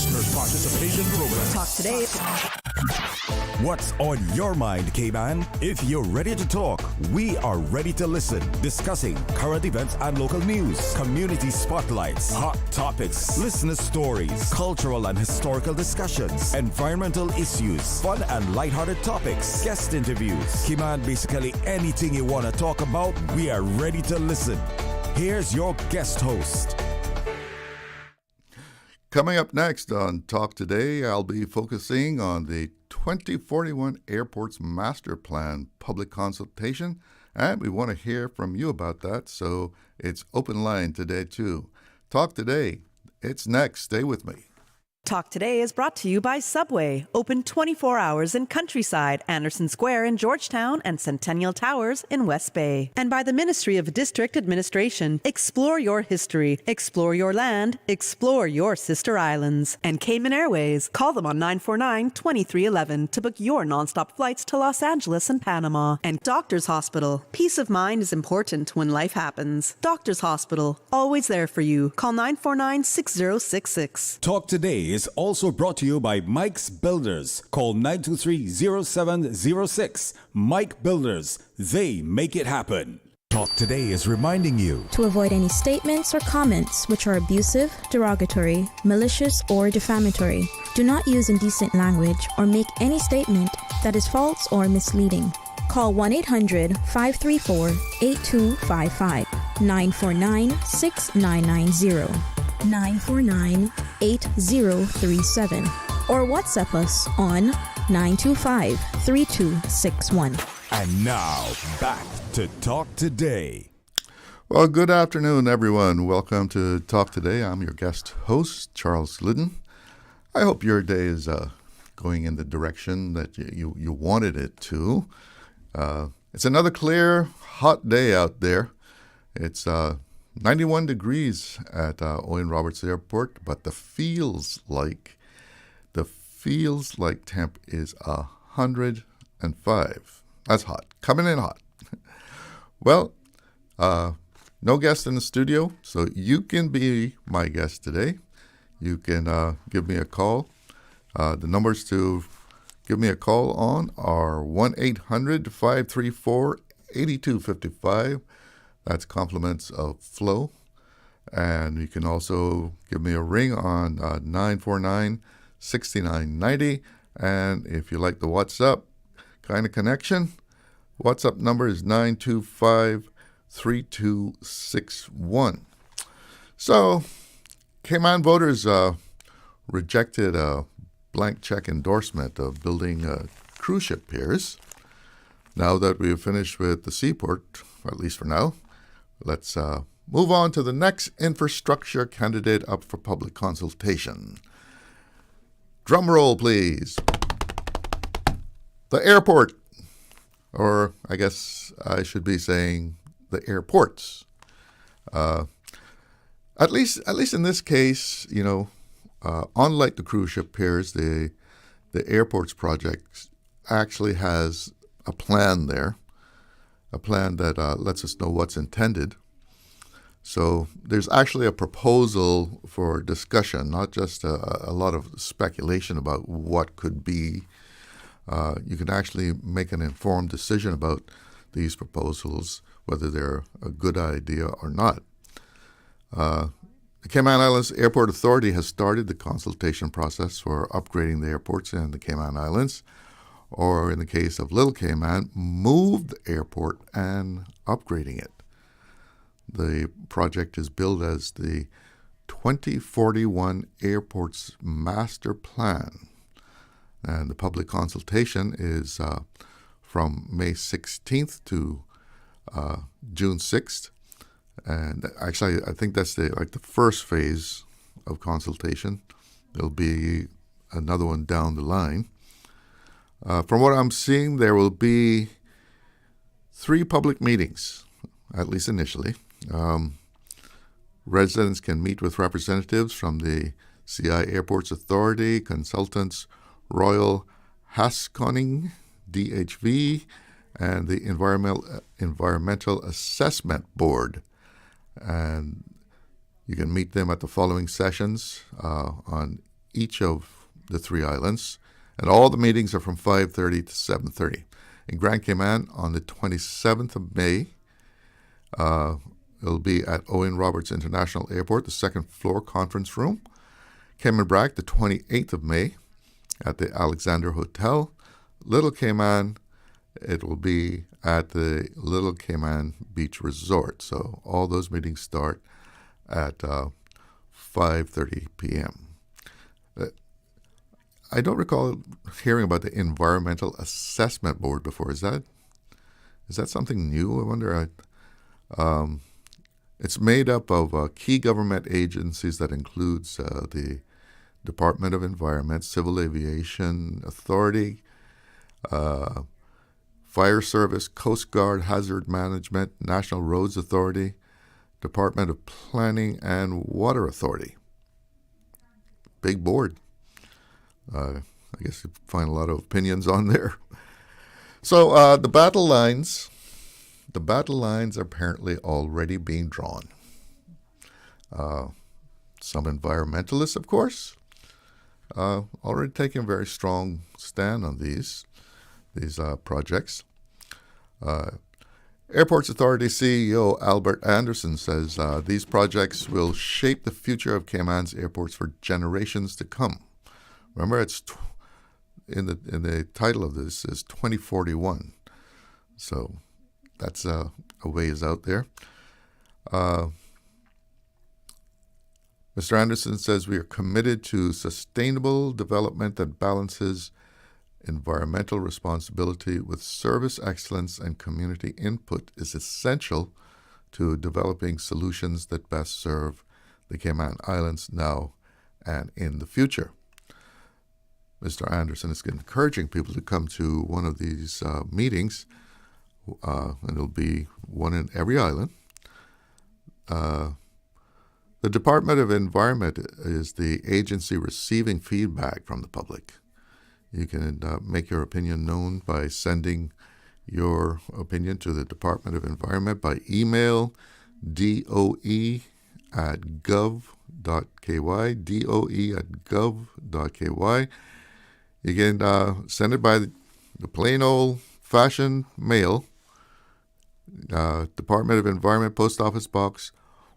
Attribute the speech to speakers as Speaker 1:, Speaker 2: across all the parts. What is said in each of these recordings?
Speaker 1: listeners' participation program.
Speaker 2: Talk today.
Speaker 3: What's on your mind, Cayman? If you're ready to talk, we are ready to listen. Discussing current events and local news, community spotlights, hot topics, listener stories, cultural and historical discussions, environmental issues, fun and lighthearted topics, guest interviews. Cayman, basically anything you want to talk about, we are ready to listen. Here's your guest host.
Speaker 4: Coming up next on Talk Today, I'll be focusing on the 2041 Airports Master Plan public consultation, and we want to hear from you about that, so it's open line today too. Talk Today, it's next. Stay with me.
Speaker 2: Talk Today is brought to you by Subway, open 24 hours in Countryside, Anderson Square in Georgetown, and Centennial Towers in West Bay. And by the Ministry of District Administration, explore your history, explore your land, explore your sister islands. And Cayman Airways, call them on 949-2311 to book your nonstop flights to Los Angeles and Panama. And Doctors Hospital, peace of mind is important when life happens. Doctors Hospital, always there for you. Call 949-6066.
Speaker 3: Talk Today is also brought to you by Mike's Builders. Call 923-0706. Mike Builders. They make it happen. Talk Today is reminding you
Speaker 5: to avoid any statements or comments which are abusive, derogatory, malicious, or defamatory. Do not use indecent language or make any statement that is false or misleading. Call 1-800-534-8255, 949-6990. 949-8037 or WhatsApp us on 925-3261.
Speaker 3: And now, back to Talk Today.
Speaker 4: Well, good afternoon, everyone. Welcome to Talk Today. I'm your guest host, Charles Glidden. I hope your day is going in the direction that you wanted it to. It's another clear, hot day out there. It's 91 degrees at Owen Roberts Airport, but the feels like temp is 105. That's hot. Coming in hot. Well, no guest in the studio, so you can be my guest today. You can give me a call. The numbers to give me a call on are 1-800-534-8255. That's compliments of Flo. And you can also give me a ring on 949-6990. And if you like the WhatsApp kind of connection, WhatsApp number is 925-3261. So, Cayman voters rejected a blank check endorsement of building cruise ship piers. Now that we have finished with the seaport, at least for now, let's move on to the next infrastructure candidate up for public consultation. Drum roll, please. The airport, or I guess I should be saying the airports. At least in this case, unlike the cruise ship piers, the airports project actually has a plan there. A plan that lets us know what's intended. So there's actually a proposal for discussion, not just a lot of speculation about what could be. You can actually make an informed decision about these proposals, whether they're a good idea or not. The Cayman Islands Airport Authority has started the consultation process for upgrading the airports in the Cayman Islands, or in the case of Little Cayman, moved the airport and upgrading it. The project is billed as the 2041 Airports Master Plan. And the public consultation is from May 16th to June 6th. And actually, I think that's the first phase of consultation. There'll be another one down the line. From what I'm seeing, there will be 3 public meetings, at least initially. Residents can meet with representatives from the CI Airports Authority, consultants Royal Haskoning, DHV, and the Environmental Assessment Board. And you can meet them at the following sessions on each of the 3 islands, and all the meetings are from 5:30 to 7:30. In Grand Cayman on the 27th of May, it'll be at Owen Roberts International Airport, the second floor conference room. Cayman Brac, the 28th of May, at the Alexander Hotel. Little Cayman, it will be at the Little Cayman Beach Resort. So all those meetings start at 5:30 p.m. I don't recall hearing about the Environmental Assessment Board before. Is that something new? I wonder. It's made up of key government agencies that includes the Department of Environment, Civil Aviation Authority, Fire Service, Coast Guard, Hazard Management, National Roads Authority, Department of Planning, and Water Authority. Big board. I guess you find a lot of opinions on there. So the battle lines are apparently already being drawn. Some environmentalists, of course, already taking a very strong stand on these projects. Airports Authority CEO Albert Anderson says these projects will shape the future of Cayman's airports for generations to come. Remember, it's in the title of this is 2041, so that's a ways out there. Mr. Anderson says we are committed to sustainable development that balances environmental responsibility with service excellence, and community input is essential to developing solutions that best serve the Cayman Islands now and in the future. Mr. Anderson is encouraging people to come to one of these meetings, and it'll be one in every island. The Department of Environment is the agency receiving feedback from the public. You can make your opinion known by sending your opinion to the Department of Environment by email, doe@gov.ky, doe@gov.ky. You can send it by the plain old-fashioned mail, Department of Environment, Post Office Box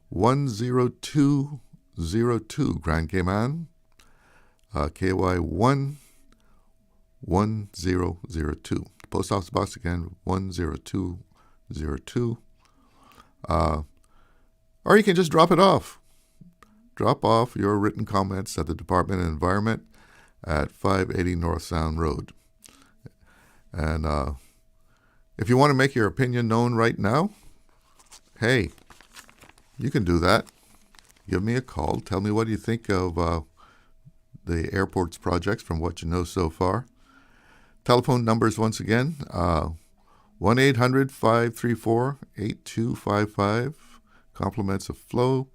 Speaker 4: 10202, Grand Cayman, KY 11002. Post Office Box again, 10202. Or you can just drop it off. Drop off your written comments at the Department of Environment at 580 North Sound Road. And if you want to make your opinion known right now, hey, you can do that. Give me a call. Tell me what you think of the airport's projects from what you know so far. Telephone numbers once again, 1-800-534-8255. Compliments of Flow,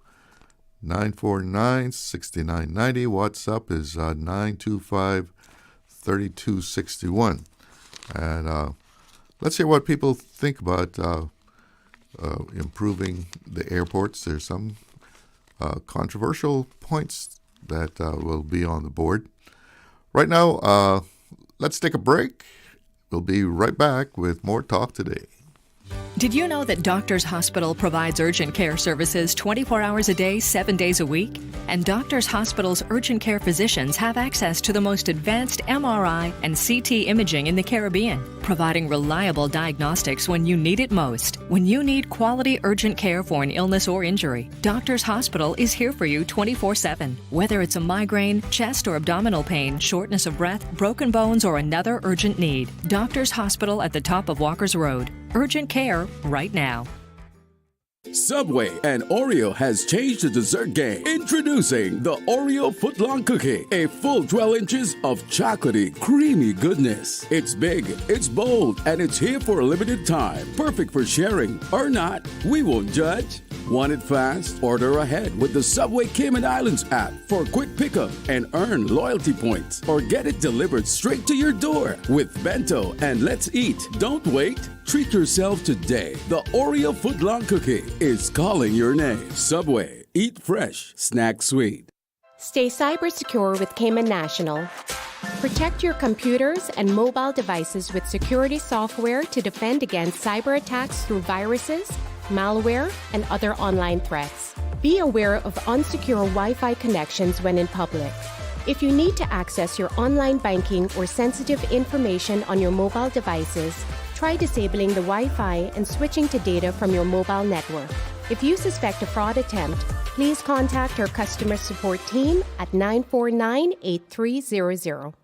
Speaker 4: 949-6990. WhatsApp is 925-3261. And let's hear what people think about improving the airports. There's some controversial points that will be on the board. Right now, let's take a break. We'll be right back with more Talk Today.
Speaker 6: Did you know that Doctors Hospital provides urgent care services 24 hours a day, 7 days a week? And Doctors Hospital's urgent care physicians have access to the most advanced MRI and CT imaging in the Caribbean, providing reliable diagnostics when you need it most. When you need quality urgent care for an illness or injury, Doctors Hospital is here for you 24/7. Whether it's a migraine, chest or abdominal pain, shortness of breath, broken bones, or another urgent need, Doctors Hospital at the top of Walker's Road. Urgent care right now.
Speaker 1: Subway and Oreo has changed the dessert game. Introducing the Oreo footlong cookie, a full 12 inches of chocolatey, creamy goodness. It's big, it's bold, and it's here for a limited time. Perfect for sharing or not, we won't judge. Want it fast? Order ahead with the Subway Cayman Islands app for quick pickup and earn loyalty points. Or get it delivered straight to your door with Bento and Let's Eat. Don't wait. Treat yourself today. The Oreo footlong cookie is calling your name. Subway. Eat fresh. Snack sweet.
Speaker 7: Stay cyber secure with Cayman National. Protect your computers and mobile devices with security software to defend against cyber attacks through viruses, malware, and other online threats. Be aware of unsecure Wi-Fi connections when in public. If you need to access your online banking or sensitive information on your mobile devices, try disabling the Wi-Fi and switching to data from your mobile network. If you suspect a fraud attempt, please contact our customer support team at 949-8300.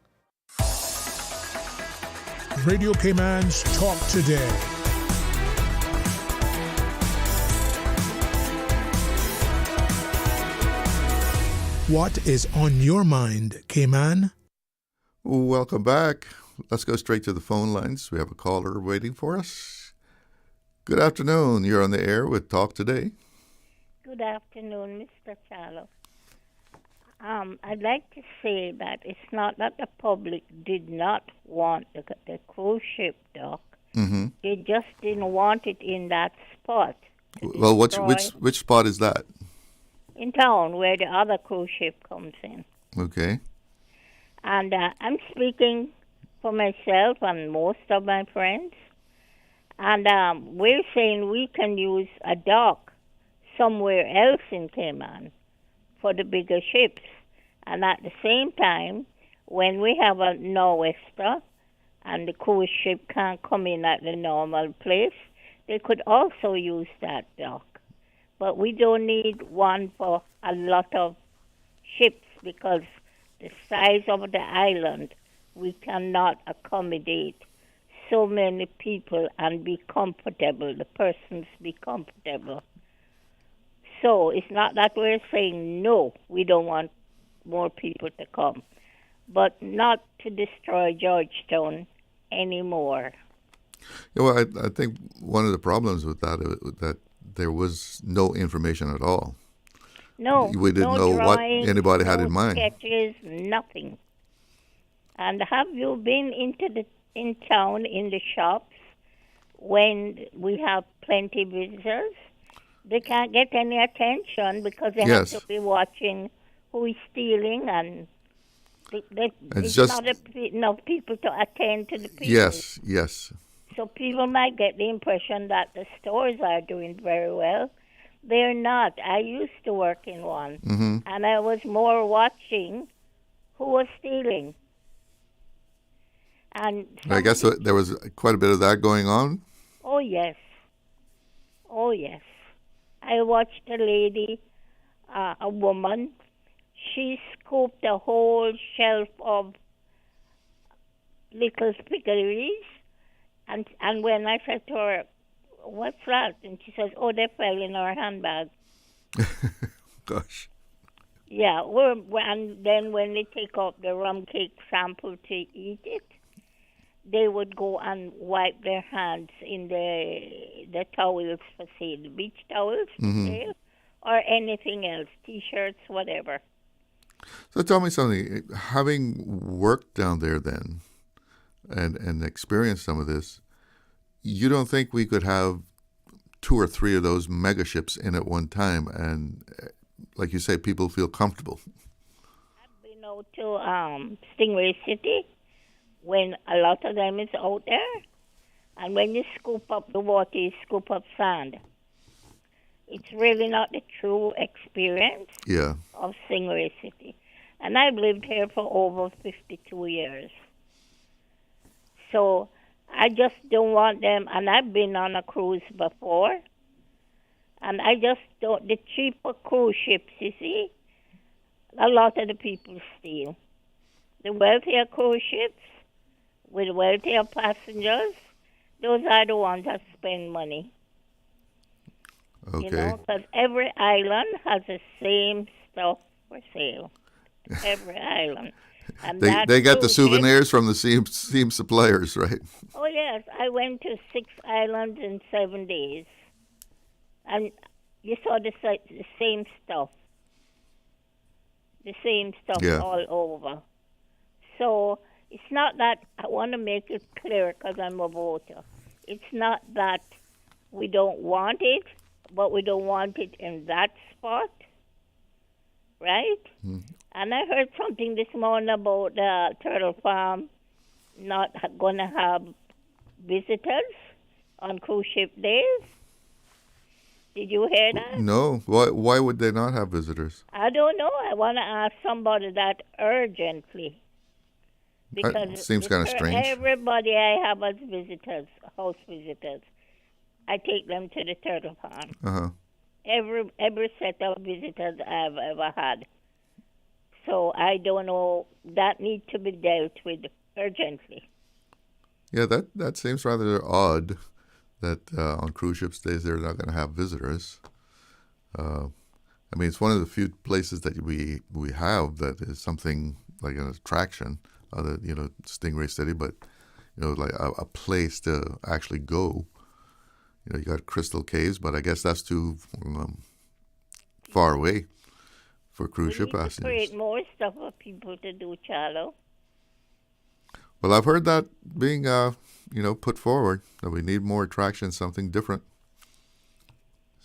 Speaker 8: Radio Cayman's Talk Today. What is on your mind, Cayman?
Speaker 4: Welcome back. Let's go straight to the phone lines. We have a caller waiting for us. Good afternoon. You're on the air with Talk Today.
Speaker 9: Good afternoon, Mr. Charlo. I'd like to say that it's not that the public did not want the cruise ship dock.
Speaker 4: Mm-hmm.
Speaker 9: They just didn't want it in that spot.
Speaker 4: Well, which spot is that?
Speaker 9: In town, where the other cruise ship comes in.
Speaker 4: Okay.
Speaker 9: And I'm speaking for myself and most of my friends. And we're saying we can use a dock somewhere else in Cayman for the bigger ships. And at the same time, when we have a nor'wester and the cruise ship can't come in at the normal place, they could also use that dock. But we don't need one for a lot of ships because the size of the island, we cannot accommodate so many people and be comfortable, the persons be comfortable. So it's not that we're saying, no, we don't want more people to come, but not to destroy Georgetown anymore.
Speaker 4: Yeah, well, I think one of the problems with that is that there was no information at all.
Speaker 9: No,
Speaker 4: we didn't know
Speaker 9: drawings,
Speaker 4: what anybody had in mind.
Speaker 9: Sketches, nothing. And have you been in town in the shops when we have plenty visitors? They can't get any attention because they have to be watching who is stealing, and there's
Speaker 4: just
Speaker 9: not enough people to attend to the people.
Speaker 4: Yes.
Speaker 9: So people might get the impression that the stores are doing very well. They're not. I used to work in one, and I was more watching who was stealing. And
Speaker 4: I guess there was quite a bit of that going on.
Speaker 9: Oh, yes. I watched a lady, a woman. She scooped a whole shelf of little piggeries. And when I said to her, what's that? And she says, oh, they fell in our handbag.
Speaker 4: Gosh.
Speaker 9: Yeah, and then when they take out the rum cake sample to eat it, they would go and wipe their hands in the towels for sale, the beach towels for sale, or anything else, T-shirts, whatever.
Speaker 4: So tell me something. Having worked down there then and experienced some of this, you don't think we could have 2 or 3 of those mega ships in at one time and, like you say, people feel comfortable?
Speaker 9: I've been out to Stingray City when a lot of them is out there. And when you scoop up the water, you scoop up sand. It's really not the true experience of Stingray City. And I've lived here for over 52 years. So I just don't want them, and I've been on a cruise before, and I just don't, the cheaper cruise ships, you see, a lot of the people steal. The wealthier cruise ships with wealthier passengers, those are the ones that spend money.
Speaker 4: Okay.
Speaker 9: You know, because every island has the same stuff for sale. Every island. And
Speaker 4: they get the souvenirs from the same suppliers, right?
Speaker 9: Oh, yes. I went to 6 islands in 7 days. And you saw the same stuff. The same stuff all over. So it's not that, I want to make it clear because I'm a voter. It's not that we don't want it, but we don't want it in that spot. right? And I heard something this morning about the turtle farm not going to have visitors on cruise ship days. Did you hear that?
Speaker 4: No. Why would they not have visitors?
Speaker 9: I don't know. I want to ask somebody that urgently. Because
Speaker 4: That seems kind of strange.
Speaker 9: Everybody I have as visitors, house visitors, I take them to the turtle farm.
Speaker 4: Uh-huh.
Speaker 9: Every set of visitors I've ever had. So I don't know. That needs to be dealt with urgently.
Speaker 4: Yeah, that seems rather odd that on cruise ships days they're not going to have visitors. I mean, it's one of the few places that we have that is something like an attraction, other Stingray City, but like a place to actually go. You got Crystal Caves, but I guess that's too far away for cruise ship passengers.
Speaker 9: Create more stuff for people to do, Charlo.
Speaker 4: Well, I've heard that being put forward, that we need more attractions, something different.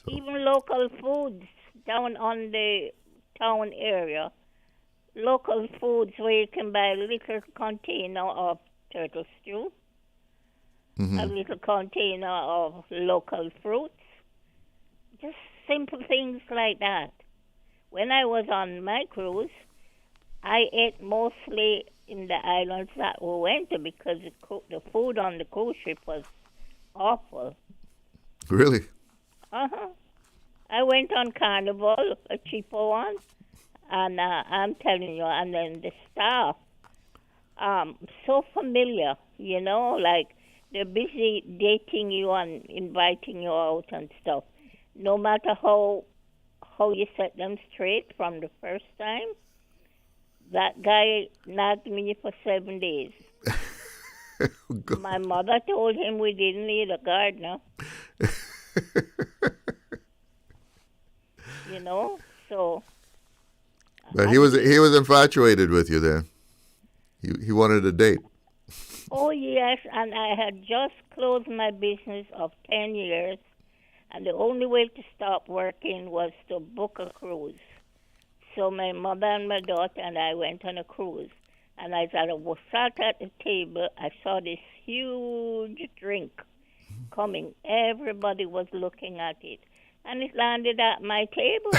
Speaker 4: So.
Speaker 9: Even local foods down on the town area. Local foods where you can buy a little container of turtle stew, a little container of local fruits, just simple things like that. When I was on my cruise, I ate mostly in the islands that we went to because the food on the cruise ship was awful.
Speaker 4: Really?
Speaker 9: Uh-huh. I went on Carnival, a cheaper one, and I'm telling you, and then the staff, so familiar, like they're busy dating you and inviting you out and stuff. No matter how you set them straight from the first time, that guy nagged me for 7 days.
Speaker 4: Oh,
Speaker 9: my mother told him we didn't need a gardener. So.
Speaker 4: But he was infatuated with you then. He wanted a date.
Speaker 9: Oh yes, and I had just closed my business of 10 years, and the only way to stop working was to book a cruise. So my mother and my daughter and I went on a cruise, and as I was sat at the table, I saw this huge drink coming. Everybody was looking at it, and it landed at my table.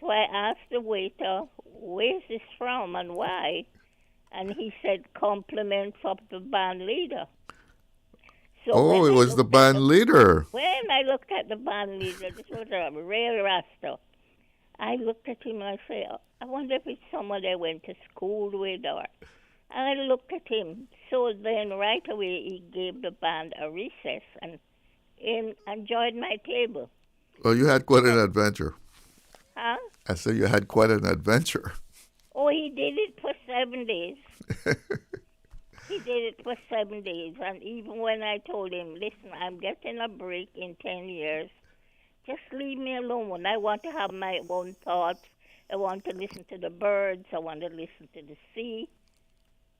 Speaker 9: So I asked the waiter, where's this from and why? And he said, compliments of the band leader. So
Speaker 4: it was the band leader.
Speaker 9: When I looked at the band leader, this was a real rasta. I looked at him and I said, I wonder if it's someone I went to school with or... And I looked at him. So then right away he gave the band a recess and enjoyed my table.
Speaker 4: Well, you had quite an adventure.
Speaker 9: Huh?
Speaker 4: I said you had quite an adventure.
Speaker 9: Oh, he did it for 7 days. He did it for 7 days. And even when I told him, listen, I'm getting a break in 10 years, just leave me alone. I want to have my own thoughts. I want to listen to the birds. I want to listen to the sea.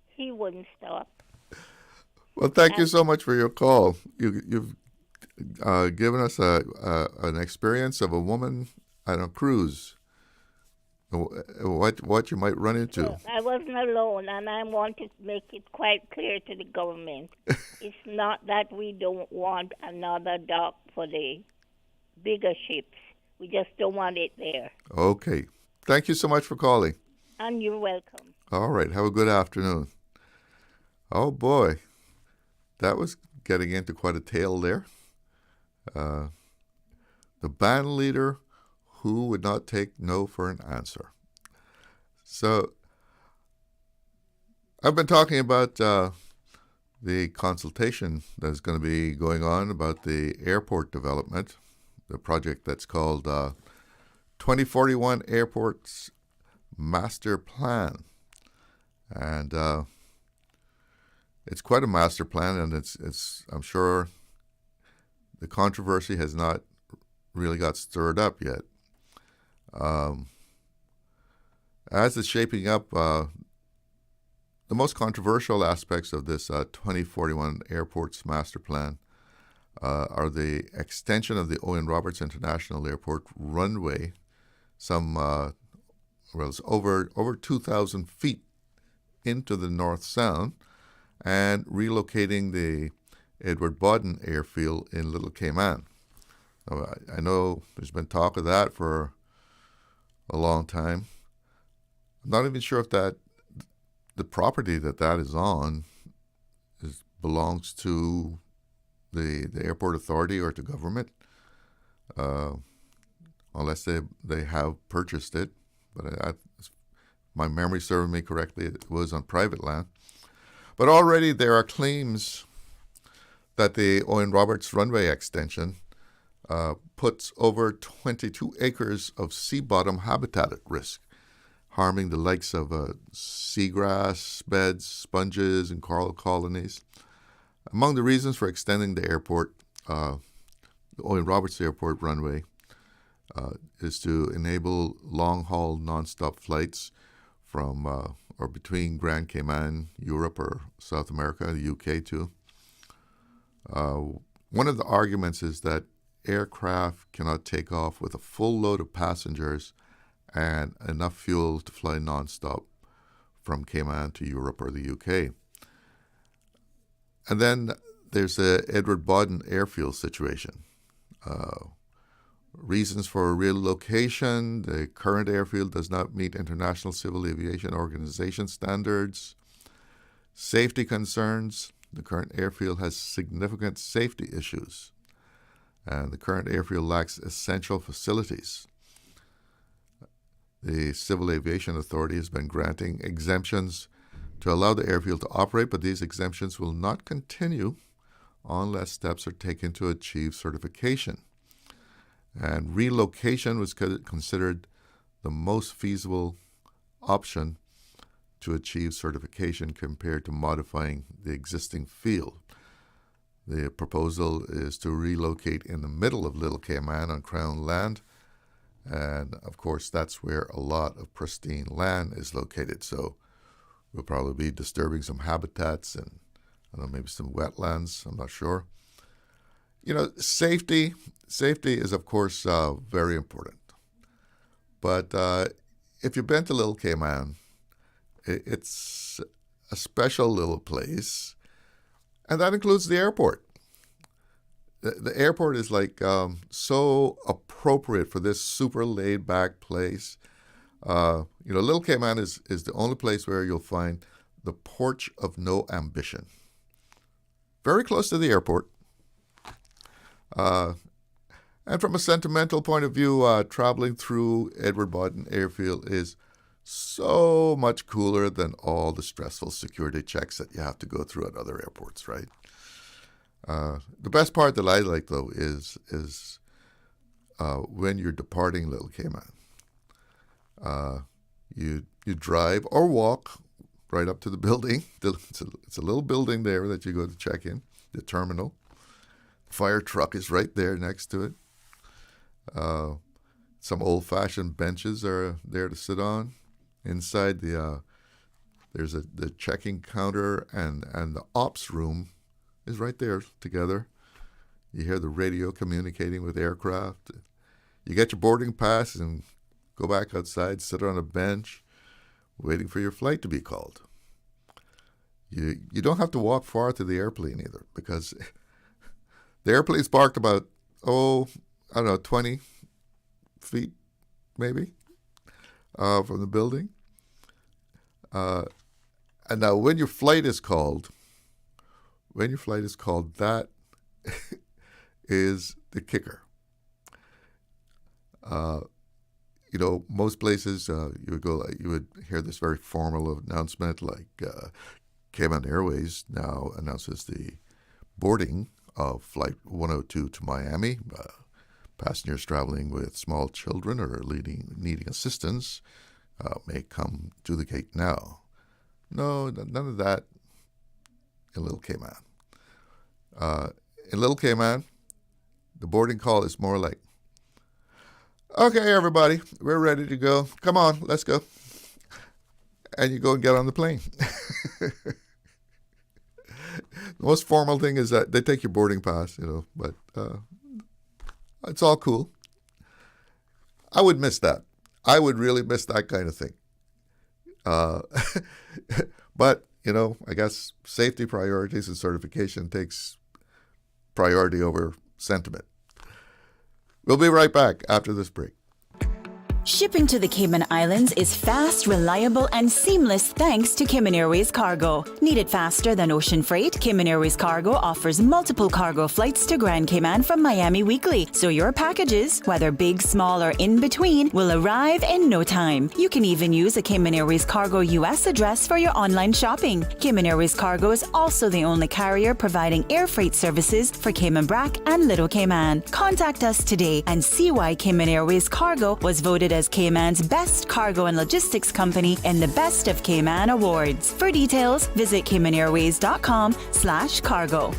Speaker 9: He wouldn't stop.
Speaker 4: Well, thank you so much for your call. You've given us an experience of a woman on a cruise. What you might run into.
Speaker 9: So I wasn't alone, and I want to make it quite clear to the government. It's not that we don't want another dock for the bigger ships. We just don't want it there.
Speaker 4: Okay. Thank you so much for calling.
Speaker 9: And you're welcome.
Speaker 4: All right. Have a good afternoon. Oh, boy. That was getting into quite a tale there. The band leader who would not take no for an answer. So I've been talking about the consultation that's going to be going on about the airport development, the project that's called 2041 Airports Master Plan. And it's quite a master plan, and it's I'm sure the controversy has not really got stirred up yet. As it's shaping up, the most controversial aspects of this 2041 Airports Master Plan are the extension of the Owen Roberts International Airport runway some well, it's over 2,000 feet into the North Sound, and relocating the Edward Bodden Airfield in Little Cayman. Now, I know there's been talk of that for a long time. I'm not even sure if the property that is on belongs to the airport authority or to government, unless they have purchased it. But my memory serves me correctly, it was on private land. But already there are claims that the Owen Roberts runway extension puts over 22 acres of sea bottom habitat at risk, harming the likes of seagrass beds, sponges, and coral colonies. Among the reasons for extending the airport, the Owen Roberts Airport runway, is to enable long-haul nonstop flights from or between Grand Cayman, Europe, or South America, the UK too. One of the arguments is that aircraft cannot take off with a full load of passengers and enough fuel to fly nonstop from Cayman to Europe or the UK. And then there's the Edward Bodden Airfield situation. Reasons for relocation: the current airfield does not meet International Civil Aviation Organization standards. Safety concerns: the current airfield has significant safety issues, and the current airfield lacks essential facilities. The Civil Aviation Authority has been granting exemptions to allow the airfield to operate, but these exemptions will not continue unless steps are taken to achieve certification. And relocation was considered the most feasible option to achieve certification compared to modifying the existing field. The proposal is to relocate in the middle of Little Cayman on Crown land, and of course that's where a lot of pristine land is located, so we'll probably be disturbing some habitats and maybe some wetlands, I'm not sure. Safety is, of course, very important. But if you've been to Little Cayman, it's a special little place, and that includes the airport. The airport is so appropriate for this super laid-back place. Little Cayman is the only place where you'll find the porch of no ambition. Very close to the airport. And from a sentimental point of view, traveling through Edward Bodden Airfield is so much cooler than all the stressful security checks that you have to go through at other airports, right? The best part that I like, though, is when you're departing Little Cayman. You drive or walk right up to the building. It's a little building there that you go to check in, the terminal. Fire truck is right there next to it. Some old-fashioned benches are there to sit on. Inside there's the checking counter and the ops room is right there together. You hear the radio communicating with aircraft. You get your boarding pass and go back outside, sit on a bench, waiting for your flight to be called. You don't have to walk far to the airplane either, because the airplane's parked about, 20 feet maybe from the building. And now when your flight is called, that is the kicker. Most places you would hear this very formal announcement, like Cayman Airways now announces the boarding of Flight 102 to Miami. Passengers traveling with small children or needing assistance may come to the gate now. No, none of that in Little Cayman. In Little Cayman, the boarding call is more like, "Okay, everybody, we're ready to go. Come on, let's go." And you go and get on the plane. The most formal thing is that they take your boarding pass, but it's all cool. I would miss that. I would really miss that kind of thing. But, I guess safety priorities and certification takes priority over sentiment. We'll be right back after this break.
Speaker 10: Shipping to the Cayman Islands is fast, reliable, and seamless thanks to Cayman Airways Cargo. Need it faster than ocean freight? Cayman Airways Cargo offers multiple cargo flights to Grand Cayman from Miami weekly, so your packages, whether big, small, or in between, will arrive in no time. You can even use a Cayman Airways Cargo US address for your online shopping. Cayman Airways Cargo is also the only carrier providing air freight services for Cayman Brac and Little Cayman. Contact us today and see why Cayman Airways Cargo was voted as Cayman's best cargo and logistics company in the Best of Cayman Awards. For details, visit caymanairways.com/cargo.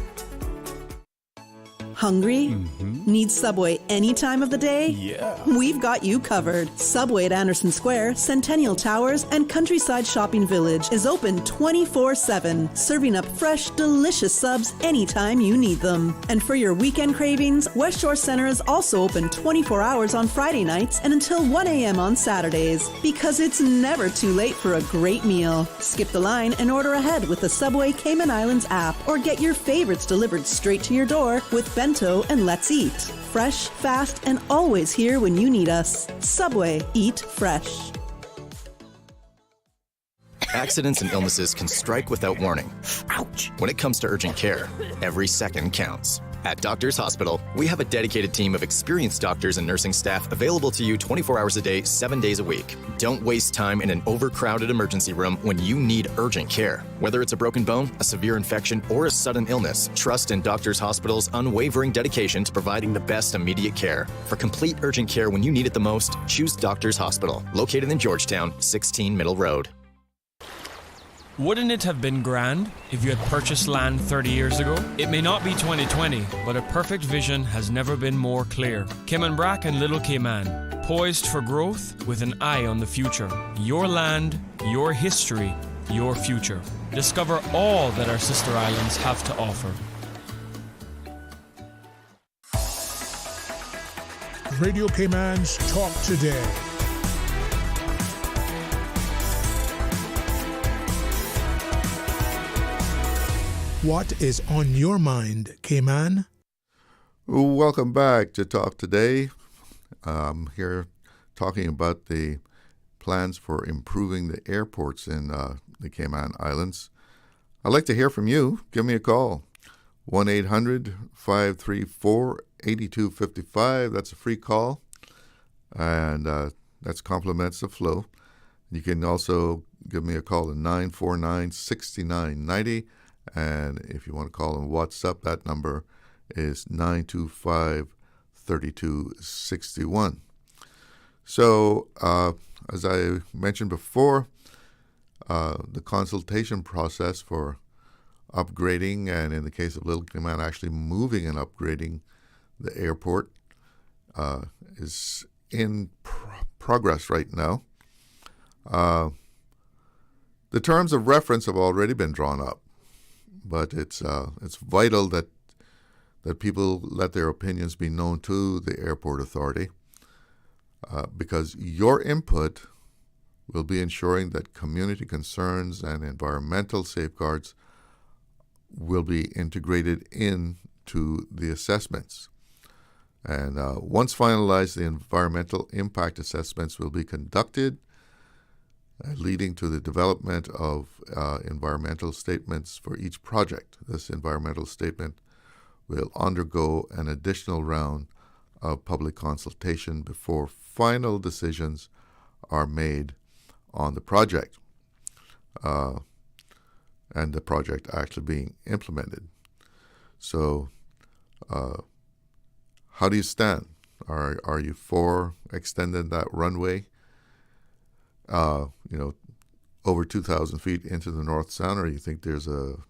Speaker 2: Hungry? Need Subway any time of the day?
Speaker 3: Yeah.
Speaker 2: We've got you covered. Subway at Anderson Square, Centennial Towers, and Countryside Shopping Village is open 24/7, serving up fresh, delicious subs anytime you need them. And for your weekend cravings, West Shore Center is also open 24 hours on Friday nights and until 1 a.m. on Saturdays, because it's never too late for a great meal. Skip the line and order ahead with the Subway Cayman Islands app, or get your favorites delivered straight to your door with Bento and Let's Eat. Fresh, fast, and always here when you need us. Subway. Eat fresh.
Speaker 11: Accidents and illnesses can strike without warning.
Speaker 2: Ouch.
Speaker 11: When it comes to urgent care, every second counts. At Doctors Hospital, we have a dedicated team of experienced doctors and nursing staff available to you 24 hours a day, 7 days a week. Don't waste time in an overcrowded emergency room when you need urgent care. Whether it's a broken bone, a severe infection, or a sudden illness, trust in Doctors Hospital's unwavering dedication to providing the best immediate care. For complete urgent care when you need it the most, choose Doctors Hospital, located in Georgetown, 16 Middle Road.
Speaker 12: Wouldn't it have been grand if you had purchased land 30 years ago? It may not be 2020, but a perfect vision has never been more clear. Cayman Brac and Little Cayman, poised for growth with an eye on the future. Your land, your history, your future. Discover all that our sister islands have to offer.
Speaker 8: Radio Cayman's Talk Today. What is on your mind, Cayman?
Speaker 4: Welcome back to Talk Today. I'm here talking about the plans for improving the airports in the Cayman Islands. I'd like to hear from you. Give me a call. 1-800-534-8255. That's a free call, and that's compliments of flow. You can also give me a call at 949-6990. And if you want to call on WhatsApp, that number is 925-3261. So, as I mentioned before, the consultation process for upgrading, and in the case of Little Cayman, actually moving and upgrading the airport, is in progress right now. The terms of reference have already been drawn up. But it's vital that people let their opinions be known to the airport authority, because your input will be ensuring that community concerns and environmental safeguards will be integrated into the assessments. And once finalized, the environmental impact assessments will be conducted, leading to the development of environmental statements for each project. This environmental statement will undergo an additional round of public consultation before final decisions are made on the project, and the project actually being implemented. So, how do you stand? Are you for extending that runway? Over 2,000 feet into the North Sound, or you think there's a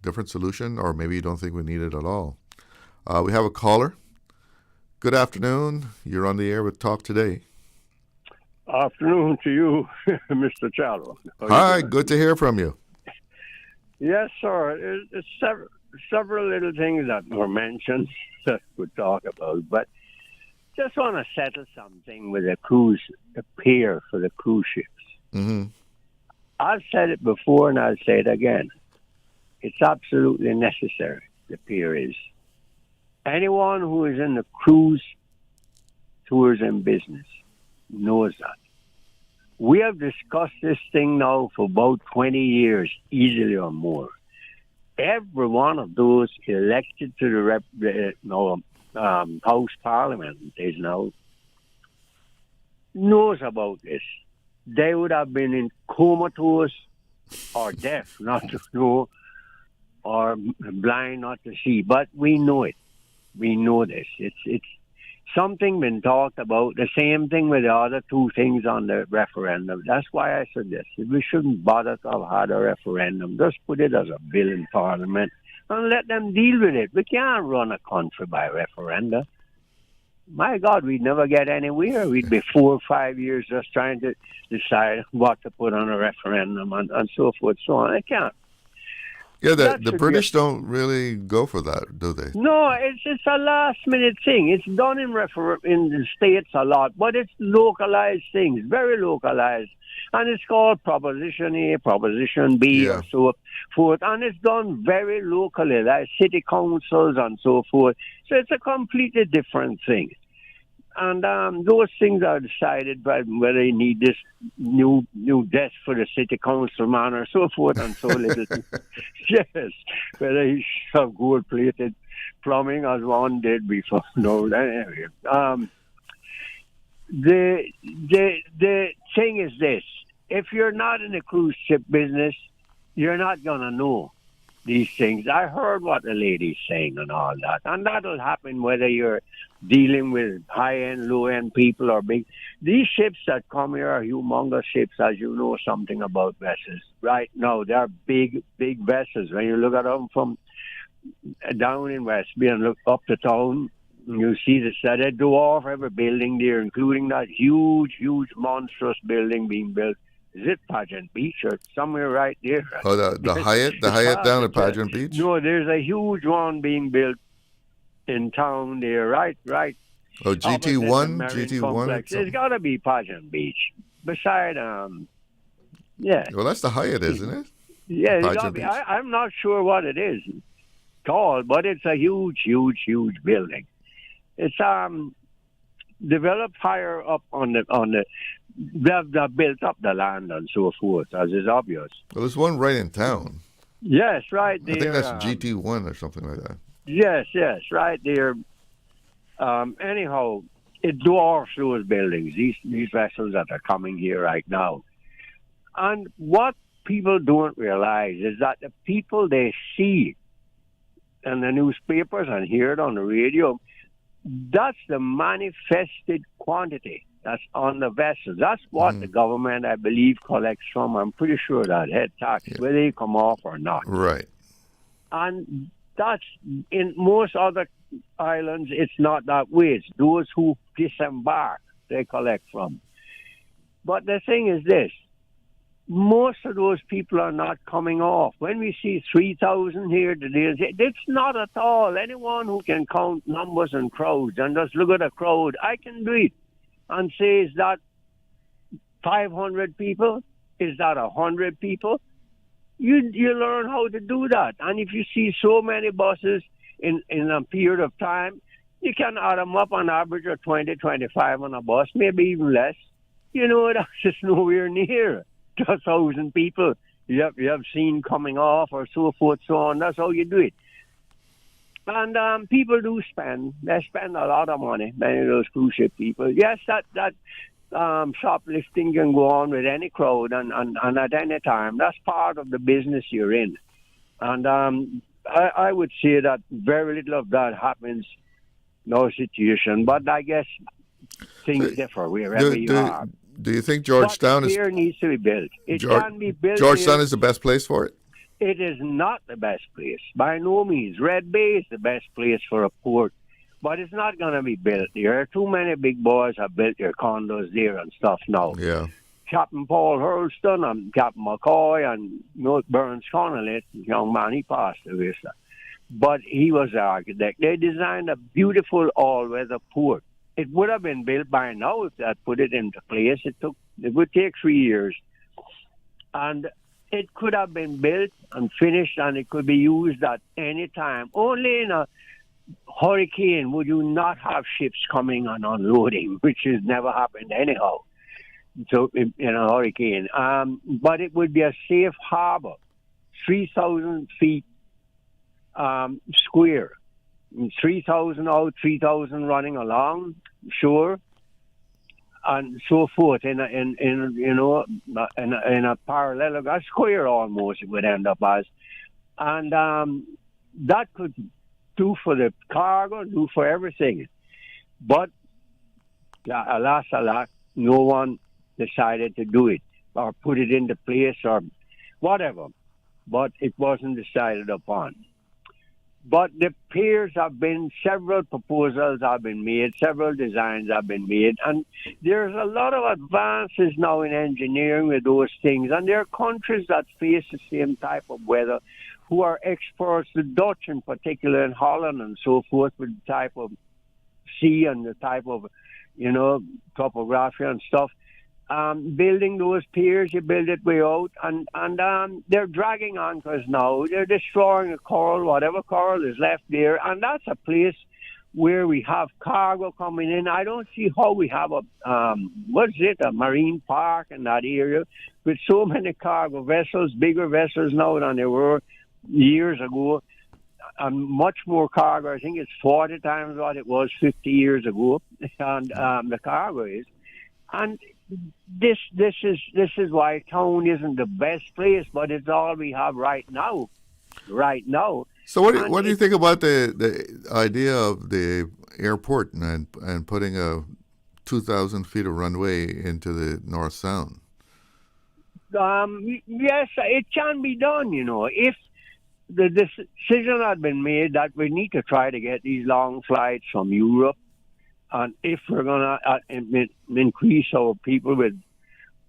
Speaker 4: different solution, or maybe you don't think we need it at all? We have a caller. Good afternoon. You're on the air with Talk Today.
Speaker 13: Afternoon to you, Mr. Challow.
Speaker 4: Hi, good to hear from you.
Speaker 13: Yes, sir. It's several little things that were mentioned that we'll talk about, but just want to settle something with the pier for the cruise ships.
Speaker 4: Mm-hmm.
Speaker 13: I've said it before and I'll say it again. It's absolutely necessary, the pier is. Anyone who is in the cruise tourism business knows that. We have discussed this thing now for about 20 years, easily or more. Every one of those elected to the House Parliament is now knows about this. They would have been in comatose or deaf not to know or blind not to see. But we know it. We know this. It's something been talked about. The same thing with the other two things on the referendum. That's why I suggested we shouldn't bother to have had a referendum. Just put it as a bill in Parliament and let them deal with it. We can't run a country by referenda. My God, we'd never get anywhere. We'd be 4 or 5 years just trying to decide what to put on a referendum and so forth, so on. I can't.
Speaker 4: Yeah, the British don't really go for that, do they?
Speaker 13: No, it's a last-minute thing. It's done in the States a lot, but it's localized things, very localized. And it's called Proposition A, Proposition B, or so forth. And it's done very locally, like city councils and so forth. So it's a completely different thing. And those things are decided by whether you need this new desk for the city councilman or so forth and so little. Yes, whether he should have gold-plated plumbing as one did before. No, anyway. The thing is this. If you're not in the cruise ship business, you're not going to know these things. I heard what the lady's saying and all that. And that'll happen whether you're dealing with high-end, low-end people or big. These ships that come here are humongous ships, as you know something about vessels. Right now, they're big, big vessels. When you look at them from down in West Bay and look up the town, you see this, they dwarf every building there, including that huge, huge, monstrous building being built. Is it Pageant Beach or somewhere right there?
Speaker 4: Oh, the Hyatt down at Pageant Beach?
Speaker 13: No, there's a huge one being built in town there, right.
Speaker 4: Oh, GT1?
Speaker 13: It's got to be Pageant Beach. Beside, yeah.
Speaker 4: Well, that's the Hyatt, isn't it?
Speaker 13: Yeah, it's got to be. I'm not sure what it is called, but it's a huge, huge, huge building. It's developed higher up on the. They've built up the land and so forth, as is obvious.
Speaker 4: Well, there's one right in town.
Speaker 13: Yes, right there.
Speaker 4: I think that's GT1 or something like that.
Speaker 13: Yes, right there. Anyhow, it dwarfs those buildings, these vessels that are coming here right now. And what people don't realize is that the people they see in the newspapers and hear it on the radio, that's the manifested quantity that's on the vessels. That's what the government, I believe, collects from. I'm pretty sure that head tax, whether they come off or not.
Speaker 4: Right.
Speaker 13: And that's in most other islands, it's not that way. It's those who disembark, they collect from. But the thing is this. Most of those people are not coming off. When we see 3,000 here today, it's not at all. Anyone who can count numbers and crowds and just look at a crowd, I can do it and say, is that 500 people? Is that 100 people? You learn how to do that. And if you see so many buses in a period of time, you can add them up on average of 20, 25 on a bus, maybe even less. You know, that's just nowhere near 1,000 people you have seen coming off or so forth, so on. That's how you do it. And people do spend. They spend a lot of money, many of those cruise ship people. Yes, that shoplifting can go on with any crowd and at any time. That's part of the business you're in. And I would say that very little of that happens in our situation. But I guess things differ wherever you are.
Speaker 4: Do you think Georgetown
Speaker 13: here needs to be built? It can be built.
Speaker 4: Georgetown is the best place for it?
Speaker 13: It is not the best place. By no means. Red Bay is the best place for a port. But it's not going to be built there. Too many big boys have built their condos there and stuff now.
Speaker 4: Yeah.
Speaker 13: Captain Paul Hurlston and Captain McCoy and Burns Connolly, young man, he passed away. But he was the architect. They designed a beautiful all-weather port. it would have been built by now if that put it into place. It would take 3 years. And it could have been built and finished, and it could be used at any time. Only in a hurricane would you not have ships coming and unloading, which has never happened anyhow. So in a hurricane. But it would be a safe harbor, 3,000 feet square. 3,000 out, 3,000 running along, shore, and so forth in a parallelogram, square almost it would end up as, and that could do for the cargo, do for everything, but alas, no one decided to do it or put it into place or whatever, but it wasn't decided upon. But the piers have been, several proposals have been made, several designs have been made, and there's a lot of advances now in engineering with those things. And there are countries that face the same type of weather who are experts, the Dutch in particular, in Holland and so forth, with the type of sea and the type of, topography and stuff. Building those piers, you build it way out, and they're dragging anchors now. They're destroying the coral, whatever coral is left there, and that's a place where we have cargo coming in. I don't see how we have a marine park in that area with so many cargo vessels, bigger vessels now than there were years ago, and much more cargo. I think it's 40 times what it was 50 years ago, and the cargo is. And this is why town isn't the best place, but it's all we have right now.
Speaker 4: So what do you think about the idea of the airport and putting a 2,000 feet of runway into the North Sound?
Speaker 13: Yes, it can be done. If the decision had been made that we need to try to get these long flights from Europe. And if we're going to increase our people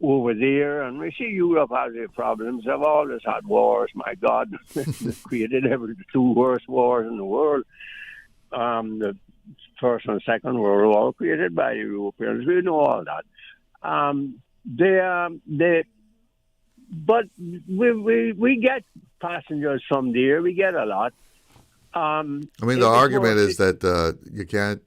Speaker 13: over there, and we see Europe has their problems, they've always had wars, my God. They've created the two worst wars in the world. The First and Second World War created by the Europeans. We know all that. But we get passengers from there. We get a lot.
Speaker 4: The argument is that you can't,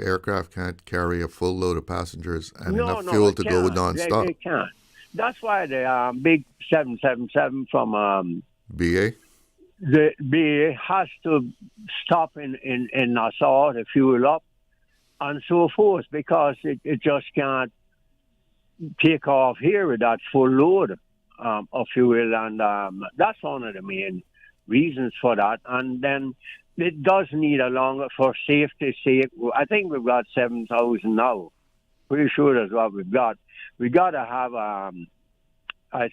Speaker 4: aircraft can't carry a full load of passengers and enough fuel to go nonstop.
Speaker 13: It can't. That's why the big 777 from
Speaker 4: BA?
Speaker 13: The BA has to stop in Nassau to fuel up and so forth, because it just can't take off here with that full load of fuel, and that's one of the main reasons for that. And then it does need a longer, for safety's sake. I think we've got 7,000 now. Pretty sure that's what we've got. We got to have, I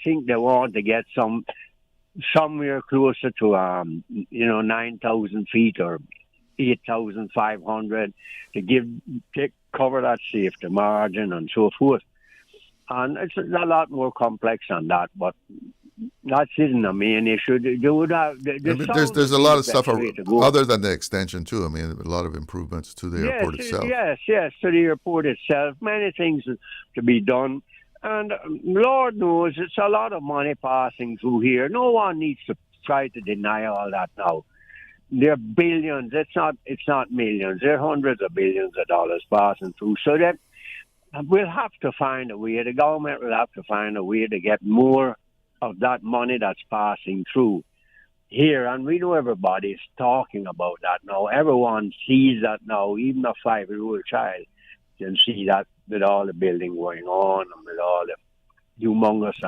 Speaker 13: think they want to get somewhere closer to, 9,000 feet or 8,500 to cover that safety margin and so forth. And it's a lot more complex than that, but that isn't the main issue. They would have,
Speaker 4: there's a lot of stuff other than the extension too. A lot of improvements to the airport itself.
Speaker 13: Yes, to the airport itself. Many things to be done, and Lord knows it's a lot of money passing through here. No one needs to try to deny all that now. They're billions. It's not millions. They're hundreds of billions of dollars passing through. So that we'll have to find a way. The government will have to find a way to get more of that money that's passing through here. And we know everybody's talking about that now. Everyone sees that now. Even a 5-year-old child can see that with all the building going on and with all the humongous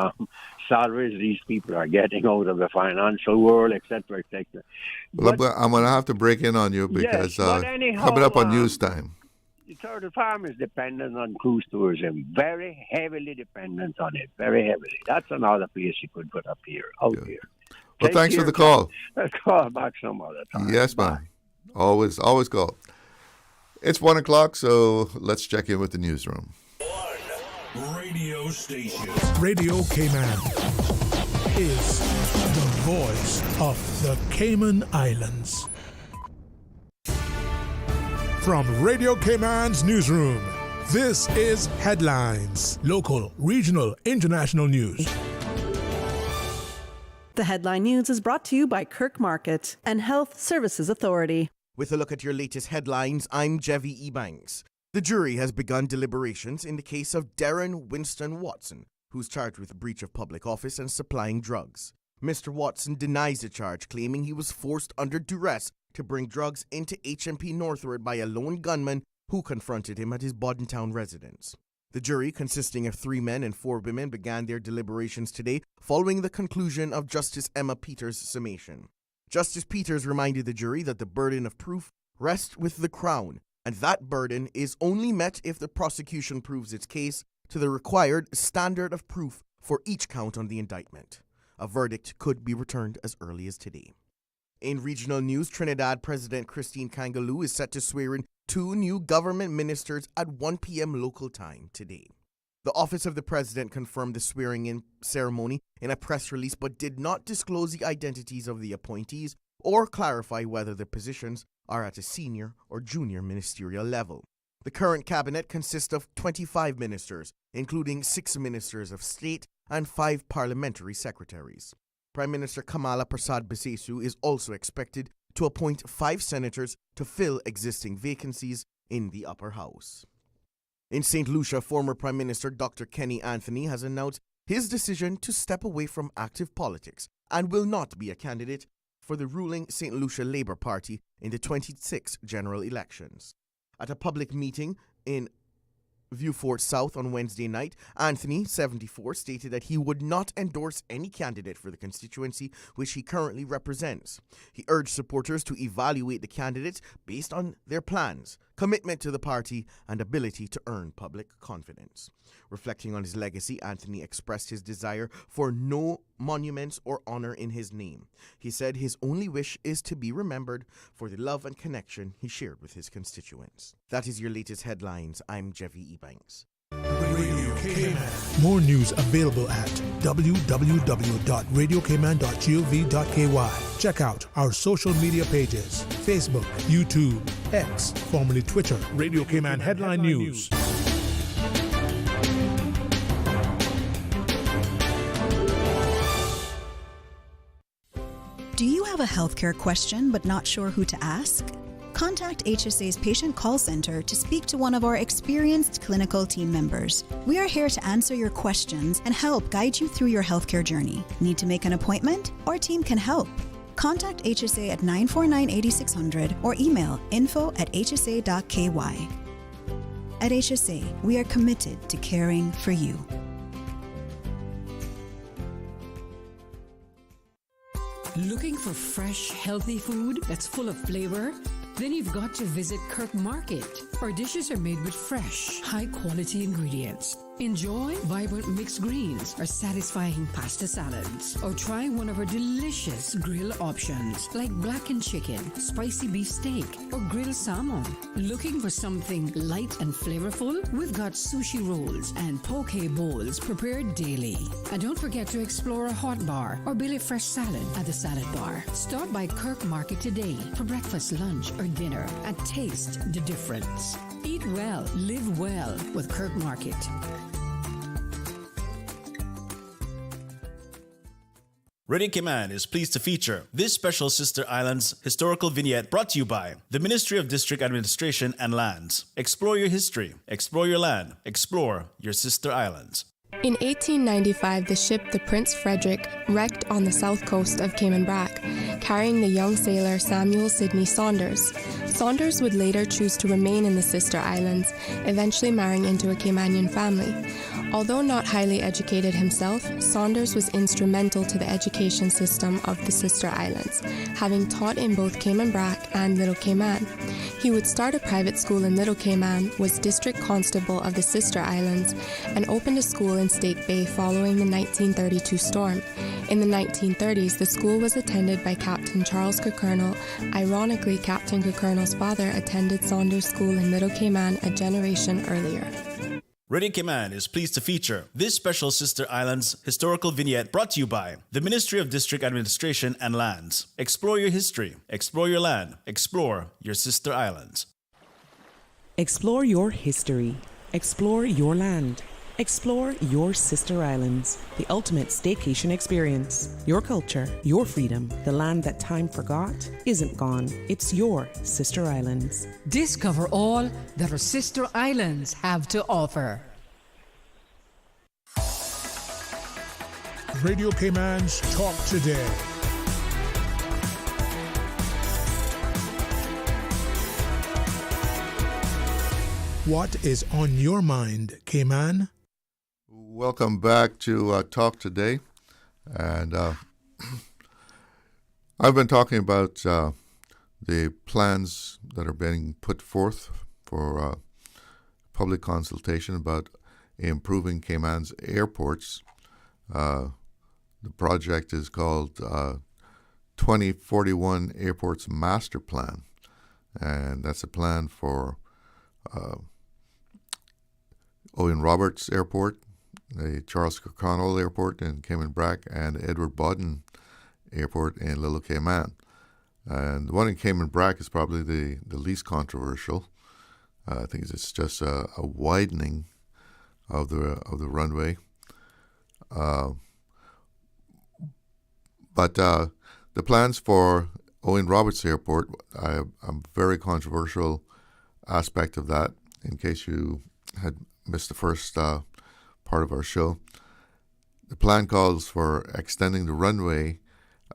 Speaker 13: salaries these people are getting out of the financial world, etc., etc.
Speaker 4: Well, I'm going to have to break in on you because coming up on news time.
Speaker 13: The farm is dependent on cruise tourism, very heavily dependent on it, very heavily. That's another place you could put up here, out here.
Speaker 4: Well, thanks for the call.
Speaker 13: I'll call back some other time.
Speaker 4: Yes, man. Always call. It's 1 o'clock, so let's check in with the newsroom.
Speaker 14: One radio station.
Speaker 8: Radio Cayman is the voice of the Cayman Islands. From Radio Cayman's newsroom, this is Headlines. Local, regional, international news.
Speaker 2: The Headline News is brought to you by Kirk Market and Health Services Authority.
Speaker 15: With a look at your latest headlines, I'm Jevi Ebanks. The jury has begun deliberations in the case of Darren Winston Watson, who's charged with breach of public office and supplying drugs. Mr. Watson denies the charge, claiming he was forced under duress to bring drugs into HMP Northward by a lone gunman who confronted him at his Boddentown residence. The jury, consisting of 3 men and 4 women, began their deliberations today following the conclusion of Justice Emma Peters' summation. Justice Peters reminded the jury that the burden of proof rests with the Crown, and that burden is only met if the prosecution proves its case to the required standard of proof for each count on the indictment. A verdict could be returned as early as today. In regional news, Trinidad President Christine Kangaloo is set to swear in 2 new government ministers at 1 p.m. local time today. The Office of the President confirmed the swearing-in ceremony in a press release but did not disclose the identities of the appointees or clarify whether the positions are at a senior or junior ministerial level. The current cabinet consists of 25 ministers, including 6 ministers of state and 5 parliamentary secretaries. Prime Minister Kamala Prasad Bisesu is also expected to appoint 5 senators to fill existing vacancies in the upper house. In St. Lucia, former Prime Minister Dr. Kenny Anthony has announced his decision to step away from active politics and will not be a candidate for the ruling St. Lucia Labour Party in the 26 general elections. At a public meeting in Viewfort South on Wednesday night, Anthony, 74, stated that he would not endorse any candidate for the constituency which he currently represents. He urged supporters to evaluate the candidates based on their plans, commitment to the party, and ability to earn public confidence. Reflecting on his legacy, Anthony expressed his desire for no monuments or honor in his name. He said his only wish is to be remembered for the love and connection he shared with his constituents. That is your latest headlines. I'm Jevi Ebanks.
Speaker 8: Radio Cayman. More news available at www.radiocayman.gov.ky. Check out our social media pages: Facebook, YouTube, X, formerly Twitter, Radio Cayman Headline News.
Speaker 16: Do you have a healthcare question but not sure who to ask? Contact HSA's Patient Call Center to speak to one of our experienced clinical team members. We are here to answer your questions and help guide you through your healthcare journey. Need to make an appointment? Our team can help. Contact HSA at 949-8600 or email info@hsa.ky. At HSA, we are committed to caring for you.
Speaker 17: Looking for fresh, healthy food that's full of flavor? Then you've got to visit Kirk Market. Our dishes are made with fresh, high-quality ingredients. Enjoy vibrant mixed greens or satisfying pasta salads. Or try one of our delicious grill options like blackened chicken, spicy beef steak, or grilled salmon. Looking for something light and flavorful? We've got sushi rolls and poke bowls prepared daily. And don't forget to explore a hot bar or Billy Fresh salad at the salad bar. Stop by Kirk Market today for breakfast, lunch, or dinner and taste the difference. Eat well, live well with Kirk Market.
Speaker 18: Radio Cayman is pleased to feature this special Sister Islands historical vignette brought to you by the Ministry of District Administration and Lands. Explore your history, explore your land, explore your Sister Islands.
Speaker 19: In 1895, the ship the Prince Frederick wrecked on the south coast of Cayman Brac, carrying the young sailor Samuel Sidney Saunders. Saunders would later choose to remain in the Sister Islands, eventually marrying into a Caymanian family. Although not highly educated himself, Saunders was instrumental to the education system of the Sister Islands, having taught in both Cayman Brac and Little Cayman. He would start a private school in Little Cayman, was district constable of the Sister Islands, and opened a school in Stake Bay following the 1932 storm. In the 1930s, the school was attended by Captain Charles Kirkernel. Ironically, Captain Kirkernel's father attended Saunders School in Little Cayman a generation earlier.
Speaker 18: Radio Cayman is pleased to feature this special Sister Islands historical vignette brought to you by the Ministry of District Administration and Lands. Explore your history, explore your land, explore your Sister Islands.
Speaker 20: Explore your history. Explore your land. Explore your sister islands, the ultimate staycation experience. Your culture, your freedom, the land that time forgot isn't gone. It's your sister islands.
Speaker 17: Discover all that our sister islands have to offer.
Speaker 8: Radio Cayman's Talk Today. What is on your mind, Cayman?
Speaker 4: Welcome back to Talk Today. And I've been talking about the plans that are being put forth for public consultation about improving Cayman's airports. The project is called 2041 Airports Master Plan. And that's a plan for Owen Roberts Airport, the Charles Kirkconnell Airport in Cayman Brac, and Edward Bodden Airport in Little Cayman. And the one in Cayman Brac is probably the least controversial. I think it's just a widening of the runway. But the plans for Owen Roberts Airport, a very controversial aspect of that, in case you had missed the first part of our show. The plan calls for extending the runway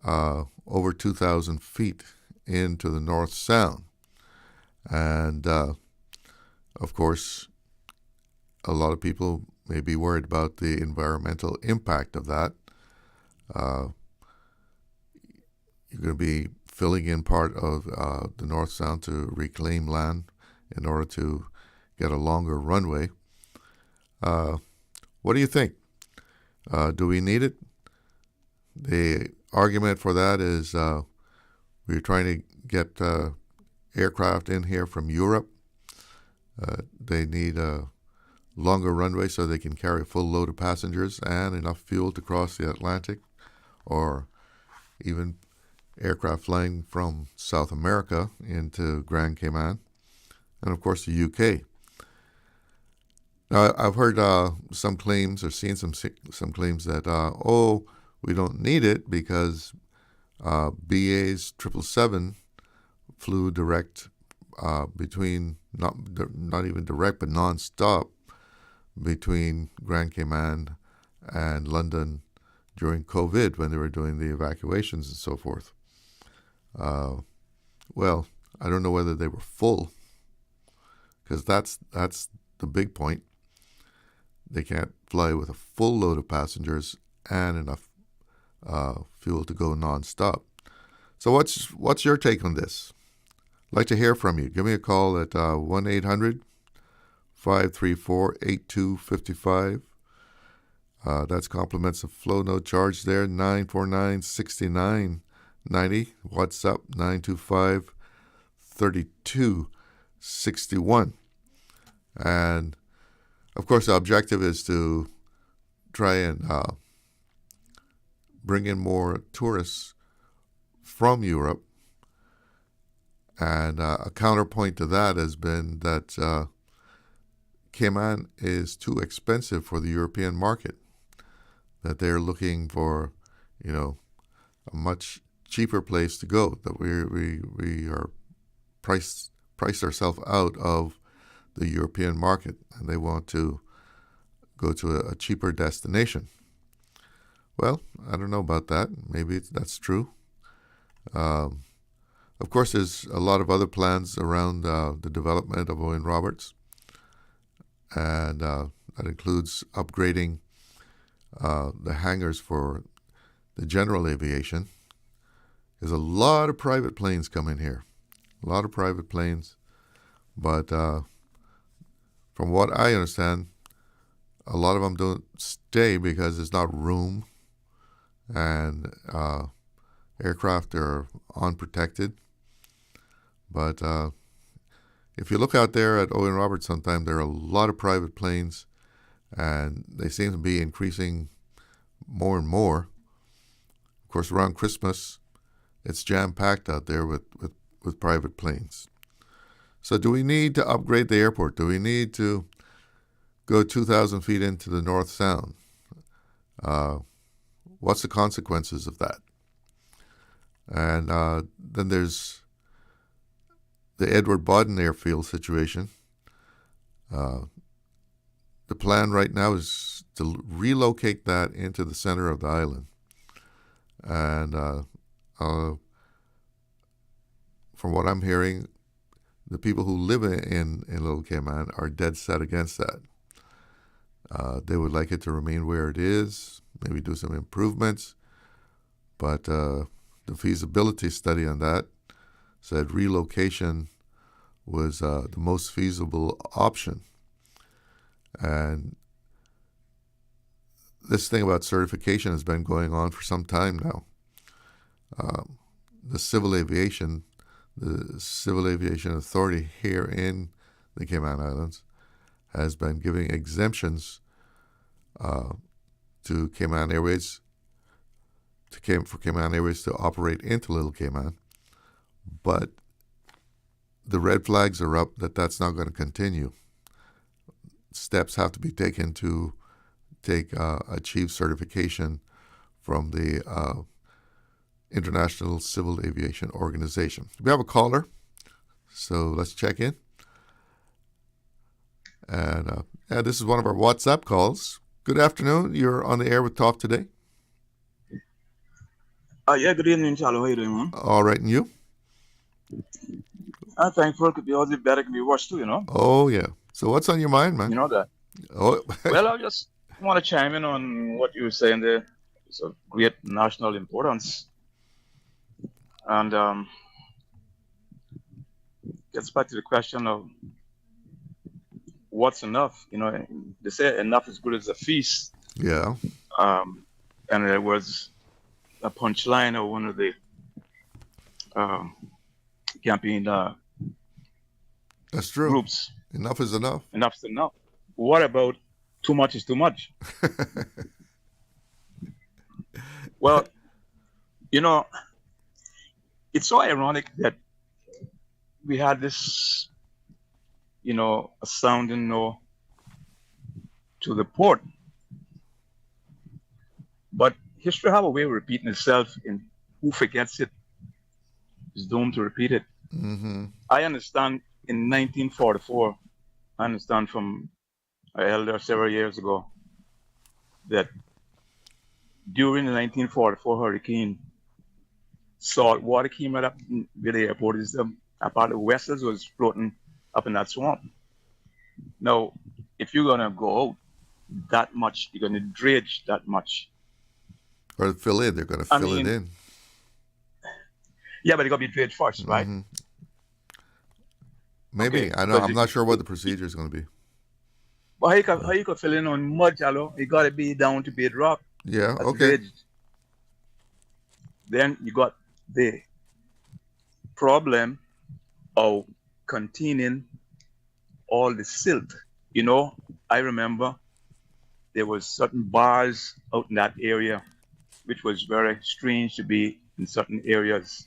Speaker 4: over 2,000 feet into the North Sound. And, of course, a lot of people may be worried about the environmental impact of that. You're going to be filling in part of the North Sound to reclaim land in order to get a longer runway. What do you think? Do we need it? The argument for that is we're trying to get aircraft in here from Europe. They need a longer runway so they can carry a full load of passengers and enough fuel to cross the Atlantic, or even aircraft flying from South America into Grand Cayman, and of course the UK. Now, I've heard some claims, or seen some claims that we don't need it because BA's 777 flew direct between, not even direct, but non-stop between Grand Cayman and London during COVID when they were doing the evacuations and so forth. Well, I don't know whether they were full, because that's the big point. They can't fly with a full load of passengers and enough fuel to go nonstop. So what's your take on this? I'd like to hear from you. Give me a call at 1-800-534-8255. That's compliments of flow, no charge there, 949-6990. WhatsApp 925-3261. And of course, the objective is to try and bring in more tourists from Europe. And a counterpoint to that has been that Cayman is too expensive for the European market, that they're looking for, a much cheaper place to go, that we are priced ourselves out of the European market, and they want to go to a cheaper destination. Well, I don't know about that. Maybe that's true. Of course, there's a lot of other plans around the development of Owen Roberts, and that includes upgrading the hangars for the general aviation. There's a lot of private planes come in here, but from what I understand, a lot of them don't stay because there's not room, and aircraft are unprotected. But if you look out there at Owen Roberts sometime, there are a lot of private planes, and they seem to be increasing more and more. Of course, around Christmas, it's jam-packed out there with private planes. So do we need to upgrade the airport? Do we need to go 2,000 feet into the North Sound? What's the consequences of that? And then there's the Edward Bodden Airfield situation. The plan right now is to relocate that into the center of the island. And from what I'm hearing, the people who live in Little Cayman are dead set against that. They would like it to remain where it is, maybe do some improvements, but the feasibility study on that said relocation was the most feasible option. And this thing about certification has been going on for some time now. The Civil Aviation Authority here in the Cayman Islands has been giving exemptions to Cayman Airways, for Cayman Airways to operate into Little Cayman. But the red flags are up that that's not going to continue. Steps have to be taken to achieve certification from the International Civil Aviation Organization. We have a caller, so let's check in. And this is one of our WhatsApp calls. Good afternoon. You're on the air with Talk Today.
Speaker 21: Yeah, good evening, Charlie. How are you doing, man?
Speaker 4: All right, and you?
Speaker 21: I'm thankful. It could be all the better, it could be worse too, you know?
Speaker 4: Oh, yeah. So what's on your mind, man?
Speaker 21: You know that.
Speaker 4: Oh.
Speaker 21: Well, I just want to chime in on what you were saying there. It's of great national importance. And gets back to the question of what's enough. You know, they say enough is good as a feast.
Speaker 4: Yeah.
Speaker 21: And there was a punchline of one of the campaign
Speaker 4: That's true.
Speaker 21: Groups.
Speaker 4: Enough is enough.
Speaker 21: Enough is enough. What about too much is too much? Well, you know, it's so ironic that we had this, you know, a sounding no to the port. But history have a way of repeating itself, and who forgets it is doomed to repeat it.
Speaker 4: Mm-hmm.
Speaker 21: I understand in 1944, I understand from an elder several years ago that during the 1944 hurricane, salt water came right up where the airport is. A part of vessels was floating up in that swamp. Now, if you're going to go out that much, you're going to dredge that much.
Speaker 4: Or fill in. They're going to fill it in.
Speaker 21: Yeah, but it got to be dredged first, right?
Speaker 4: Mm-hmm. Maybe.
Speaker 21: Okay,
Speaker 4: I'm not sure what the procedure is going to be.
Speaker 21: Well, how you can fill in on mud, Jalo? It got to be down to bedrock.
Speaker 4: Yeah,
Speaker 21: That's
Speaker 4: okay.
Speaker 21: Dredged. Then you got the problem of containing all the silt. You know, I remember there was certain bars out in that area, which was very strange to be in certain areas.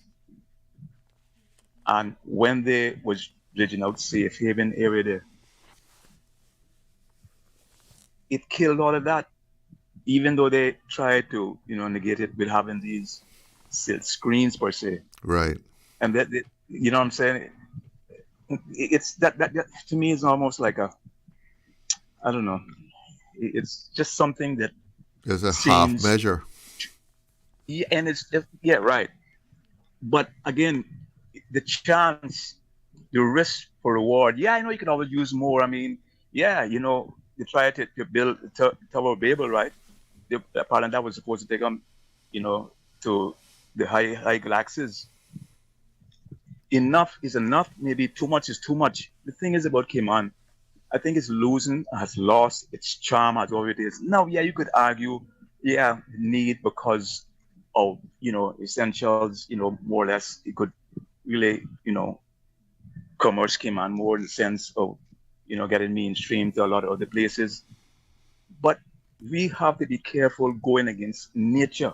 Speaker 21: And when they was dredging out Safe Haven area there, it killed all of that, even though they tried to, you know, negate it with having these silt screens per se.
Speaker 4: Right.
Speaker 21: And that you know what I'm saying? It's that to me is almost like a, I don't know. It's just something that
Speaker 4: there's a
Speaker 21: seems,
Speaker 4: half measure.
Speaker 21: Yeah, and it's just, yeah, right. But again, the chance, the risk for reward. Yeah, I know you can always use more. I mean, yeah, you know, they tried to build Tower of Babel, right? Apparently that was supposed to take them, you know, to the high galaxies. Enough is enough. Maybe too much is too much. The thing is about Cayman, I think it's has lost its charm as all it is. Now, yeah, you could argue, yeah, need because of, you know, essentials, you know, more or less, it could really, you know, commerce Cayman more in the sense of, you know, getting mainstream to a lot of other places. But we have to be careful going against nature.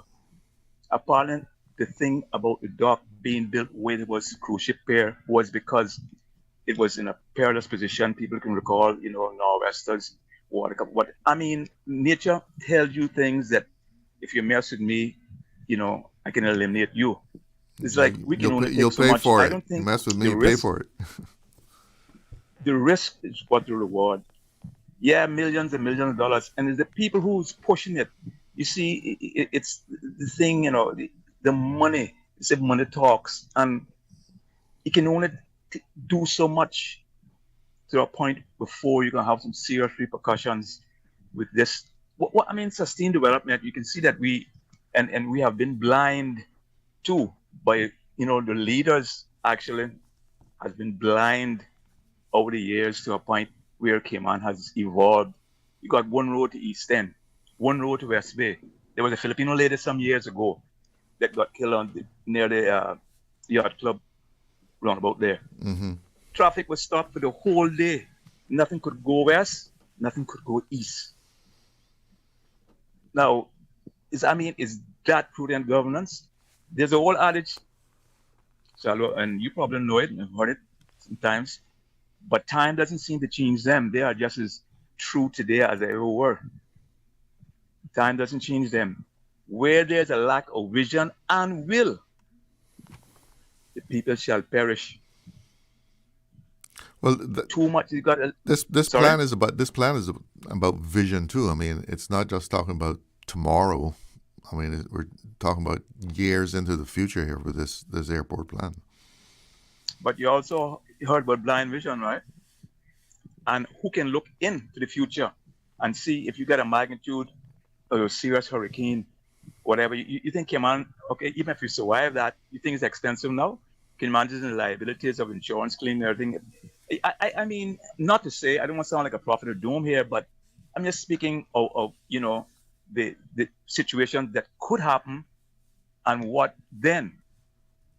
Speaker 21: Apparently, the thing about the dock being built where it was cruise ship pier was because it was in a perilous position. People can recall, Nor'westers, what I mean, nature tells you things that if you mess with me, I can eliminate you. It's like we can only take so much.
Speaker 4: For
Speaker 21: I
Speaker 4: it.
Speaker 21: don't think
Speaker 4: Mess with me, pay for it.
Speaker 21: The risk is what the reward. Yeah, millions and millions of dollars, and it's the people who's pushing it. You see, it's the thing, the money. It's if money talks, and you can only do so much to a point before you're gonna have some serious repercussions with this. What I mean, sustained development. You can see that we have been blind too by the leaders actually has been blind over the years to a point where Cayman has evolved. You got one road to East End, one road to West Bay. There was a Filipino lady some years ago that got killed near the yacht club roundabout there.
Speaker 4: Mm-hmm.
Speaker 21: Traffic was stopped for the whole day. Nothing could go west, nothing could go east. Now, is that prudent governance? There's a whole adage, Shalwa, and you probably know it and have heard it sometimes, but time doesn't seem to change them. They are just as true today as they ever were. Time doesn't change them. Where there's a lack of vision and will, the people shall perish.
Speaker 4: Well,
Speaker 21: too much. You got
Speaker 4: this plan is about vision too. I mean, it's not just talking about tomorrow. I mean, we're talking about years into the future here with this airport plan.
Speaker 21: But you also heard about blind vision, right? And who can look into the future and see if you get a magnitude of a serious hurricane, whatever. You think Cayman, okay, even if you survive that, you think it's extensive now? Can manage the liabilities of insurance claim and everything. I mean, not to say, I don't want to sound like a prophet of doom here, but I'm just speaking of the situation that could happen and what then.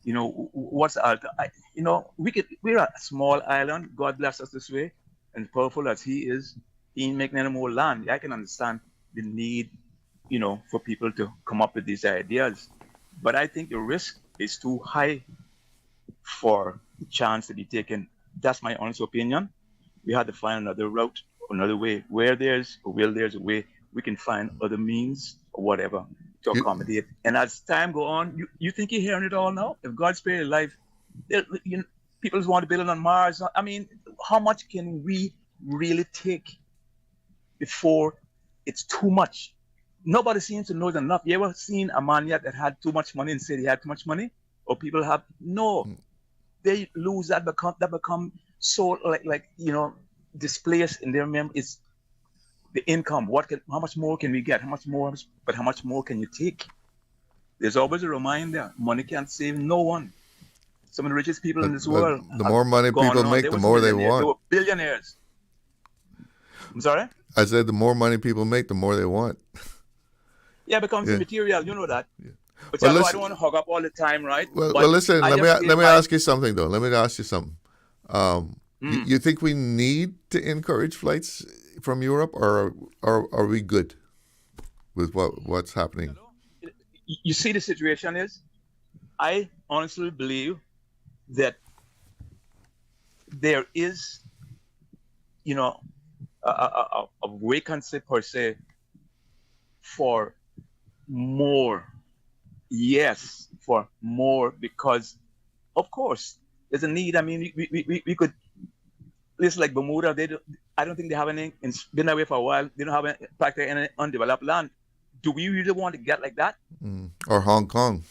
Speaker 21: What's we're a small island. God bless us this way, and powerful as He is, He ain't making any more land. I can understand the need, for people to come up with these ideas, but I think the risk is too high for the chance to be taken. That's my honest opinion. We had to find another route, another way. Where there's a will, there's a way. We can find other means or whatever to accommodate. And as time go on, you think you're hearing it all now? If God spared your life, people want to build it on Mars. I mean, how much can we really take before it's too much? Nobody seems to know it's enough. You ever seen a man yet that had too much money and said he had too much money? Or people have no. They lose that become so displaced in their memory. It's the income. How much more can we get? How much more can you take? There's always a reminder. Money can't save no one. Some of the richest people in this world.
Speaker 4: The more money people make, the more they want.
Speaker 21: They were billionaires. I'm sorry?
Speaker 4: I said the more money people make, the more they want.
Speaker 21: Yeah, it becomes immaterial. You know that. Yeah. But I don't want to hog up all the time, right?
Speaker 4: Well, listen. Let me ask you something, though. Let me ask you something. You think we need to encourage flights from Europe, or are we good with what's happening?
Speaker 21: You see, the situation is, I honestly believe that there is, a vacancy per se for more. Yes, for more, because of course there's a need. I mean, we could, places like Bermuda, I don't think they have any, it's been away for a while, they don't have practically any undeveloped land. Do we really want to get like that?
Speaker 4: Or Hong Kong?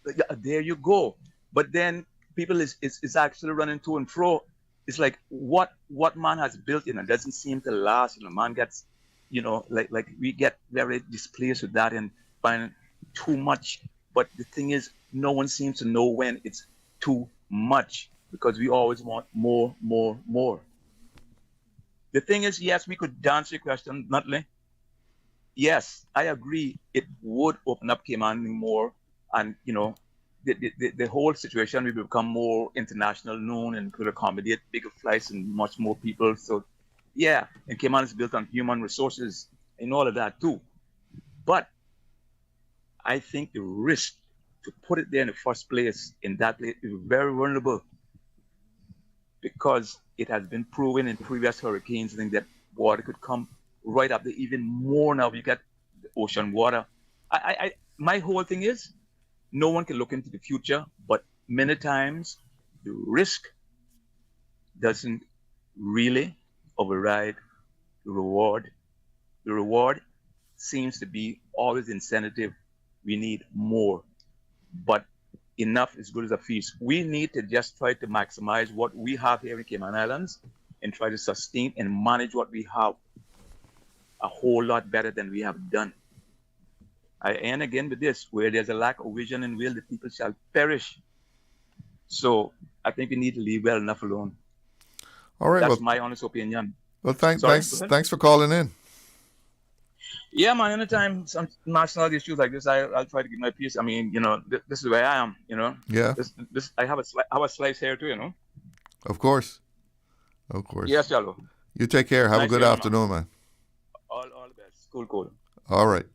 Speaker 21: Yeah, there you go. But then people is actually running to and fro. It's like what man has built, it doesn't seem to last. Man gets, like we get very displaced with that and find too much. But the thing is, no one seems to know when it's too much, because we always want more. The thing is, yes, we could answer your question, Nutley. Yes, I agree. It would open up Cayman more, and the whole situation will become more international known and could accommodate bigger flights and much more people. So, yeah, and Cayman is built on human resources and all of that too. But I think the risk to put it there in the first place, in that place, is very vulnerable. because it has been proven in previous hurricanes, I think that water could come right up there, even more now. You get the ocean water. My whole thing is, no one can look into the future, but many times the risk doesn't really override the reward. The reward seems to be always incentive. We need more, but enough is good as a feast. We need to just try to maximize what we have here in Cayman Islands and try to sustain and manage what we have a whole lot better than we have done. I end again with this: where there's a lack of vision and will, the people shall perish. So I think we need to leave well enough alone.
Speaker 4: All right.
Speaker 21: That's my honest opinion.
Speaker 4: Well, thanks for calling in.
Speaker 21: Yeah, man. Anytime some national issues like this, I'll try to give my piece. I mean, this is where I am.
Speaker 4: Yeah.
Speaker 21: This I have a slice here too.
Speaker 4: Of course.
Speaker 21: Yes, Jalo.
Speaker 4: You take care. Have a good afternoon, man.
Speaker 21: All the best. Cool.
Speaker 4: All right.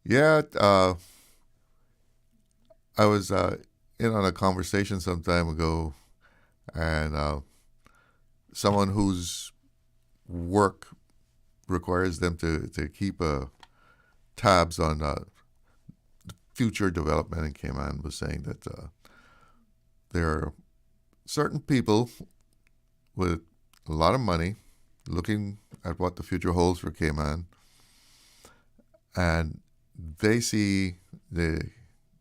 Speaker 4: Yeah. I was in on a conversation some time ago, and someone whose work requires them to keep tabs on future development in Cayman was saying that there are certain people with a lot of money looking at what the future holds for Cayman, and they see the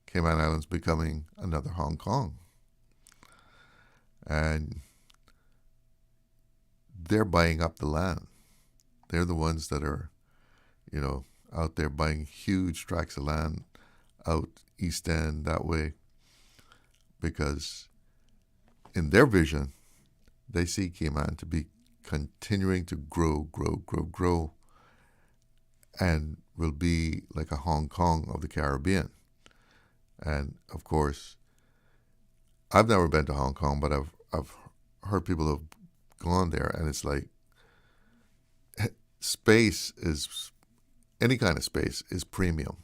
Speaker 4: Cayman Islands becoming another Hong Kong. And they're buying up the land. They're the ones that are, out there buying huge tracts of land out East End that way, because in their vision, they see Cayman to be continuing to grow, and will be like a Hong Kong of the Caribbean. And of course, I've never been to Hong Kong, but I've heard people have gone there, and it's like any kind of space is premium,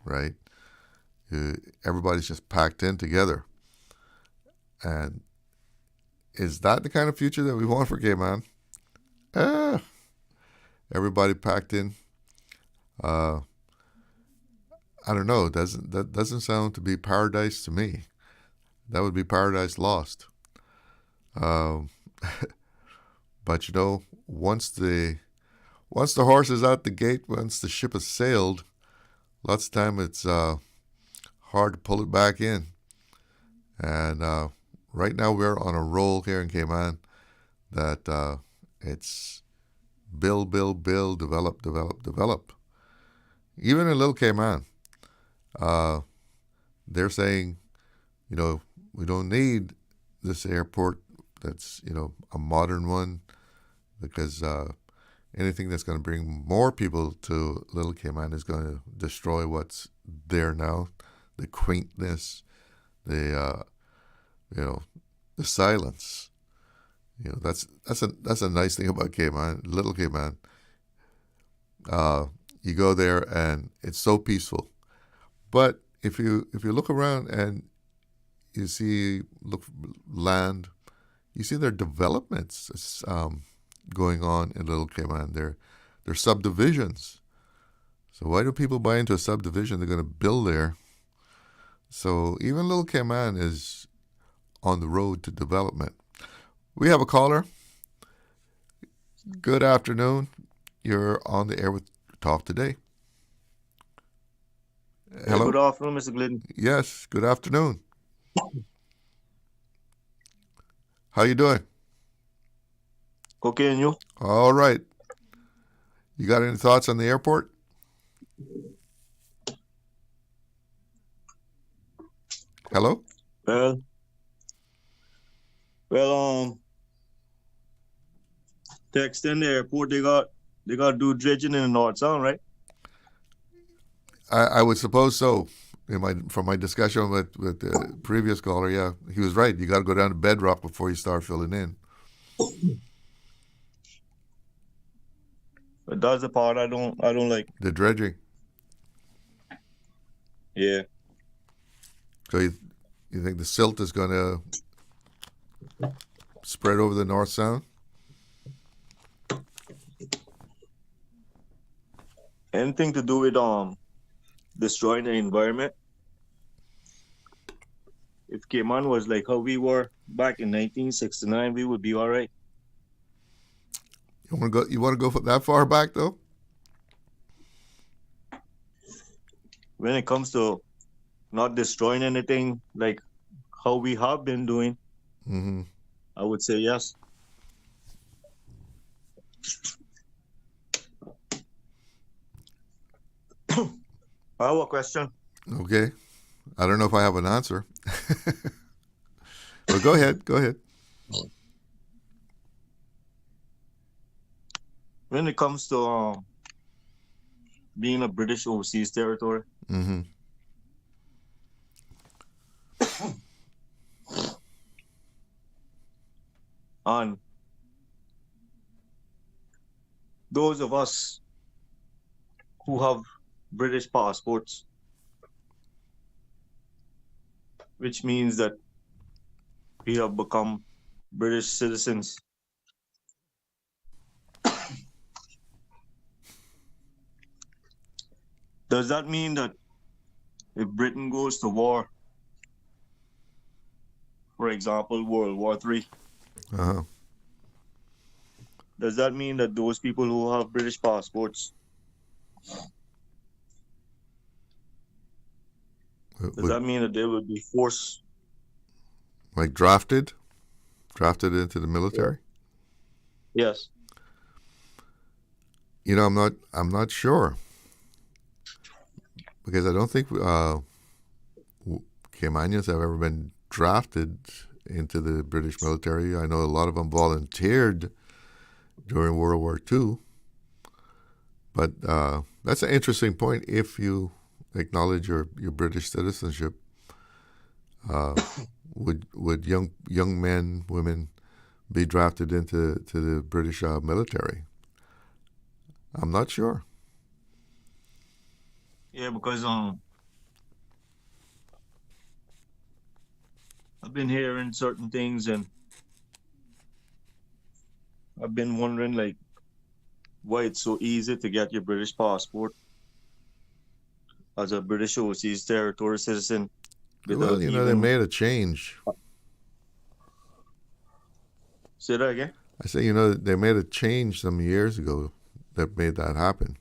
Speaker 4: right? Everybody's just packed in together. And is that the kind of future that we want for Cayman? Everybody packed in. I don't know. That doesn't sound to be paradise to me. That would be paradise lost. But once the horse is out the gate, once the ship has sailed, lots of time it's hard to pull it back in. And right now we're on a roll here in Cayman that it's build, develop. Even in Little Cayman, they're saying, we don't need this airport that's, a modern one, because anything that's going to bring more people to Little Cayman is going to destroy what's there now, the quaintness, the silence. That's a nice thing about Cayman, Little Cayman. You go there and it's so peaceful. But if you look around and you see land, you see there are developments going on in Little Cayman. They're subdivisions. So why do people buy into a subdivision? They're going to build there. So even Little Cayman is on the road to development. We have a caller. Good afternoon. You're on the air with Talk Today. Hello.
Speaker 5: Good afternoon, Mr. Glidden.
Speaker 4: Yes, good afternoon. How you doing?
Speaker 5: Okay, and you?
Speaker 4: All right. You got any thoughts on the airport? Hello?
Speaker 5: Well, to extend the airport, they got to do dredging in the North Sound, right?
Speaker 4: I would suppose so. From my discussion with the previous caller, yeah, he was right. You got to go down to bedrock before you start filling in.
Speaker 5: But that's the part I don't like.
Speaker 4: The dredging.
Speaker 5: Yeah.
Speaker 4: So you think the silt is going to spread over the North Sound?
Speaker 5: Anything to do with destroying the environment. If Cayman was like how we were back in 1969, we would be all right.
Speaker 4: You want to go that far back though?
Speaker 5: When it comes to not destroying anything like how we have been doing, I would say yes. I have a question.
Speaker 4: Okay. I don't know if I have an answer. Well, go ahead. Go ahead.
Speaker 5: When it comes to being a British overseas territory, and those of us who have British passports, which means that we have become British citizens. Does that mean that if Britain goes to war, for example, World War III, does that mean that those people who have British passports, does that mean that they would be forced?
Speaker 4: Like drafted into the military?
Speaker 5: Yes.
Speaker 4: You know, I'm not sure, because I don't think Caymanians have ever been drafted into the British military. I know a lot of them volunteered during World War II. But that's an interesting point. If you acknowledge your British citizenship, would young men, women be drafted into the British military? I'm not sure.
Speaker 5: Yeah, because I've been hearing certain things, and I've been wondering like why it's so easy to get your British passport as a British overseas territory citizen.
Speaker 4: Well, you know, they made a change.
Speaker 5: Say that again?
Speaker 4: I say, you know, they made a change some years ago that made that happen.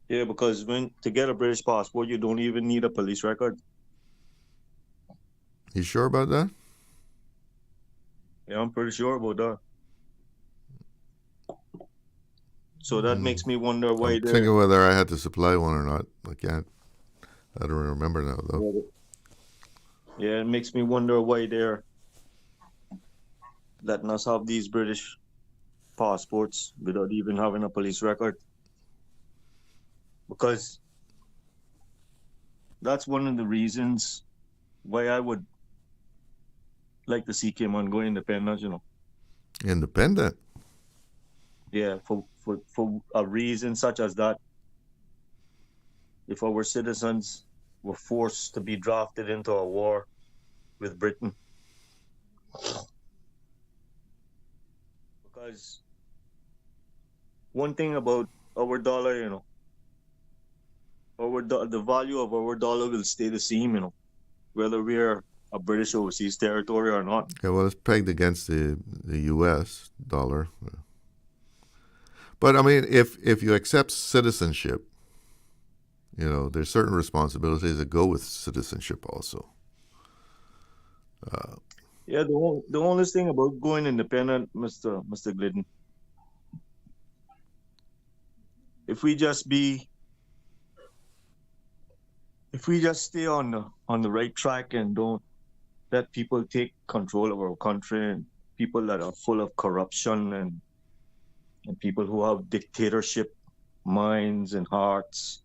Speaker 5: Yeah, because to get a British passport, you don't even need a police record.
Speaker 4: You sure about that?
Speaker 5: Yeah, I'm pretty sure about that. So that makes me wonder why
Speaker 4: I'm thinking whether I had to supply one or not. I don't remember now, though.
Speaker 5: Yeah, it makes me wonder why they're letting us have these British passports without even having a police record. Because that's one of the reasons why I would like to see Cayman go independent, you know.
Speaker 4: Independent?
Speaker 5: Yeah, for a reason such as that. If our citizens were forced to be drafted into a war with Britain. Because one thing about our dollar, you know, the value of our dollar will stay the same, you know, whether we're a British overseas territory or not.
Speaker 4: Yeah, well, it's pegged against the U.S. dollar. But I mean, if you accept citizenship, you know, there's certain responsibilities that go with citizenship also.
Speaker 5: Yeah, the only thing about going independent, Mr. Glidden, if we just stay on the right track and don't let people take control of our country, and people that are full of corruption and people who have dictatorship minds and hearts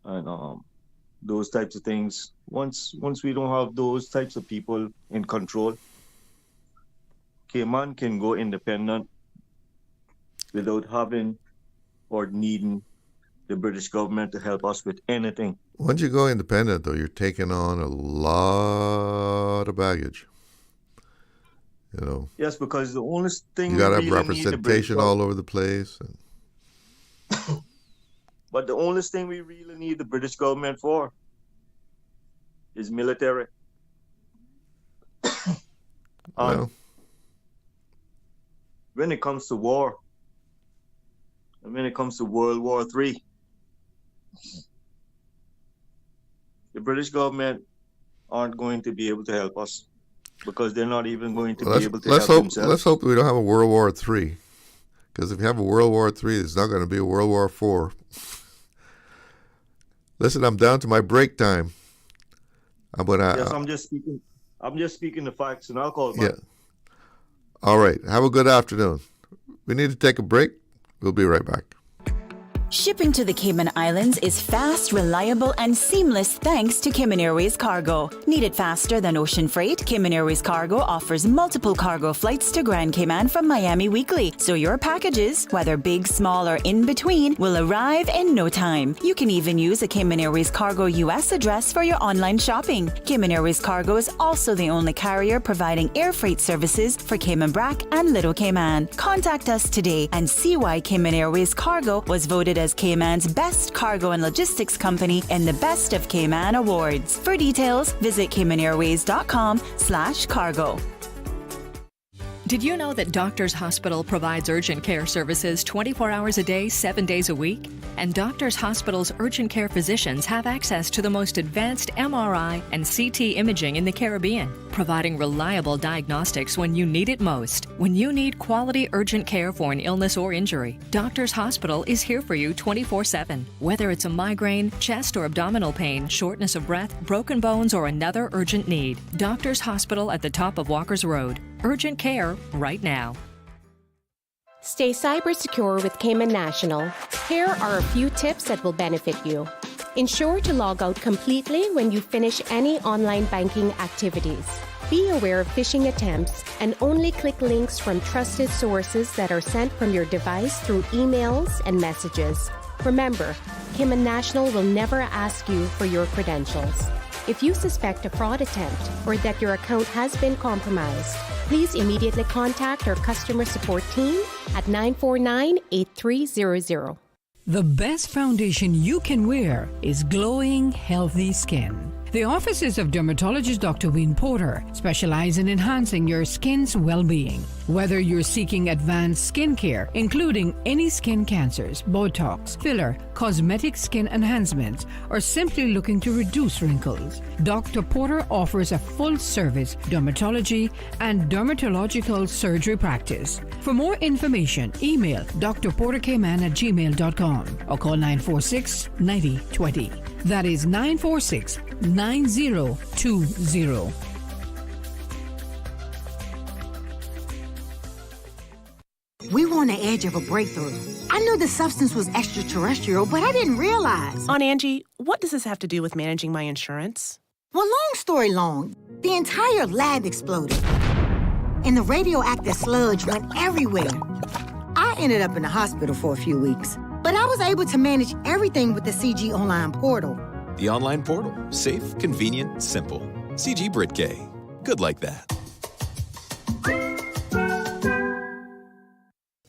Speaker 5: and those types of things. Once we don't have those types of people in control, Cayman can go independent without having or needing the British government to help us with anything.
Speaker 4: Once you go independent, though, you're taking on a lot of baggage. You know.
Speaker 5: Yes, because the only thing
Speaker 4: you got to have
Speaker 5: really
Speaker 4: representation all over the place.
Speaker 5: But the only thing we really need the British government for is military.
Speaker 4: Well.
Speaker 5: When it comes to war, and when it comes to World War III, the British government aren't going to be able to help us because they're not even going to be able to help themselves.
Speaker 4: Let's hope we don't have a World War III, because if you have a World War III, there's not going to be a World War IV. Listen, I'm down to my break time.
Speaker 5: Yes, I'm just speaking the facts, and I'll call back.
Speaker 4: Yeah. All right. Have a good afternoon. We need to take a break. We'll be right back.
Speaker 10: Shipping to the Cayman Islands is fast, reliable, and seamless thanks to Cayman Airways Cargo. Need it faster than ocean freight? Cayman Airways Cargo offers multiple cargo flights to Grand Cayman from Miami weekly, so your packages, whether big, small, or in between, will arrive in no time. You can even use a Cayman Airways Cargo US address for your online shopping. Cayman Airways Cargo is also the only carrier providing air freight services for Cayman Brac and Little Cayman. Contact us today and see why Cayman Airways Cargo was voted as Cayman's best cargo and logistics company in the Best of Cayman Awards. For details, visit CaymanAirways.com/cargo.
Speaker 6: Did you know that Doctors Hospital provides urgent care services 24 hours a day, 7 days a week? And Doctors Hospital's urgent care physicians have access to the most advanced MRI and CT imaging in the Caribbean, providing reliable diagnostics when you need it most. When you need quality urgent care for an illness or injury, Doctors Hospital is here for you 24/7. Whether it's a migraine, chest or abdominal pain, shortness of breath, broken bones, or another urgent need, Doctors Hospital at the top of Walker's Road. Urgent care right now.
Speaker 7: Stay cyber secure with Cayman National. Here are a few tips that will benefit you. Ensure to log out completely when you finish any online banking activities. Be aware of phishing attempts and only click links from trusted sources that are sent from your device through emails and messages. Remember, Cayman National will never ask you for your credentials. If you suspect a fraud attempt or that your account has been compromised, please immediately contact our customer support team at 949-8300.
Speaker 17: The best foundation you can wear is glowing, healthy skin. The offices of dermatologist Dr. Wayne Porter specialize in enhancing your skin's well-being. Whether you're seeking advanced skin care, including any skin cancers, Botox, filler, cosmetic skin enhancements, or simply looking to reduce wrinkles, Dr. Porter offers a full-service dermatology and dermatological surgery practice. For more information, email drportercayman@gmail.com or call 946-9020. That is 946-9020.
Speaker 22: We were on the edge of a breakthrough. I knew the substance was extraterrestrial, but I didn't realize.
Speaker 23: Aunt Angie, what does this have to do with managing my insurance?
Speaker 22: Well, long story long, the entire lab exploded, and the radioactive sludge went everywhere. I ended up in the hospital for a few weeks, but I was able to manage everything with the CG online portal.
Speaker 24: The online portal. Safe, convenient, simple. CG Britgay. Good like that.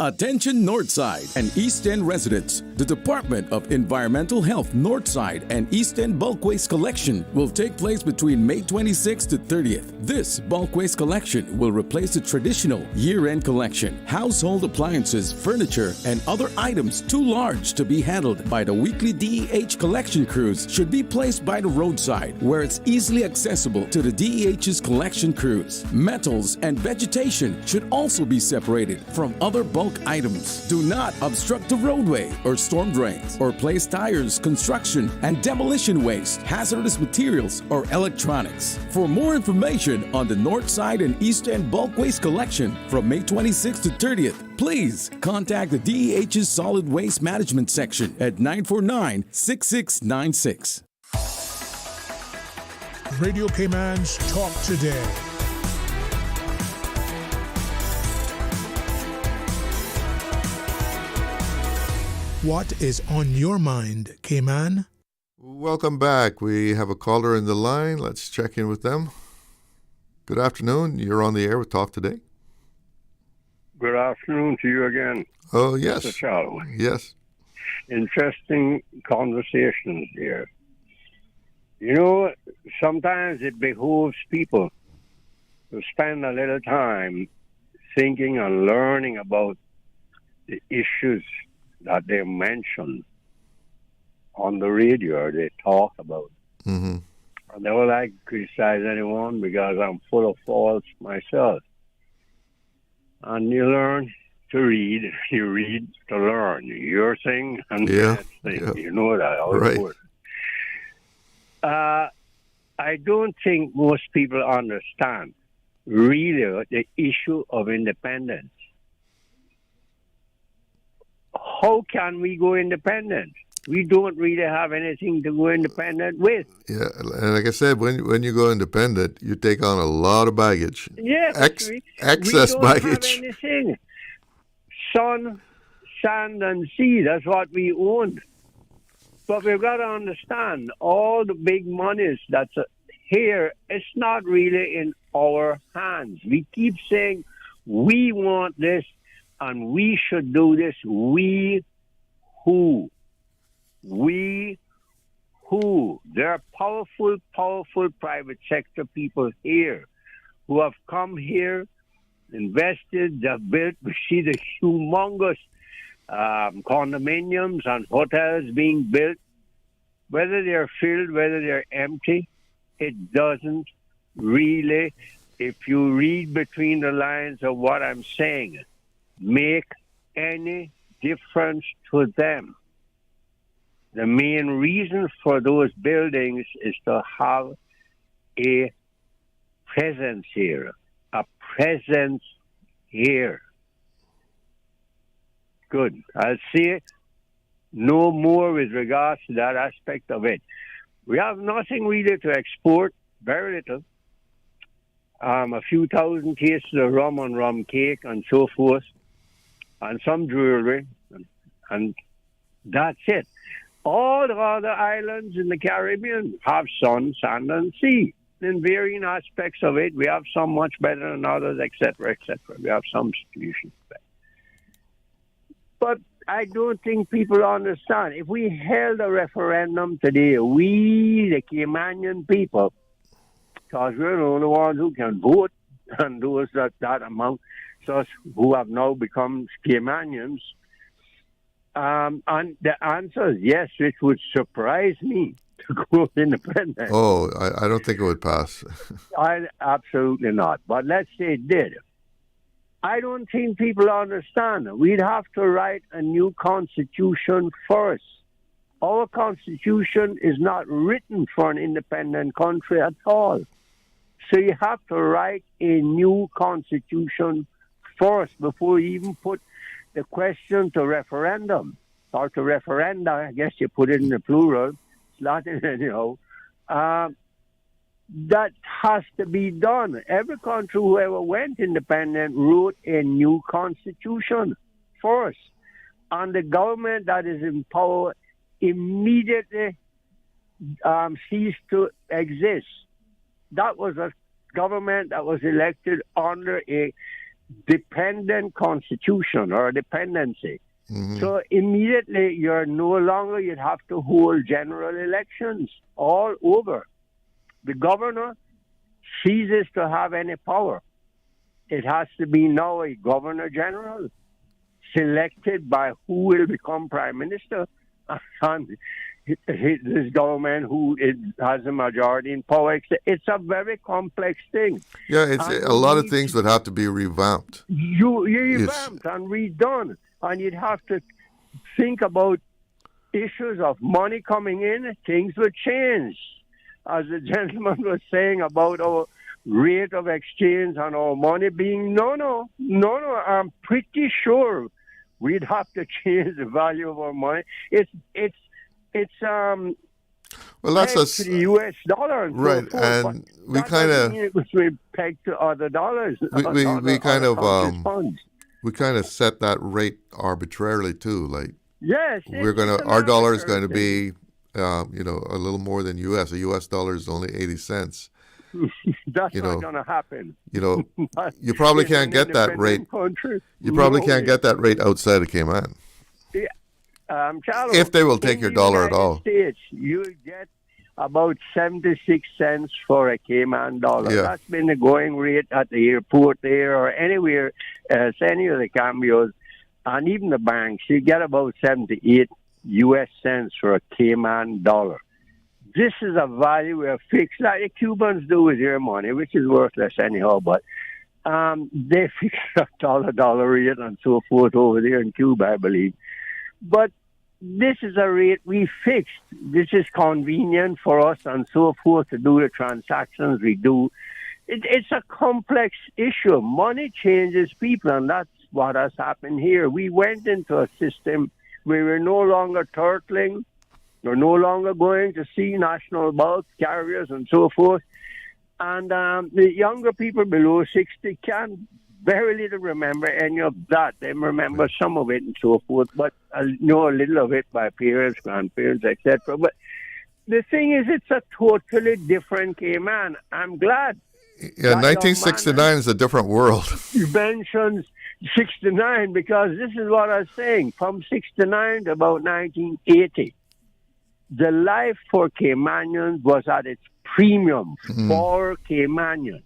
Speaker 1: Attention Northside and East End residents. The Department of Environmental Health Northside and East End Bulk Waste Collection will take place between May 26th to 30th. This bulk waste collection will replace the traditional year-end collection. Household appliances, furniture, and other items too large to be handled by the weekly DEH collection crews should be placed by the roadside, where it's easily accessible to the DEH's collection crews. Metals and vegetation should also be separated from other bulk items. Do not obstruct the roadway or storm drains, or place tires, construction, and demolition waste, hazardous materials, or electronics. For more information on the North Side and East End bulk waste collection from May 26th to 30th, please contact the DEH's Solid Waste Management Section at 949-6696.
Speaker 8: Radio Cayman's Talk Today. What is on your mind, Cayman?
Speaker 4: Welcome back. We have a caller in the line. Let's check in with them. Good afternoon. You're on the air with Talk Today.
Speaker 3: Good afternoon to you again.
Speaker 4: Oh, yes.
Speaker 3: Mr. Chow.
Speaker 4: Yes.
Speaker 3: Interesting conversations here. You know, sometimes it behooves people to spend a little time thinking and learning about the issues that they mention on the radio or they talk about.
Speaker 4: Mm-hmm.
Speaker 3: I never like to criticize anyone because I'm full of faults myself. And you learn to read, you read to learn. Your thing and
Speaker 4: yeah.
Speaker 3: that thing.
Speaker 4: Yeah.
Speaker 3: You know that.
Speaker 4: Right.
Speaker 3: I don't think most people understand really the issue of independence. How can we go independent? We don't really have anything to go independent with.
Speaker 4: Yeah, and like I said, when you go independent, you take on a lot of baggage.
Speaker 3: Yes,
Speaker 4: excess
Speaker 3: we don't
Speaker 4: baggage.
Speaker 3: have anything. Sun, sand, and sea, that's what we own. But we've got to understand, all the big monies that's here, it's not really in our hands. We keep saying, we want this, and we should do this. We who? We who? There are powerful, powerful private sector people here who have come here, invested, they've built. We see the humongous condominiums and hotels being built. Whether they're filled, whether they're empty, it doesn't really, if you read between the lines of what I'm saying, make any difference to them. The main reason for those buildings is to have a presence here. A presence here. Good. I'll say no more with regards to that aspect of it. We have nothing really to export, very little. A few thousand cases of rum and rum cake and so forth, and some jewelry, and that's it. All the other islands in the Caribbean have sun, sand, and sea. In varying aspects of it, we have some much better than others, etc., etc. We have some solutions. But I don't think people understand. If we held a referendum today, we, the Caymanian people, because we're the only ones who can vote, and those that among us who have now become Caymanians, and the answer is yes, which would surprise me to go independent.
Speaker 4: Oh, I don't think it would pass.
Speaker 3: Absolutely not. But let's say it did. I don't think people understand. We'd have to write a new constitution first. Our constitution is not written for an independent country at all. So you have to write a new constitution first before you even put the question to referendum, or to referenda. I guess you put it in the plural. It's Latin anyhow. That has to be done. Every country who ever went independent wrote a new constitution first. And the government that is in power immediately ceased to exist. That was a government that was elected under a dependent constitution or dependency. Mm-hmm. So immediately you'd have to hold general elections all over. The governor ceases to have any power. It has to be now a governor general selected by who will become prime minister. And this government who has a majority in power. It's a very complex thing.
Speaker 4: Yeah, a lot of things would have to be revamped.
Speaker 3: Revamped and redone. And you'd have to think about issues of money coming in. Things would change. As the gentleman was saying about our rate of exchange and our money being, no, I'm pretty sure we'd have to change the value of our money. It's
Speaker 4: well, that's
Speaker 3: pegged to the U.S. dollar, and
Speaker 4: right?
Speaker 3: So forth,
Speaker 4: and we kind of
Speaker 3: it was pegged to other dollars.
Speaker 4: We kind of set that rate arbitrarily too. Like
Speaker 3: Yes.
Speaker 4: Our dollar is going to be, a little more than U.S. A U.S. dollar is only 80 cents.
Speaker 3: That's not going to happen.
Speaker 4: You probably can't get that rate. You probably can't get that rate outside of Cayman.
Speaker 3: Yeah. Charles,
Speaker 4: if they will take your dollar at all.
Speaker 3: States, you get about 76 cents for a Cayman dollar.
Speaker 4: Yeah.
Speaker 3: That's been the going rate at the airport there or anywhere, any of the cambios, and even the banks. You get about 78 U.S. cents for a Cayman dollar. This is a value we have fixed, like the Cubans do with their money, which is worthless anyhow, but they fix a dollar rate and so forth over there in Cuba, I believe. But this is a rate we fixed. This is convenient for us and so forth to do the transactions we do. It's a complex issue. Money changes people, and that's what has happened here. We went into a system where we're no longer turtling. We're no longer going to see national bulk carriers and so forth. And the younger people below 60 can very little remember any of that. They remember some of it and so forth, but know a little of it by parents, grandparents, etc. But the thing is, it's a totally different Cayman. I'm glad.
Speaker 4: Yeah, 1969 is a different world.
Speaker 3: You mentioned 69 because this is what I was saying. From 69 to about 1980. The life for Caymanians was at its premium for Caymanians.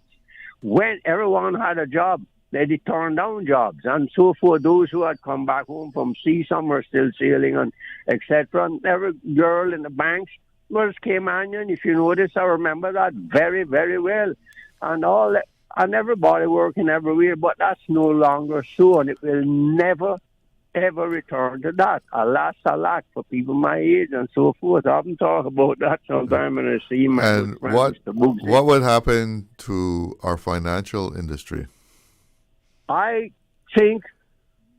Speaker 3: When everyone had a job, they turned down jobs, and so for those who had come back home from sea, some were still sailing, and etc. And every girl in the banks was Caymanian. If you notice, I remember that very, very well. And all that, and everybody working everywhere, but that's no longer so, and it will never ever return to that. Alas, alack, for people my age and so forth. I often talk about that sometime when I see my
Speaker 4: good friends. What would happen to our financial industry?
Speaker 3: I think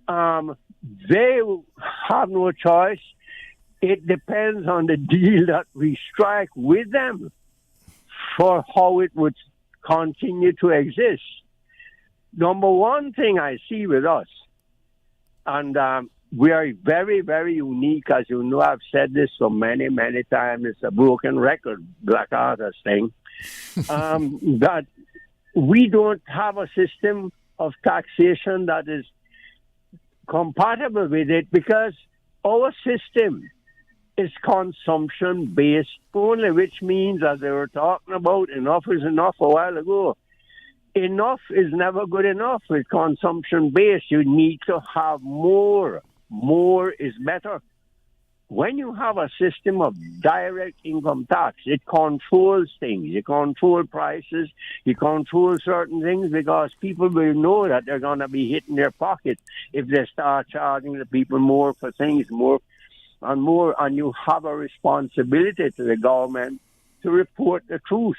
Speaker 3: they have no choice. It depends on the deal that we strike with them for how it would continue to exist. Number one thing I see with us, and we are very, very unique. As you know, I've said this so many, many times. It's a broken record, Black Arthur's thing, that we don't have a system of taxation that is compatible with it because our system is consumption-based only, which means, as they were talking about, enough is enough a while ago. Enough is never good enough with consumption-based. You need to have more. More is better. When you have a system of direct income tax, it controls things. You control prices. You control certain things because people will know that they're going to be hitting their pocket if they start charging the people more for things, more. And you have a responsibility to the government to report the truth.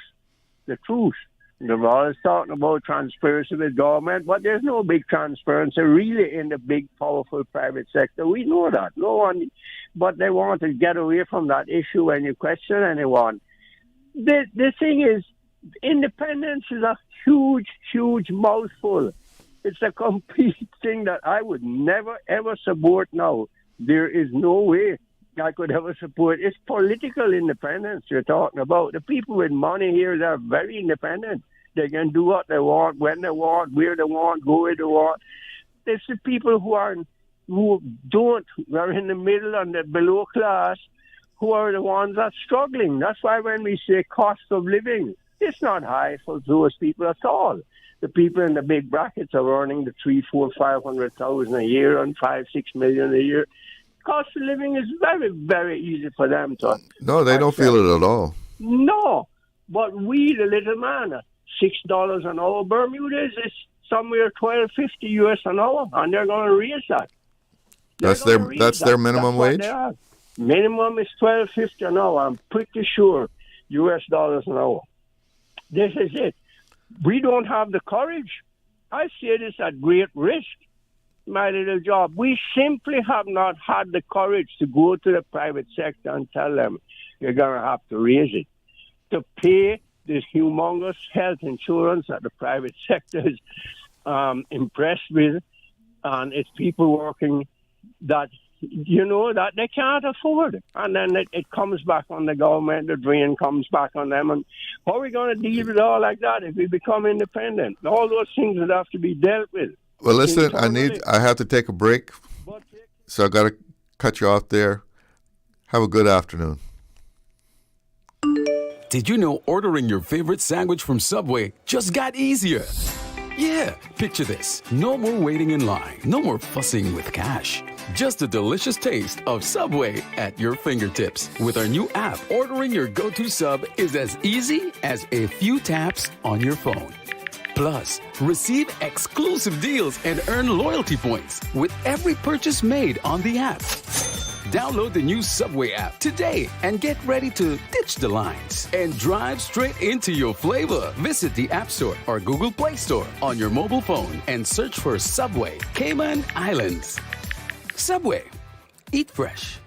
Speaker 3: The truth. They're always talking about transparency with government, but there's no big transparency really in the big, powerful private sector. We know that. No one, but they want to get away from that issue when you question anyone. The thing is, independence is a huge, huge mouthful. It's a complete thing that I would never, ever support now. There is no way I could ever support. It's political independence you're talking about. The people with money here, they're very independent. They can do what they want, when they want, where they want, go where they want. It's the people who are in the middle and the below class who are the ones that's struggling. That's why when we say cost of living, it's not high for those people at all. The people in the big brackets are earning the 300,000, 400,000, 500,000 a year and 5-6 million a year. Cost of living is very, very easy for them to.
Speaker 4: No, they don't feel it at all.
Speaker 3: No, but we, the little man, $6 an hour. Bermuda's is somewhere $12.50 US an hour, and they're going to raise that.
Speaker 4: That's their minimum wage.
Speaker 3: Minimum is $12.50 an hour. I'm pretty sure US dollars an hour. This is it. We don't have the courage. I say this at great risk. My little job. We simply have not had the courage to go to the private sector and tell them you're going to have to raise it. To pay this humongous health insurance that the private sector is impressed with, and it's people working that that they can't afford. And then it comes back on the government, the drain comes back on them. And how are we going to deal with all like that if we become independent? All those things would have to be dealt with.
Speaker 4: Well, listen, I have to take a break, so I got to cut you off there. Have a good afternoon.
Speaker 1: Did you know ordering your favorite sandwich from Subway just got easier? Yeah, picture this. No more waiting in line. No more fussing with cash. Just the delicious taste of Subway at your fingertips. With our new app, ordering your go-to sub is as easy as a few taps on your phone. Plus, receive exclusive deals and earn loyalty points with every purchase made on the app. Download the new Subway app today and get ready to ditch the lines and drive straight into your flavor. Visit the App Store or Google Play Store on your mobile phone and search for Subway Cayman Islands. Subway. Eat fresh.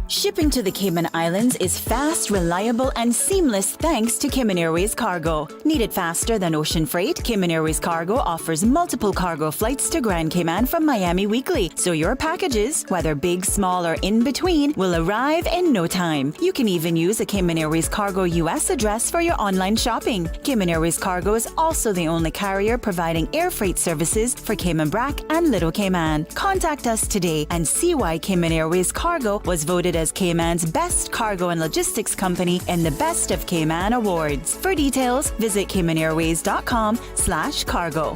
Speaker 10: Shipping to the Cayman Islands is fast, reliable, and seamless thanks to Cayman Airways Cargo. Need it faster than ocean freight? Cayman Airways Cargo offers multiple cargo flights to Grand Cayman from Miami weekly, so your packages, whether big, small, or in between, will arrive in no time. You can even use a Cayman Airways Cargo US address for your online shopping. Cayman Airways Cargo is also the only carrier providing air freight services for Cayman Brac and Little Cayman. Contact us today and see why Cayman Airways Cargo was voted as Cayman's best cargo and logistics company in the Best of Cayman Awards. For details, visit CaymanAirways.com/cargo.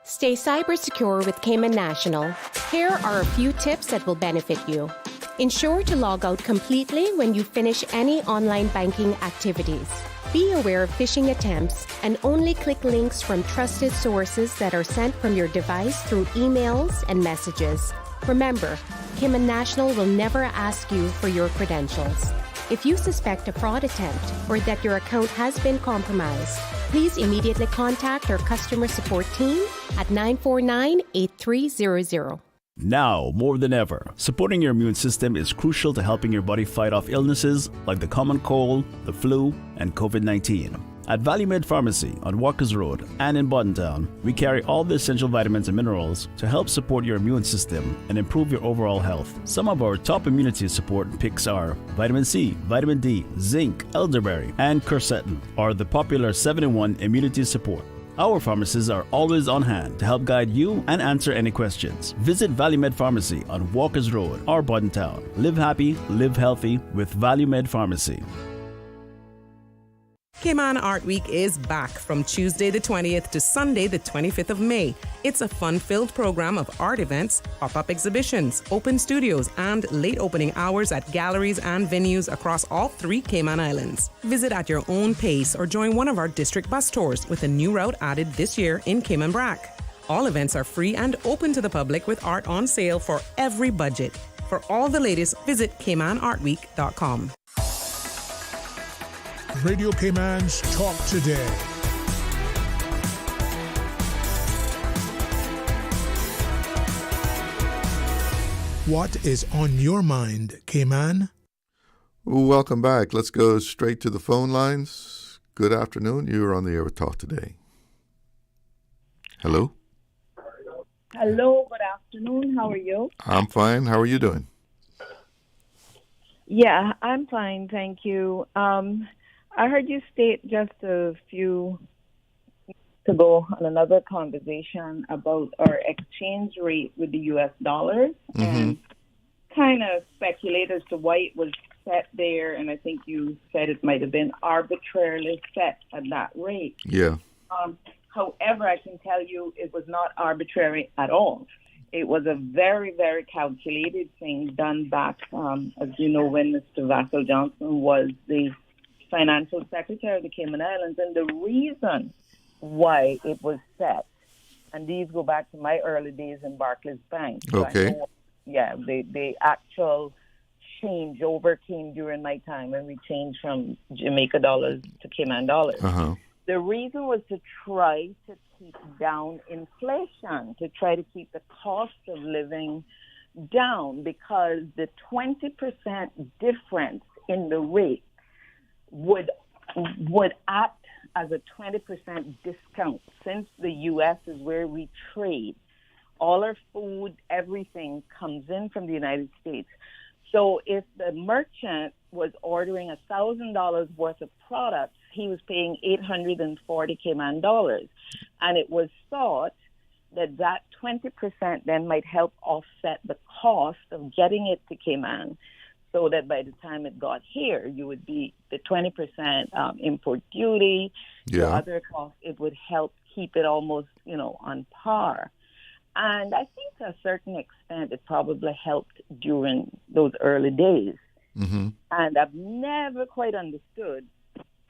Speaker 7: Stay cyber secure with Cayman National. Here are a few tips that will benefit you. Ensure to log out completely when you finish any online banking activities. Be aware of phishing attempts and only click links from trusted sources that are sent from your device through emails and messages. Remember, Cayman National will never ask you for your credentials. If you suspect a fraud attempt or that your account has been compromised, please immediately contact our customer support team at 949-8300.
Speaker 18: Now, more than ever, supporting your immune system is crucial to helping your body fight off illnesses like the common cold, the flu, and COVID-19. At ValueMed Pharmacy on Walkers Road and in Bodden, we carry all the essential vitamins and minerals to help support your immune system and improve your overall health. Some of our top immunity support picks are vitamin C, vitamin D, zinc, elderberry, and quercetin, or the popular 7-in-1 immunity support. Our pharmacists are always on hand to help guide you and answer any questions. Visit ValueMed Pharmacy on Walkers Road or Bodden. Live happy, live healthy with ValueMed Pharmacy.
Speaker 20: Cayman Art Week is back from Tuesday the 20th to Sunday the 25th of May. It's a fun-filled program of art events, pop-up exhibitions, open studios, and late opening hours at galleries and venues across all 3 Cayman Islands. Visit at your own pace or join one of our district bus tours with a new route added this year in Cayman Brac. All events are free and open to the public with art on sale for every budget. For all the latest, visit CaymanArtWeek.com.
Speaker 8: Radio Cayman's Talk Today. What is on your mind, Cayman?
Speaker 4: Welcome back. Let's go straight to the phone lines. Good afternoon. You're on the air with Talk Today. Hello?
Speaker 9: Hello, good afternoon. How are you?
Speaker 4: I'm fine. How are you doing?
Speaker 9: Yeah, I'm fine, thank you. I heard you state just a few to go on another conversation about our exchange rate with the U.S. dollars and kind of speculate as to why it was set there. And I think you said it might have been arbitrarily set at that rate.
Speaker 4: Yeah.
Speaker 9: However, I can tell you it was not arbitrary at all. It was a very, very calculated thing done back, as you know, when Mr. Vassell Johnson was the financial secretary of the Cayman Islands. And the reason why it was set, and these go back to my early days in Barclays Bank.
Speaker 4: Okay.
Speaker 9: The actual changeover came during my time when we changed from Jamaica dollars to Cayman dollars. The reason was to try to keep down inflation, to try to keep the cost of living down, because the 20% difference in the rate would act as a 20% discount. Since the U.S. is where we trade All our food, everything comes in from the United States. So if the merchant was ordering $1,000 worth of products, he was paying 840 Cayman dollars. And it was thought that 20% then might help offset the cost of getting it to Cayman, so that by the time it got here, you would be the 20% import duty, the other costs, it would help keep it almost, on par. And I think to a certain extent, it probably helped during those early days.
Speaker 4: Mm-hmm.
Speaker 9: And I've never quite understood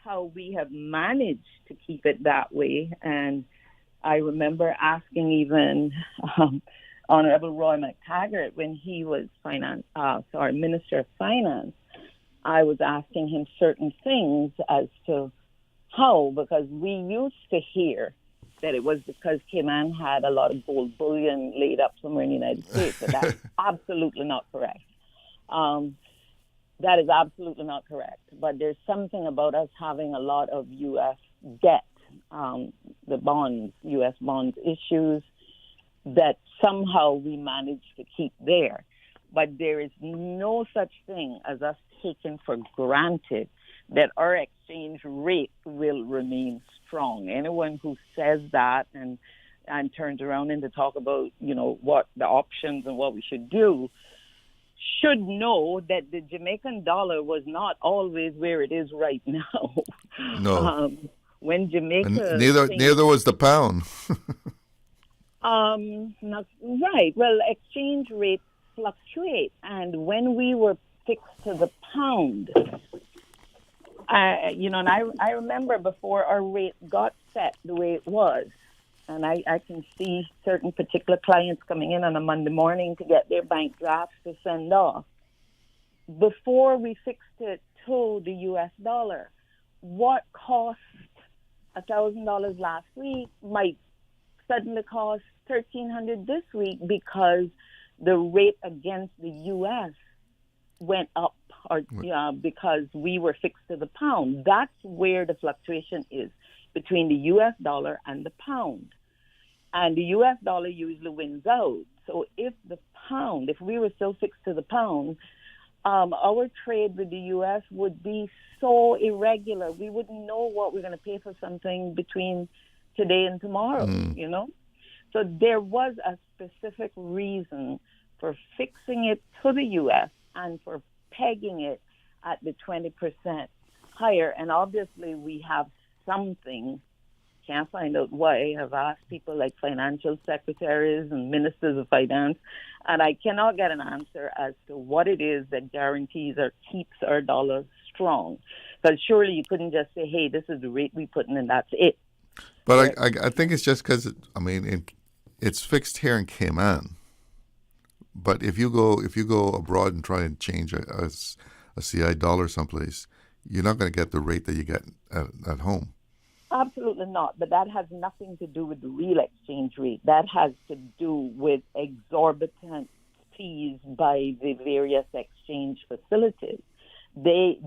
Speaker 9: how we have managed to keep it that way. And I remember asking even Honorable Roy McTaggart, when he was Minister of Finance, I was asking him certain things as to how, because we used to hear that it was because Cayman had a lot of gold bullion laid up somewhere in the United States. So that's absolutely not correct. That is absolutely not correct. But there's something about us having a lot of U.S. debt, the bonds, U.S. bonds issues, that somehow we managed to keep there. But there is no such thing as us taking for granted that our exchange rate will remain strong. Anyone who says that and turns around and to talk about, what the options and what we should do, should know that the Jamaican dollar was not always where it is right now.
Speaker 4: No.
Speaker 9: When Jamaica...
Speaker 4: And neither was the pound.
Speaker 9: Not, right. Well, exchange rates fluctuate. And when we were fixed to the pound... and I remember before our rate got set the way it was, and I can see certain particular clients coming in on a Monday morning to get their bank drafts to send off. Before we fixed it to the U.S. dollar, what cost $1,000 last week might suddenly cost $1,300 this week because the rate against the U.S. went up, because we were fixed to the pound. That's where the fluctuation is between the U.S. dollar and the pound. And the U.S. dollar usually wins out. So if we were still fixed to the pound, our trade with the U.S. would be so irregular. We wouldn't know what we're going to pay for something between today and tomorrow, So there was a specific reason for fixing it to the U.S. and for pegging it at the 20% higher. And obviously we have something, can't find out why. I've asked people like financial secretaries and ministers of finance, and I cannot get an answer as to what it is that guarantees or keeps our dollar strong. Because surely you couldn't just say, hey, this is the rate we put in and that's it.
Speaker 4: But I think it's just because, it's fixed here in Cayman. But if you go abroad and try and change a CI dollar someplace, you're not going to get the rate that you get at home.
Speaker 9: Absolutely not. But that has nothing to do with the real exchange rate. That has to do with exorbitant fees by the various exchange facilities. They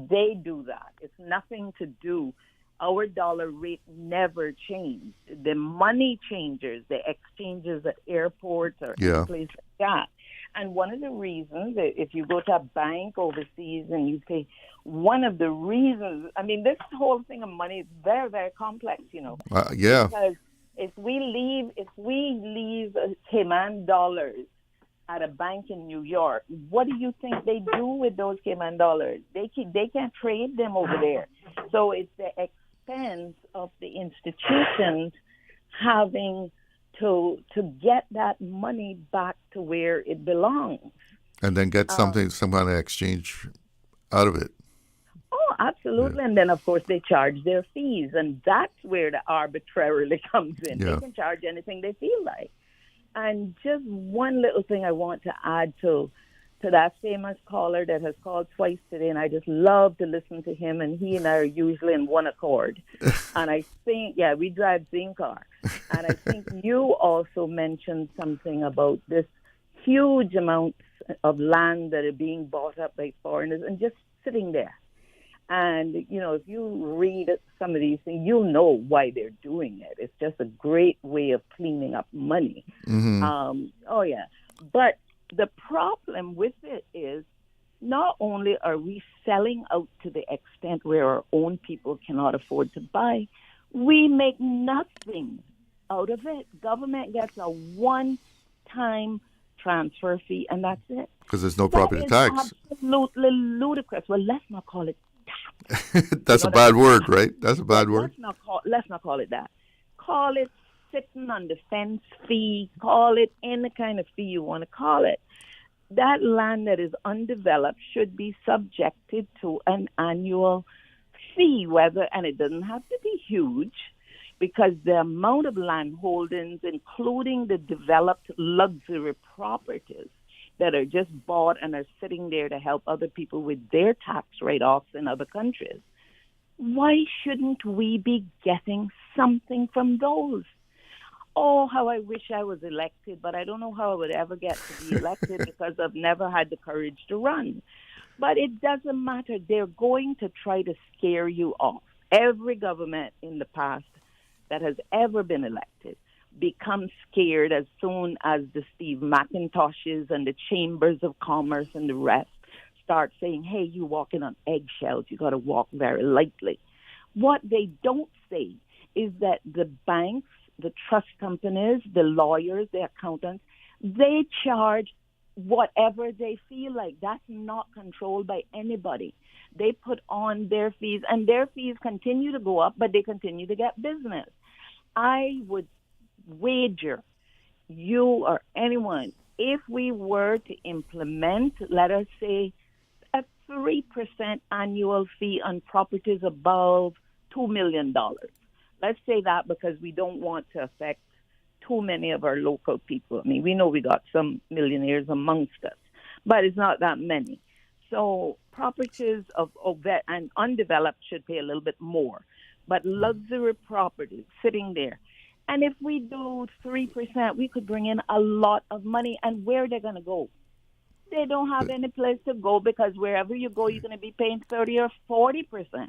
Speaker 9: do that. It's nothing to do. Our dollar rate never changed. The money changers, the exchanges at airports or any place like that. And one of the reasons, if you go to a bank overseas and you pay, one of the reasons, this whole thing of money is very, very complex, Because if we leave Cayman dollars at a bank in New York, what do you think they do with those Cayman dollars? They can't trade them over there. So it's the expense of the institutions having to get that money back to where it belongs.
Speaker 4: And then get some kind of exchange out of it.
Speaker 9: Oh, absolutely. Yeah. And then, of course, they charge their fees. And that's where the arbitrarily comes in. Yeah. They can charge anything they feel like. And just one little thing I want to add to that famous caller that has called twice today, and I just love to listen to him, and he and I are usually in one accord. And I think, we drive same car. And I think you also mentioned something about this huge amounts of land that are being bought up by foreigners and just sitting there. And, if you read some of these things, you'll know why they're doing it. It's just a great way of cleaning up money.
Speaker 4: Mm-hmm.
Speaker 9: But the problem with it is not only are we selling out to the extent where our own people cannot afford to buy, we make nothing out of it. Government gets a one-time transfer fee, and that's it.
Speaker 4: Because there's no property tax.
Speaker 9: Absolutely ludicrous. Well, let's not call it tax.
Speaker 4: That's a bad word, right? That's a bad word.
Speaker 9: Let's not call it that. Call it sitting on the fence fee. Call it any kind of fee you want to call it. That land that is undeveloped should be subjected to an annual fee, and it doesn't have to be huge, because the amount of land holdings, including the developed luxury properties that are just bought and are sitting there to help other people with their tax write-offs in other countries, why shouldn't we be getting something from those? Oh, how I wish I was elected, but I don't know how I would ever get to be elected because I've never had the courage to run. But it doesn't matter. They're going to try to scare you off. Every government in the past that has ever been elected becomes scared as soon as the Steve McIntoshes and the chambers of commerce and the rest start saying, hey, you're walking on eggshells. You got to walk very lightly. What they don't say is that the banks, the trust companies, the lawyers, the accountants, they charge whatever they feel like. That's not controlled by anybody. They put on their fees, and their fees continue to go up, but they continue to get business. I would wager you or anyone, if we were to implement, let us say, a 3% annual fee on properties above $2 million. Let's say that because we don't want to affect too many of our local people. I mean, we know we got some millionaires amongst us, but it's not that many. So properties of and undeveloped should pay a little bit more, but luxury properties sitting there. And if we do 3%, we could bring in a lot of money. And where are they going to go? They don't have any place to go, because wherever you go, you're going to be paying 30 or 40%.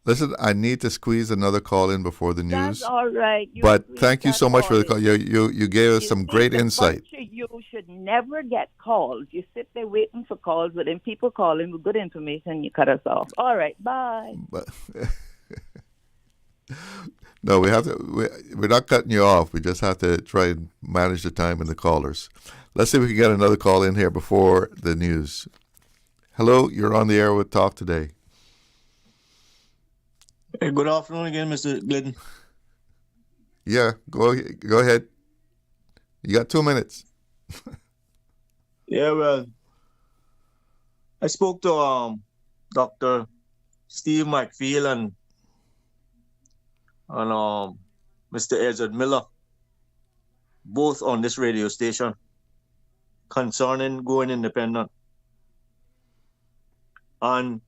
Speaker 4: Listen, I need to squeeze another call in before the news.
Speaker 9: That's all right.
Speaker 4: But thank you so much for the call. You gave us some great insight.
Speaker 9: You should never get calls. You sit there waiting for calls, but then people call in with good information, you cut us off. All right, bye.
Speaker 4: No, we're not cutting you off. We just have to try and manage the time and the callers. Let's see if we can get another call in here before the news. Hello, you're on the air with Talk Today.
Speaker 5: Hey, good afternoon again, Mr. Glidden.
Speaker 4: Yeah, go ahead. You got 2 minutes.
Speaker 5: Yeah, well, I spoke to Dr. Steve McFeel and Mr. Edward Miller, both on this radio station, concerning going independent. And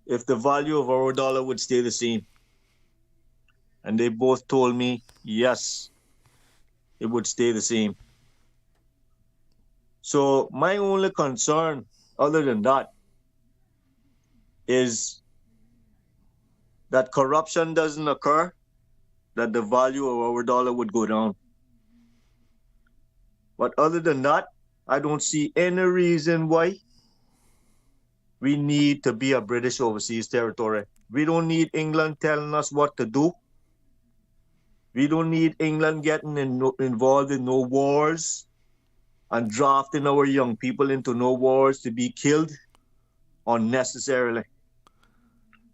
Speaker 5: if the value of our dollar would stay the same. And they both told me, yes, it would stay the same. So my only concern, other than that, is that corruption doesn't occur, that the value of our dollar would go down. But other than that, I don't see any reason why we need to be a British overseas territory. We don't need England telling us what to do. We don't need England getting involved in no wars and drafting our young people into no wars to be killed unnecessarily.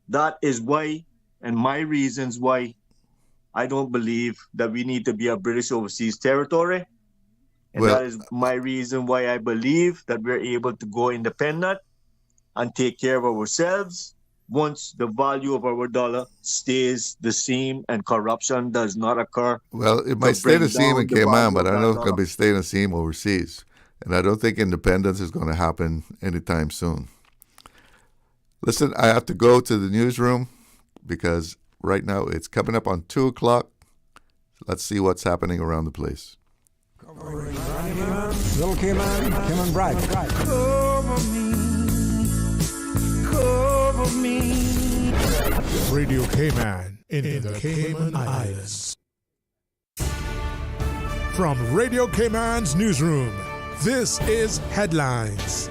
Speaker 5: That is why, and my reasons why, I don't believe that we need to be a British overseas territory. And that is my reason why I believe that we're able to go independent and take care of ourselves once the value of our dollar stays the same and corruption does not occur.
Speaker 4: Well, it might stay the same in Cayman, but I don't know if it's going to be staying the same overseas. And I don't think independence is going to happen anytime soon. Listen, I have to go to the newsroom because right now it's coming up on 2 o'clock. Let's see what's happening around the place.
Speaker 11: Little Cayman, Cayman Bride. Cover me, cover for me.
Speaker 8: Radio Cayman in the Cayman Islands. From Radio Cayman's newsroom, this is Headlines.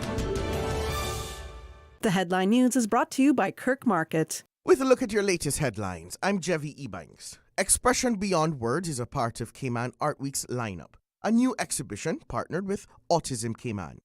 Speaker 2: The headline news is brought to you by Kirk Market.
Speaker 15: With a look at your latest headlines, I'm Jevi Ebanks. Expression Beyond Words is a part of Cayman Art Week's lineup, a new exhibition partnered with Autism Cayman.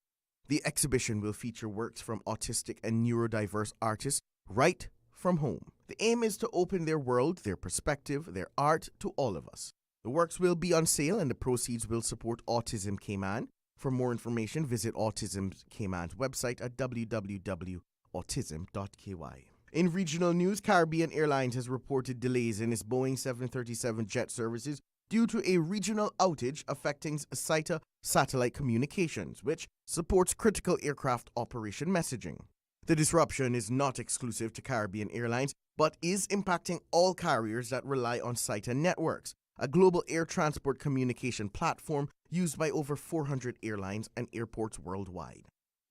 Speaker 15: The exhibition will feature works from autistic and neurodiverse artists right from home. The aim is to open their world, their perspective, their art to all of us. The works will be on sale and the proceeds will support Autism Cayman. For more information, visit Autism Cayman's website at www.autism.ky. In regional news, Caribbean Airlines has reported delays in its Boeing 737 jet services due to a regional outage affecting SITA satellite communications, which supports critical aircraft operation messaging. The disruption is not exclusive to Caribbean Airlines, but is impacting all carriers that rely on SITA networks, a global air transport communication platform used by over 400 airlines and airports worldwide.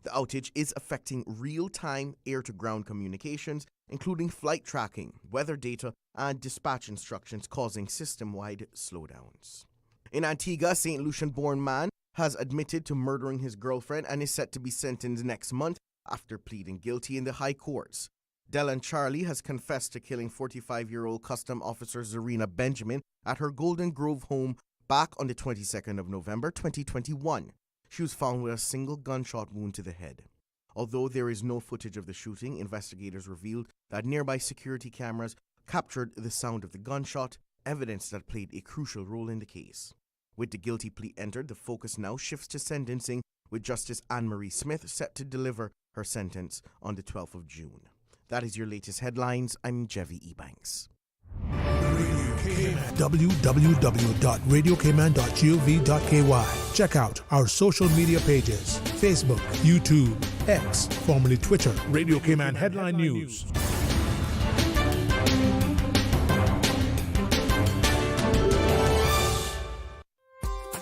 Speaker 15: The outage is affecting real-time air-to-ground communications, including flight tracking, weather data, and dispatch instructions, causing system-wide slowdowns. In Antigua, a St. Lucian-born man has admitted to murdering his girlfriend and is set to be sentenced next month after pleading guilty in the high courts. Dylan Charlie has confessed to killing 45-year-old custom officer Zarina Benjamin at her Golden Grove home back on the 22nd of November 2021. She was found with a single gunshot wound to the head. Although there is no footage of the shooting, investigators revealed that nearby security cameras captured the sound of the gunshot, evidence that played a crucial role in the case. With the guilty plea entered, the focus now shifts to sentencing, with Justice Anne-Marie Smith set to deliver her sentence on the 12th of June. That is your latest headlines. I'm Jevi Ebanks.
Speaker 8: www.radiocayman.gov.ky. Check out our social media pages: Facebook, YouTube, X, formerly Twitter, Radio Cayman Headline News.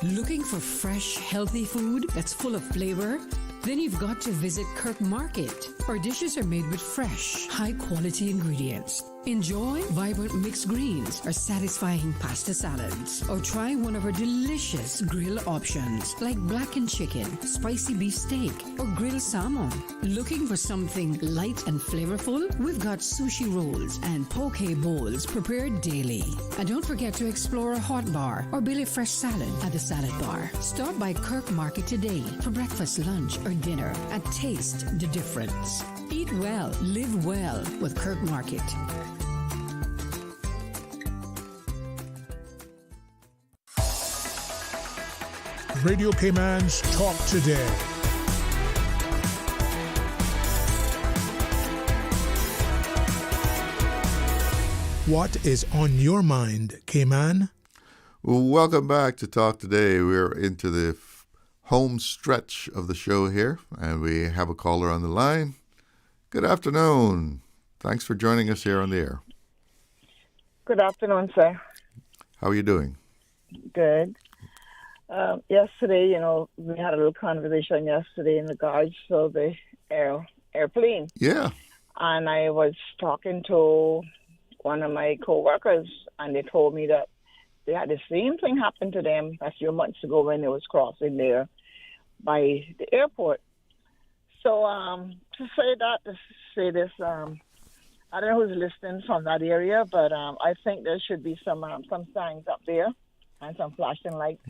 Speaker 17: Looking for fresh, healthy food that's full of flavor? Then you've got to visit Kirk Market. Our dishes are made with fresh, high-quality ingredients. Enjoy vibrant mixed greens or satisfying pasta salads. Or try one of our delicious grill options like blackened chicken, spicy beef steak, or grilled salmon. Looking for something light and flavorful? We've got sushi rolls and poke bowls prepared daily. And don't forget to explore a hot bar or Billy Fresh salad at the salad bar. Stop by Kirk Market today for breakfast, lunch, or dinner and taste the difference. Eat well, live well with Kirk Market.
Speaker 8: Radio Cayman's Talk Today. What is on your mind, Cayman?
Speaker 4: Welcome back to Talk Today. We're into the home stretch of the show here, and we have a caller on the line. Good afternoon. Thanks for joining us here on the air.
Speaker 12: Good afternoon, sir.
Speaker 4: How are you doing?
Speaker 12: Good. Yesterday, we had a little conversation yesterday in regards to the airplane.
Speaker 4: Yeah.
Speaker 12: And I was talking to one of my co-workers, and they told me that they had the same thing happen to them a few months ago when they was crossing there by the airport. So to say this, I don't know who's listening from that area, but I think there should be some signs up there and some flashing lights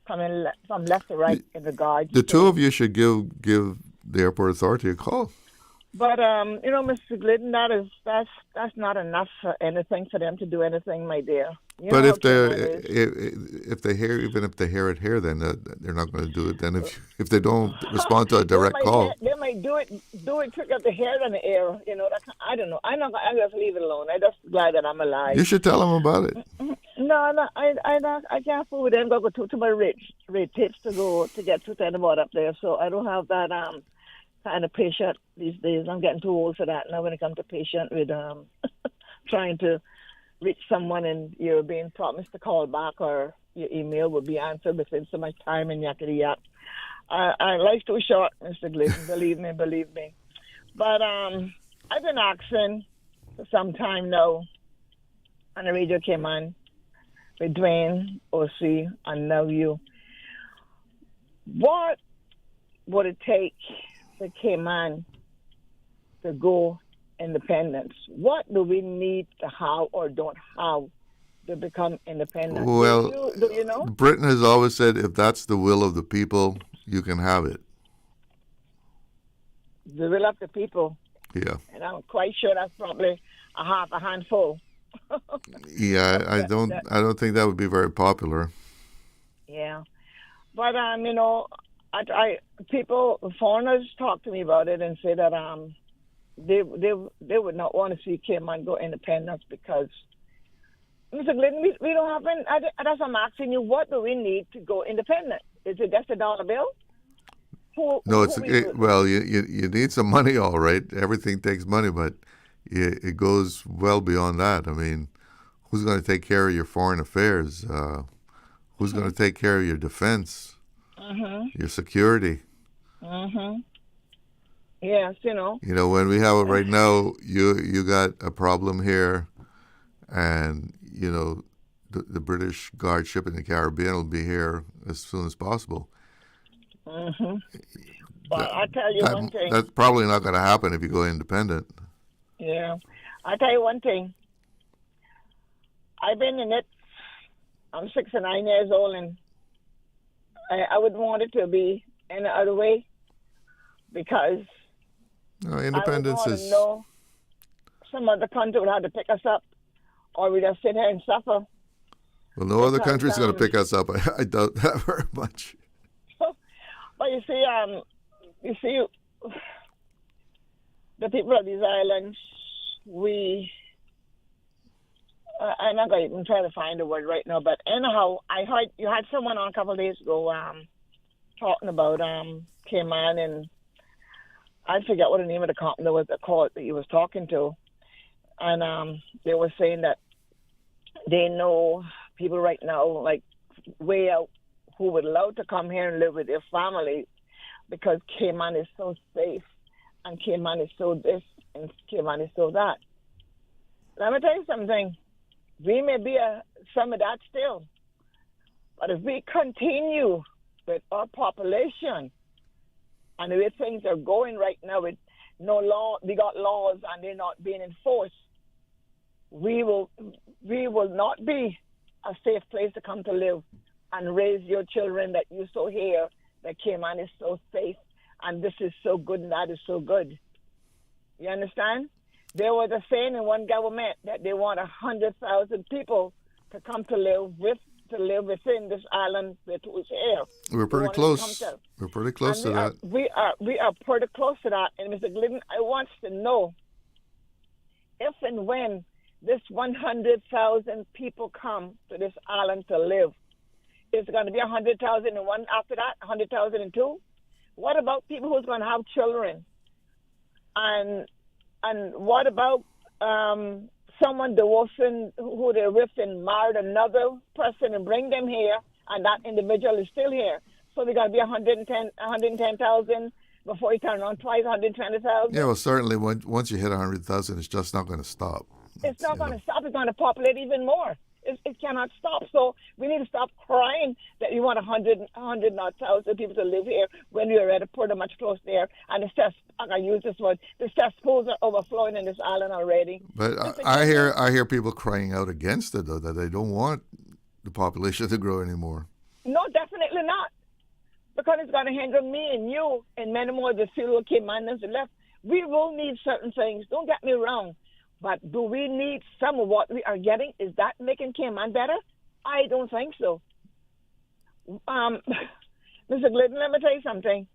Speaker 12: coming from left to right in regards.
Speaker 4: The two of you should give the airport authority a call.
Speaker 12: But Mr. Glidden, that's not enough for anything for them to do anything, my dear.
Speaker 4: But if they hear it here, then they're not going to do it. Then if they don't respond to a direct call,
Speaker 12: they might do it quick up the hair in the air. I don't know. I just leave it alone. I'm just glad that I'm alive.
Speaker 4: You should tell them about it.
Speaker 12: No, I can't fool with them. Go to my rate tips to get to about up there. So I don't have that kind of patient these days. I'm getting too old for that now when it comes to patient with trying to reach someone and you're being promised to call back or your email will be answered within so much time and yakety yak. Life's too short, Mr. Glidden, believe me. But I've been asking for some time now on the Radio Cayman with Dwayne, OC, and now you. What would it take for Cayman to go independent? What do we need to have or don't have to become independent?
Speaker 4: Well,
Speaker 12: do you know?
Speaker 4: Britain has always said if that's the will of the people, you can have it.
Speaker 12: The will of the people.
Speaker 4: Yeah.
Speaker 12: And I'm quite sure that's probably a handful.
Speaker 4: Yeah, I don't think that would be very popular.
Speaker 12: Yeah. But you know, foreigners talk to me about it and say that they would not want to see Cayman go independent because, Mr. Glidden, we don't have any. That's why I'm asking you, what do we need to go independent? Is it just a dollar bill?
Speaker 4: Well, you need some money, all right. Everything takes money, but it goes well beyond that. I mean, who's going to take care of your foreign affairs? Who's going to take care of your defense? Your security?
Speaker 12: Yes, you know.
Speaker 4: You know, when we have it right now, you got a problem here, and you know the British Guard ship in the Caribbean will be here as soon as possible.
Speaker 12: But I'll tell you one thing.
Speaker 4: That's probably not going to happen if you go independent.
Speaker 12: Yeah. I'll tell you one thing. I've been in it. I'm 69 years old, and I would want it to be in the other way because
Speaker 4: independence
Speaker 12: I would want to know some other country would have to pick us up, or we just sit here and suffer.
Speaker 4: Well, no other country's going to pick us up. I doubt that very much.
Speaker 12: But you see, the people of these islands, I'm not going to even try to find a word right now, but anyhow, I heard you had someone on a couple of days ago talking about Cayman, and I forget what the name of the company was called that you was talking to, and they were saying that they know people right now, like way out, who would love to come here and live with their family because Cayman is so safe and Cayman is so this and Cayman is so that. Let me tell you something. We may be some of that still. But if we continue with our population and the way things are going right now with no law, we got laws and they're not being enforced, we will not be a safe place to come to live and raise your children that you so hear that Cayman is so safe and this is so good and that is so good. You understand? There was a saying in one government that they want 100,000 people to come to live within this island that was here.
Speaker 4: We're pretty close. We're pretty close to that.
Speaker 12: We are pretty close to that. And Mr. Glidden, I want to know if and when this 100,000 people come to this island to live, is it going to be 100,001 after that, 100,002? What about people who's going to have children? And what about someone divorcing who they're with and married another person and bring them here, and that individual is still here? So they're going to be 110,000 before you turn around twice, 120,000?
Speaker 4: Yeah, well, certainly once you hit 100,000, it's just not going to stop.
Speaker 12: It's not going to stop. It's going to populate even more. It cannot stop. So we need to stop crying that you want 100,000 people to live here when we already pretty much close there. And I'm going to use this word, the cesspools are overflowing in this island already.
Speaker 4: But I hear people crying out against it, though, that they don't want the population to grow anymore.
Speaker 12: No, definitely not. Because it's going to hinder me and you and many more of the Little Caymanians left. We will need certain things. Don't get me wrong. But do we need some of what we are getting? Is that making Cayman better? I don't think so. Mr. Glidden, let me tell you something.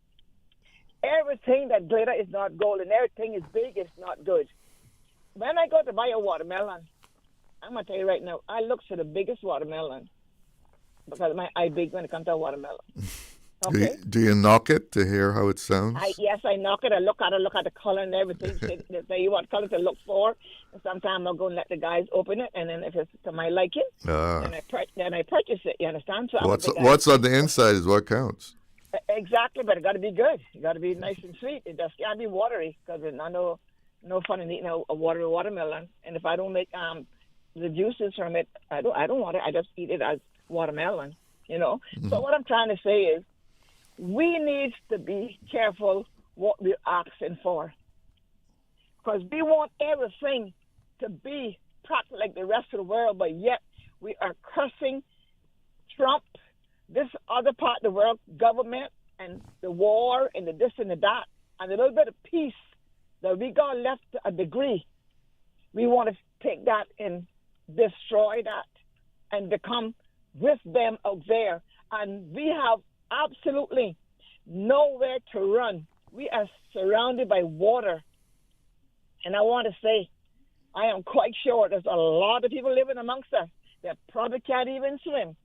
Speaker 12: Everything that glitter is not gold, and everything is big is not good. When I go to buy a watermelon, I'm going to tell you right now, I look for the biggest watermelon because my eye big when it comes to a watermelon. Okay.
Speaker 4: Do you knock it to hear how it sounds?
Speaker 12: Yes, I knock it. I look at the color and everything. They tell you what color to look for. And sometimes I'll go and let the guys open it, and then if it's to my liking, then I purchase it. You understand? So
Speaker 4: what's on the inside is what counts.
Speaker 12: Exactly, but it got to be good. It got to be nice and sweet. It just can't be watery because I know no fun in eating a watermelon. And if I don't make the juices from it, I don't want it. I just eat it as watermelon, you know.
Speaker 4: Mm-hmm.
Speaker 12: So what I'm trying to say is, we need to be careful what we're asking for, because we want everything to be practically like the rest of the world, but yet we are cursing Trump, this other part of the world, government, and the war, and the this and the that, and a little bit of peace that we got left to a degree. We want to take that and destroy that and become with them out there. And we have absolutely nowhere to run. We are surrounded by water. And I want to say, I am quite sure there's a lot of people living amongst us that probably can't even swim.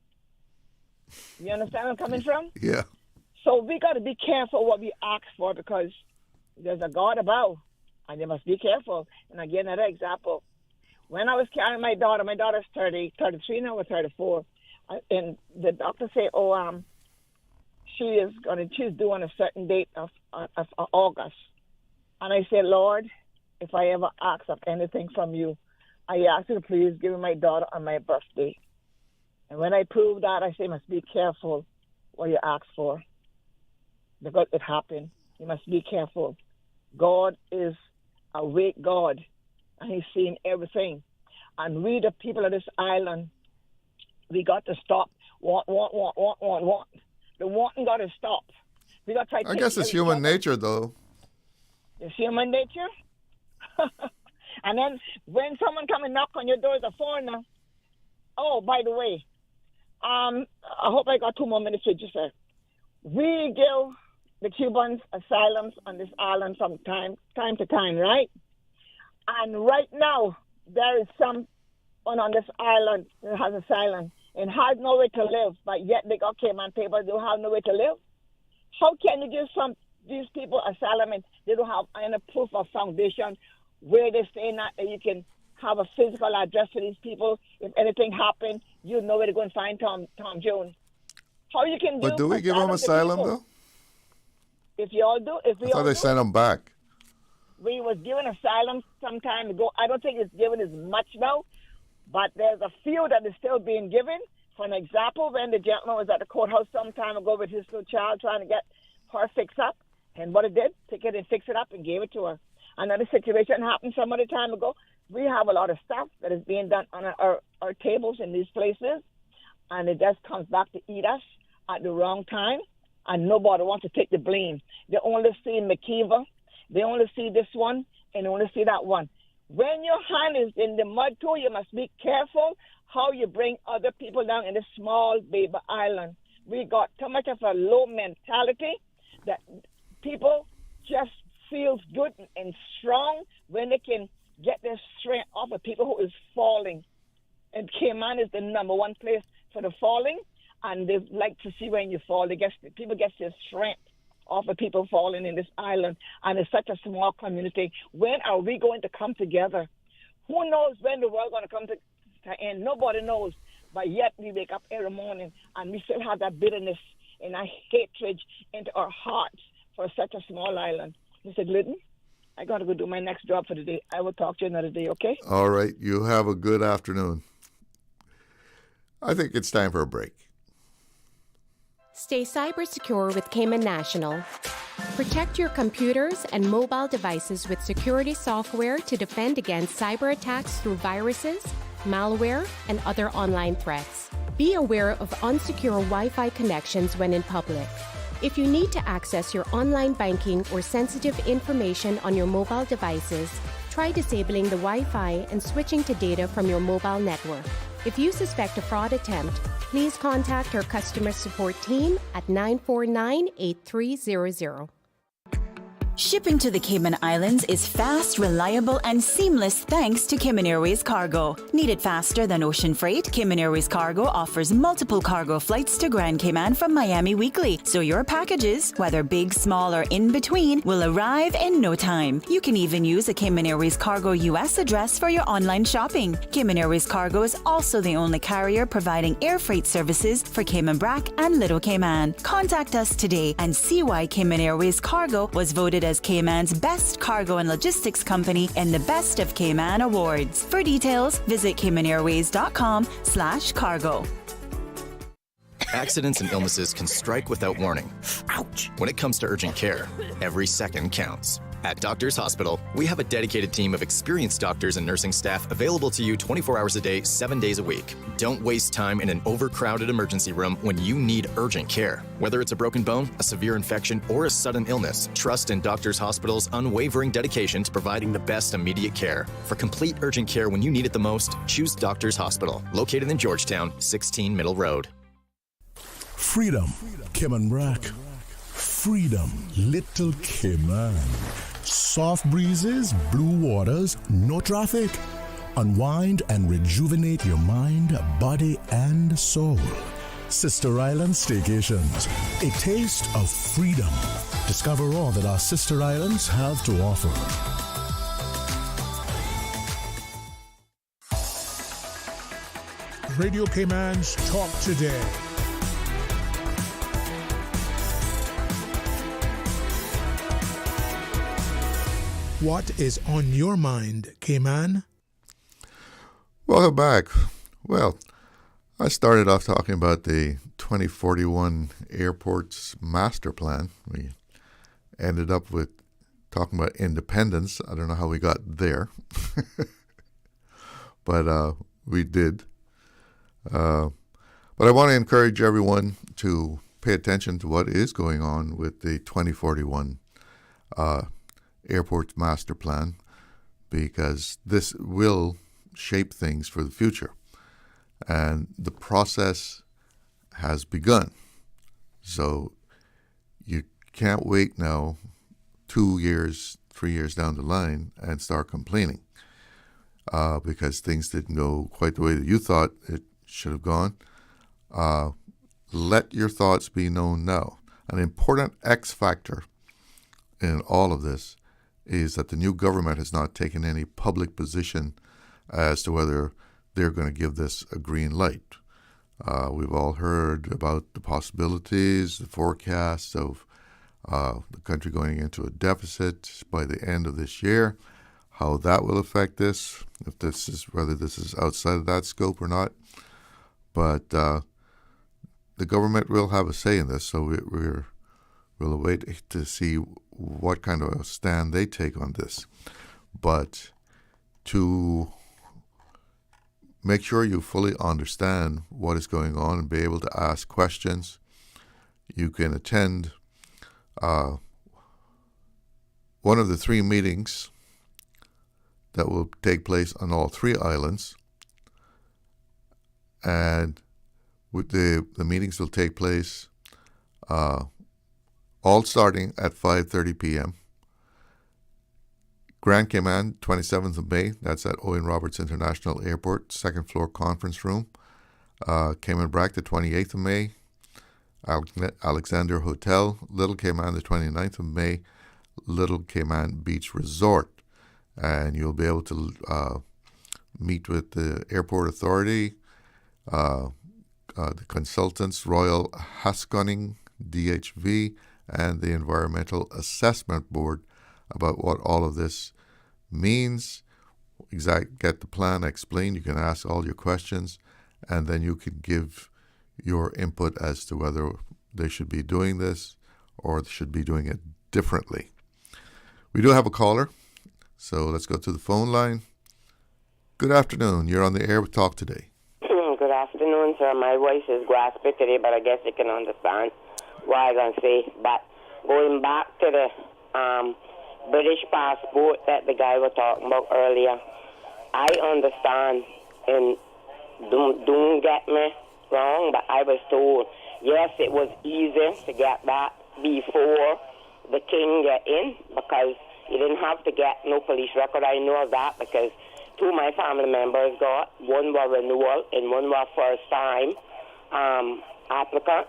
Speaker 12: You understand where I'm coming from?
Speaker 4: Yeah.
Speaker 12: So we got to be careful what we ask for, because there's a God above, and you must be careful. And again, another example. When I was carrying my daughter's 33 now, or 34, and the doctor said, she's due on a certain date of August. And I said, Lord, if I ever ask of anything from you, I ask you to please give me my daughter on my birthday. And when I proved that, I say, must be careful what you ask for, because it happened. You must be careful. God is a awake God, and he's seeing everything. And we, the people of this island, we got to stop. Want. The wanting got to stop. We got to try.
Speaker 4: I guess it's human nature, though.
Speaker 12: It's human nature. And then when someone come and knock on your door as a foreigner, oh, by the way, I hope I got 2 more minutes to just say, we give the Cubans asylums on this island from time to time, right? And right now, there is someone on this island that has asylum and has nowhere to live, but yet they got Cayman papers, they don't have nowhere to live. How can you give these people asylum and they don't have any proof of foundation where they're staying at, that you can have a physical address for these people? If anything happened, you know where to go and find Tom Jones. How you can
Speaker 4: But do we give them asylum, though?
Speaker 12: If you all do,
Speaker 4: I thought they sent them back.
Speaker 12: We was given asylum some time ago. I don't think it's given as much now, but there's a few that is still being given. For an example, when the gentleman was at the courthouse some time ago with his little child trying to get her fixed up, and what it did, take it and fix it up and gave it to her. Another situation happened some other time ago. We have a lot of stuff that is being done on our tables in these places, and it just comes back to eat us at the wrong time, and nobody wants to take the blame. They only see McKeever, they only see this one, and only see that one. When your hand is in the mud too, you must be careful how you bring other people down in this small baby island. We got too much of a low mentality that people just feels good and strong when they can get their strength off of people who is falling. And Cayman is the number one place for the falling, and they like to see when you fall. People get their strength off of people falling in this island, and it's such a small community. When are we going to come together? Who knows when the world going to come to end? Nobody knows. But yet we wake up every morning, and we still have that bitterness and that hatred into our hearts for such a small island. Mr. Glidden, I got to go do my next job for the day. I will talk to you another day, okay?
Speaker 4: All right. You have a good afternoon. I think it's time for a break.
Speaker 7: Stay cyber secure with Cayman National. Protect your computers and mobile devices with security software to defend against cyber attacks through viruses, malware, and other online threats. Be aware of unsecure Wi-Fi connections when in public. If you need to access your online banking or sensitive information on your mobile devices, try disabling the Wi-Fi and switching to data from your mobile network. If you suspect a fraud attempt, please contact our customer support team at 949-8300.
Speaker 10: Shipping to the Cayman Islands is fast, reliable, and seamless thanks to Cayman Airways Cargo. Need it faster than ocean freight? Cayman Airways Cargo offers multiple cargo flights to Grand Cayman from Miami weekly, so your packages, whether big, small, or in between, will arrive in no time. You can even use a Cayman Airways Cargo US address for your online shopping. Cayman Airways Cargo is also the only carrier providing air freight services for Cayman Brac and Little Cayman. Contact us today and see why Cayman Airways Cargo was voted voted as Cayman's best cargo and logistics company in the Best of Cayman Awards. For details, visit CaymanAirways.com/cargo.
Speaker 11: Accidents and illnesses can strike without warning. Ouch! When it comes to urgent care, every second counts. At Doctors Hospital, we have a dedicated team of experienced doctors and nursing staff available to you 24 hours a day, 7 days a week. Don't waste time in an overcrowded emergency room when you need urgent care. Whether it's a broken bone, a severe infection, or a sudden illness, trust in Doctors Hospital's unwavering dedication to providing the best immediate care. For complete urgent care when you need it the most, choose Doctors Hospital, located in Georgetown, 16 Middle Road.
Speaker 13: Freedom, Cayman Brac. Freedom, Little Cayman. Soft breezes, blue waters, no traffic. Unwind and rejuvenate your mind, body, and soul. Sister Island Staycations, a taste of freedom. Discover all that our sister islands have to offer.
Speaker 8: Radio Cayman's Talk Today. What is on your mind, Cayman?
Speaker 4: Welcome back. Well, I started off talking about the 2041 Airports Master Plan. We ended up with talking about independence. I don't know how we got there, but we did. But I want to encourage everyone to pay attention to what is going on with the 2041 Airports Master Plan, because this will shape things for the future. And the process has begun. So you can't wait now 2 years, 3 years down the line and start complaining because things didn't go quite the way that you thought it should have gone. Let your thoughts be known now. An important X factor in all of this is that the new government has not taken any public position as to whether they're going to give this a green light. We've all heard about the possibilities, the forecasts of the country going into a deficit by the end of this year, how that will affect this, whether this is outside of that scope or not. But the government will have a say in this, so we'll await to see what kind of a stand they take on this. But to make sure you fully understand what is going on and be able to ask questions, you can attend one of the 3 meetings that will take place on all 3 islands. And with the meetings will take place all starting at 5:30 p.m. Grand Cayman, 27th of May, that's at Owen Roberts International Airport, second floor conference room. Cayman Brac, the 28th of May, Alexander Hotel, Little Cayman, the 29th of May, Little Cayman Beach Resort. And you'll be able to meet with the airport authority, the consultants, Royal Haskoning, DHV, and the Environmental Assessment Board about what all of this means. Get the plan explained. You can ask all your questions, and then you can give your input as to whether they should be doing this or they should be doing it differently. We do have a caller, so let's go to the phone line. Good afternoon. You're on the air with Talk Today.
Speaker 14: Good afternoon, sir. My voice is graspy today, but I guess you can understand what I'm going to say. But going back to the British passport that the guy was talking about earlier, I understand, and don't get me wrong, but I was told, yes, it was easy to get that before the king get in, because you didn't have to get no police record. I know of that because 2 of my family members got, one was renewal and one was first time applicant,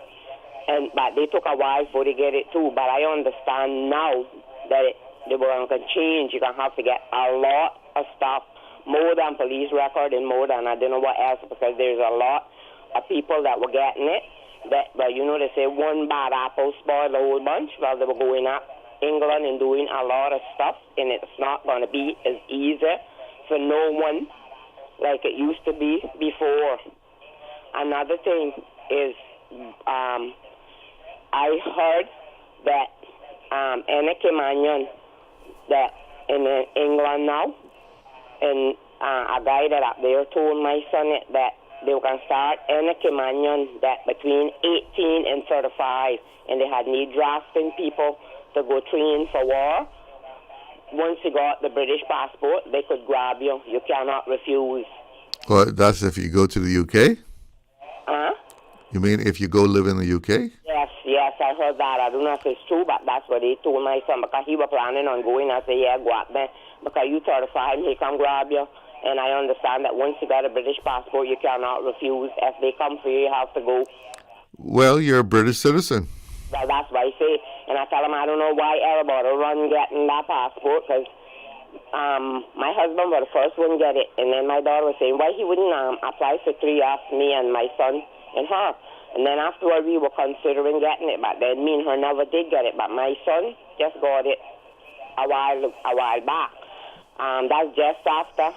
Speaker 14: but they took a while before they get it too. But I understand now that they were going to change. You're going to have to get a lot of stuff, more than police record and more than I don't know what else, because there's a lot of people that were getting it. That, but you know, they say one bad apple spoiled the whole bunch. Well, they were going up England and doing a lot of stuff, and it's not going to be as easy for no one like it used to be before. Another thing is, I heard that any Caymanian that in England now, and a guy that up there told my son that they can start any Caymanian that between 18 and 35, and they had need drafting people to go train for war. Once you got the British passport, they could grab you. You cannot refuse.
Speaker 4: Well, that's if you go to the UK?
Speaker 14: Huh?
Speaker 4: You mean if you go live in the UK?
Speaker 14: Yes, I heard that. I don't know if it's true, but that's what they told my son, because he was planning on going. I said, yeah, go up there, because you 35, he can grab you. And I understand that once you got a British passport, you cannot refuse. If they come for you, you have to go.
Speaker 4: Well, you're a British citizen.
Speaker 14: Well, that's what I say. And I tell him I don't know why everybody run getting that passport, because my husband was the first one to get it. And then my daughter was saying why he wouldn't apply for 3 years, me and my son and her. And then afterward, we were considering getting it, but then me and her never did get it. But my son just got it a while back. That's just after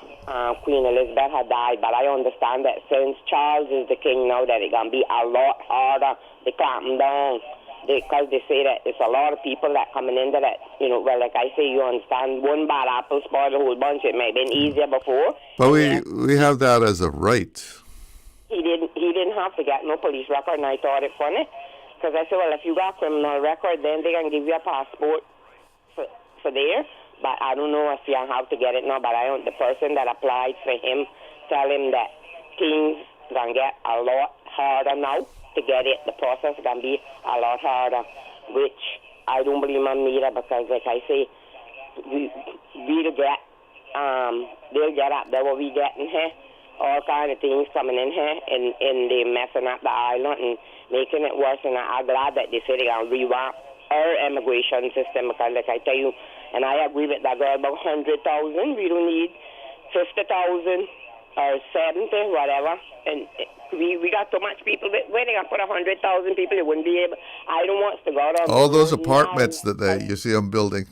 Speaker 14: Queen Elizabeth had died. But I understand that since Charles is the king now, that it's going to be a lot harder to clamp down, because they say that it's a lot of people that coming into that, well, like I say, you understand, one bad apple spoiled a whole bunch. It may have been easier before.
Speaker 4: But we have that as a right.
Speaker 14: He didn't have to get no police record, and I thought it funny, because I said, well, if you got a criminal record, then they can give you a passport for there. But I don't know if you have to get it now. But the person that applied for him tell him that things gonna get a lot harder now to get it. The process gonna be a lot harder, which I don't believe him either, because like I say, they'll get up there what we getting here. All kind of things coming in here, and they messing up the island and making it worse. And I'm glad that they say they're going to revamp our immigration system, because, like I tell you, and I agree with that girl about 100,000. We don't need 50,000 or 70, whatever. And we got too much people. Where they going to put 100,000 people? It wouldn't be able. I don't want to go out.
Speaker 4: All those apartments that you see them building.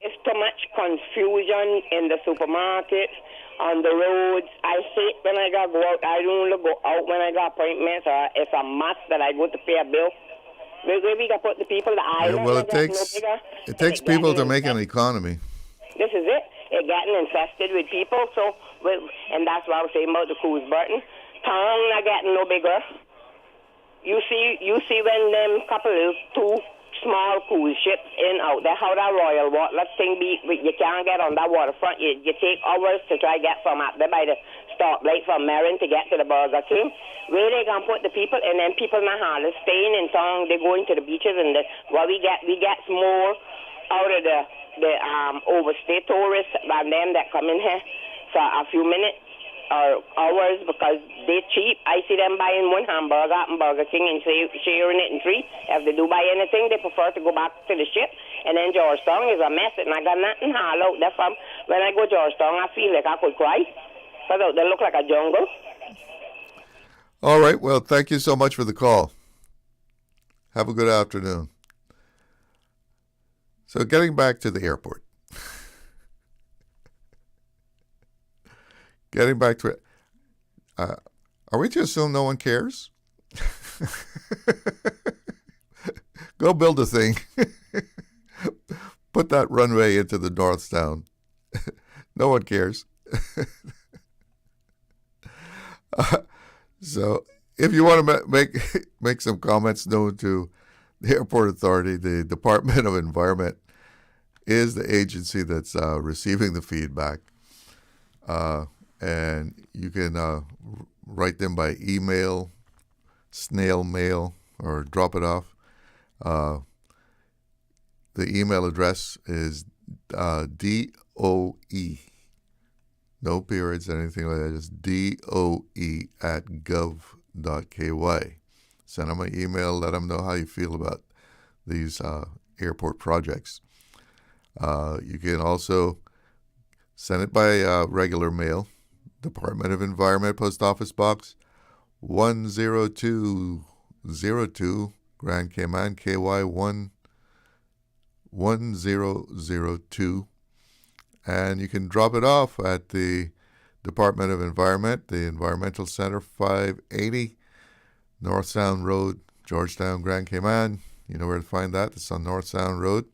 Speaker 14: It's too much confusion in the supermarket, on the roads. I hate when I got to go out. I don't go out when I got appointments, or it's a must that I go to pay a bill. We got to put the people, the island.
Speaker 4: Yeah, well, it takes people to make an economy.
Speaker 14: This is it. It's getting infested with people. So, and that's what I was saying about the cruise, Burton. Town are getting no bigger. You see when them two small cruise ships in out there, how that Royal Water thing be, you can't get on that waterfront. You take hours to try get from up there by the stoplight from Marin to get to the Burger King. Where they gonna put the people? And then people in the hall staying in town. They going to the beaches, and we get more out of the overstay tourists than them that come in here for a few minutes or hours, because they're cheap. I see them buying one hamburger at Burger King and sharing it in 3. If they do buy anything, they prefer to go back to the ship. And then Georgetown is a mess, and I got nothing hall out there from. When I go to Georgetown, I feel like I could cry, because they look like a jungle.
Speaker 4: All right, well, thank you so much for the call. Have a good afternoon. So getting back to the airport. Getting back to it, are we to assume no one cares? Go build a thing. Put that runway into the Northtown. No one cares. So if you want to make some comments known to the Airport Authority, the Department of Environment is the agency that's receiving the feedback. And you can write them by email, snail mail, or drop it off. The email address is DOE. No periods, anything like that. It's DOE@gov.ky. Send them an email. Let them know how you feel about these airport projects. You can also send it by regular mail. Department of Environment, Post Office Box 10202, Grand Cayman, KY 1002. And you can drop it off at the Department of Environment, the Environmental Center, 580 North Sound Road, Georgetown, Grand Cayman. You know where to find that. It's on North Sound Road.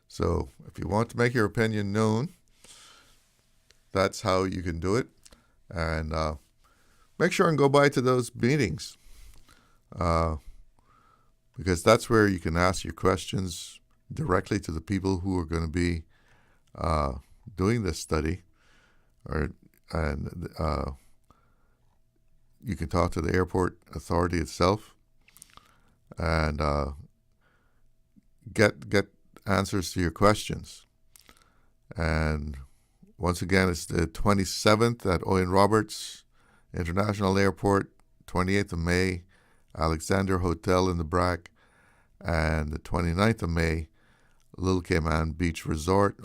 Speaker 4: So if you want to make your opinion known, that's how you can do it. And make sure and go by to those meetings, because that's where you can ask your questions directly to the people who are going to be doing this study, and you can talk to the airport authority itself and get answers to your questions. And once again, it's the 27th at Owen Roberts International Airport, 28th of May, Alexander Hotel in the Brac, and the 29th of May, Little Cayman Beach Resort.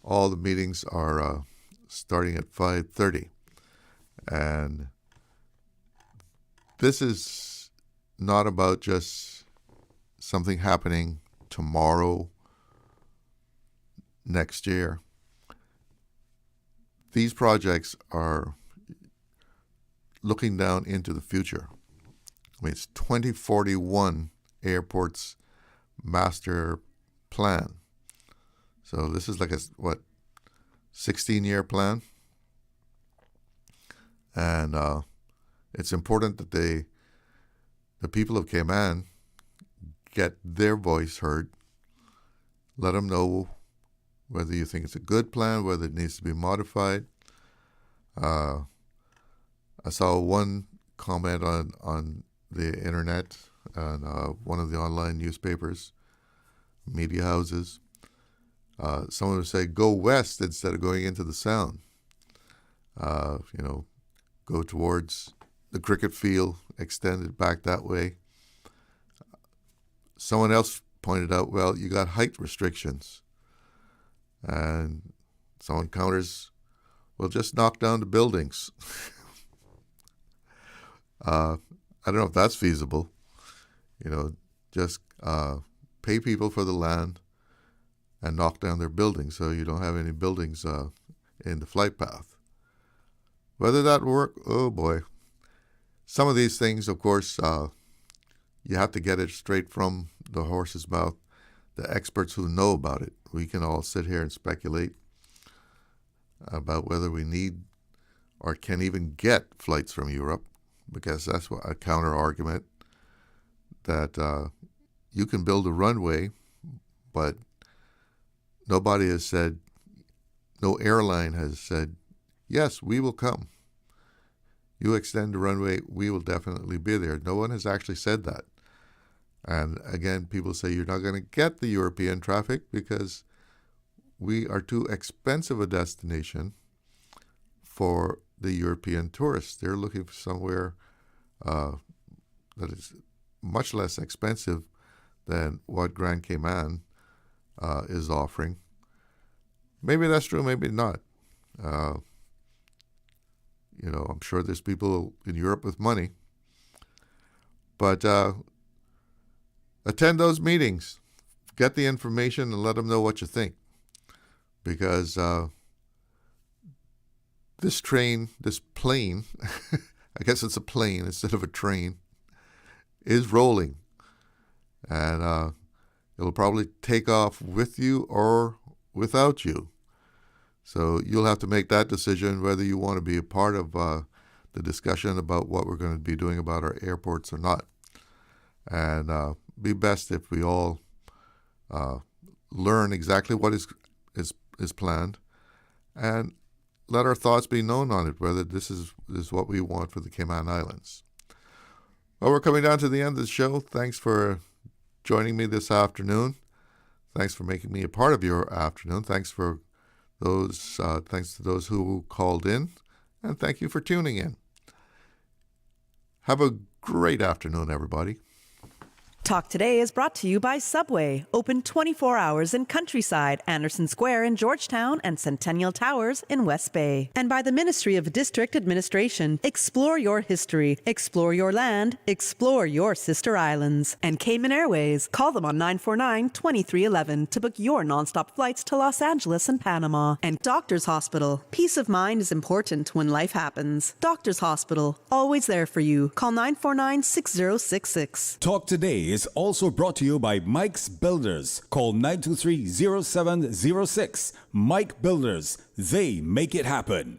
Speaker 4: All the meetings are starting at 5:30. And this is not about just something happening tomorrow, next year. These projects are looking down into the future. I mean, it's 2041 airport's master plan. So this is like a, 16-year plan? And it's important that the people of Cayman get their voice heard. Let them know whether you think it's a good plan, whether it needs to be modified. I saw one comment on the internet and one of the online newspapers, media houses. Someone would say, go west instead of going into the sound. Go towards the cricket field, extend it back that way. Someone else pointed out, well, you got height restrictions. And someone counters, well, just knock down the buildings. I don't know if that's feasible. Just pay people for the land and knock down their buildings so you don't have any buildings in the flight path. Whether that will work, oh boy. Some of these things, of course, you have to get it straight from the horse's mouth, the experts who know about it. We can all sit here and speculate about whether we need or can even get flights from Europe, because that's a counter argument that you can build a runway, but nobody has said, no airline has said, yes, we will come. You extend the runway, we will definitely be there. No one has actually said that. And again, people say you're not going to get the European traffic because we are too expensive a destination for the European tourists. They're looking for somewhere that is much less expensive than what Grand Cayman is offering. Maybe that's true, maybe not. I'm sure there's people in Europe with money. But attend those meetings. Get the information and let them know what you think. Because this plane, I guess it's a plane instead of a train, is rolling. And it'll probably take off with you or without you. So you'll have to make that decision whether you want to be a part of the discussion about what we're going to be doing about our airports or not. And be best if we all learn exactly what is planned and let our thoughts be known on it, whether this is what we want for the Cayman Islands. Well, we're coming down to the end of the show. Thanks for joining me this afternoon. Thanks for making me a part of your afternoon. Thanks to those who called in, and thank you for tuning in. Have a great afternoon, everybody.
Speaker 2: Talk Today is brought to you by Subway, open 24 hours in Countryside, Anderson Square in Georgetown, and Centennial Towers in West Bay. And by the Ministry of District Administration, explore your history, explore your land, explore your sister islands. And Cayman Airways, call them on 949-2311 to book your nonstop flights to Los Angeles and Panama. And Doctors Hospital, peace of mind is important when life happens. Doctors Hospital, always there for you. Call 949-6066.
Speaker 6: Talk Today is also brought to you by Mike's Builders. Call 923-0706. Mike Builders. They make it happen.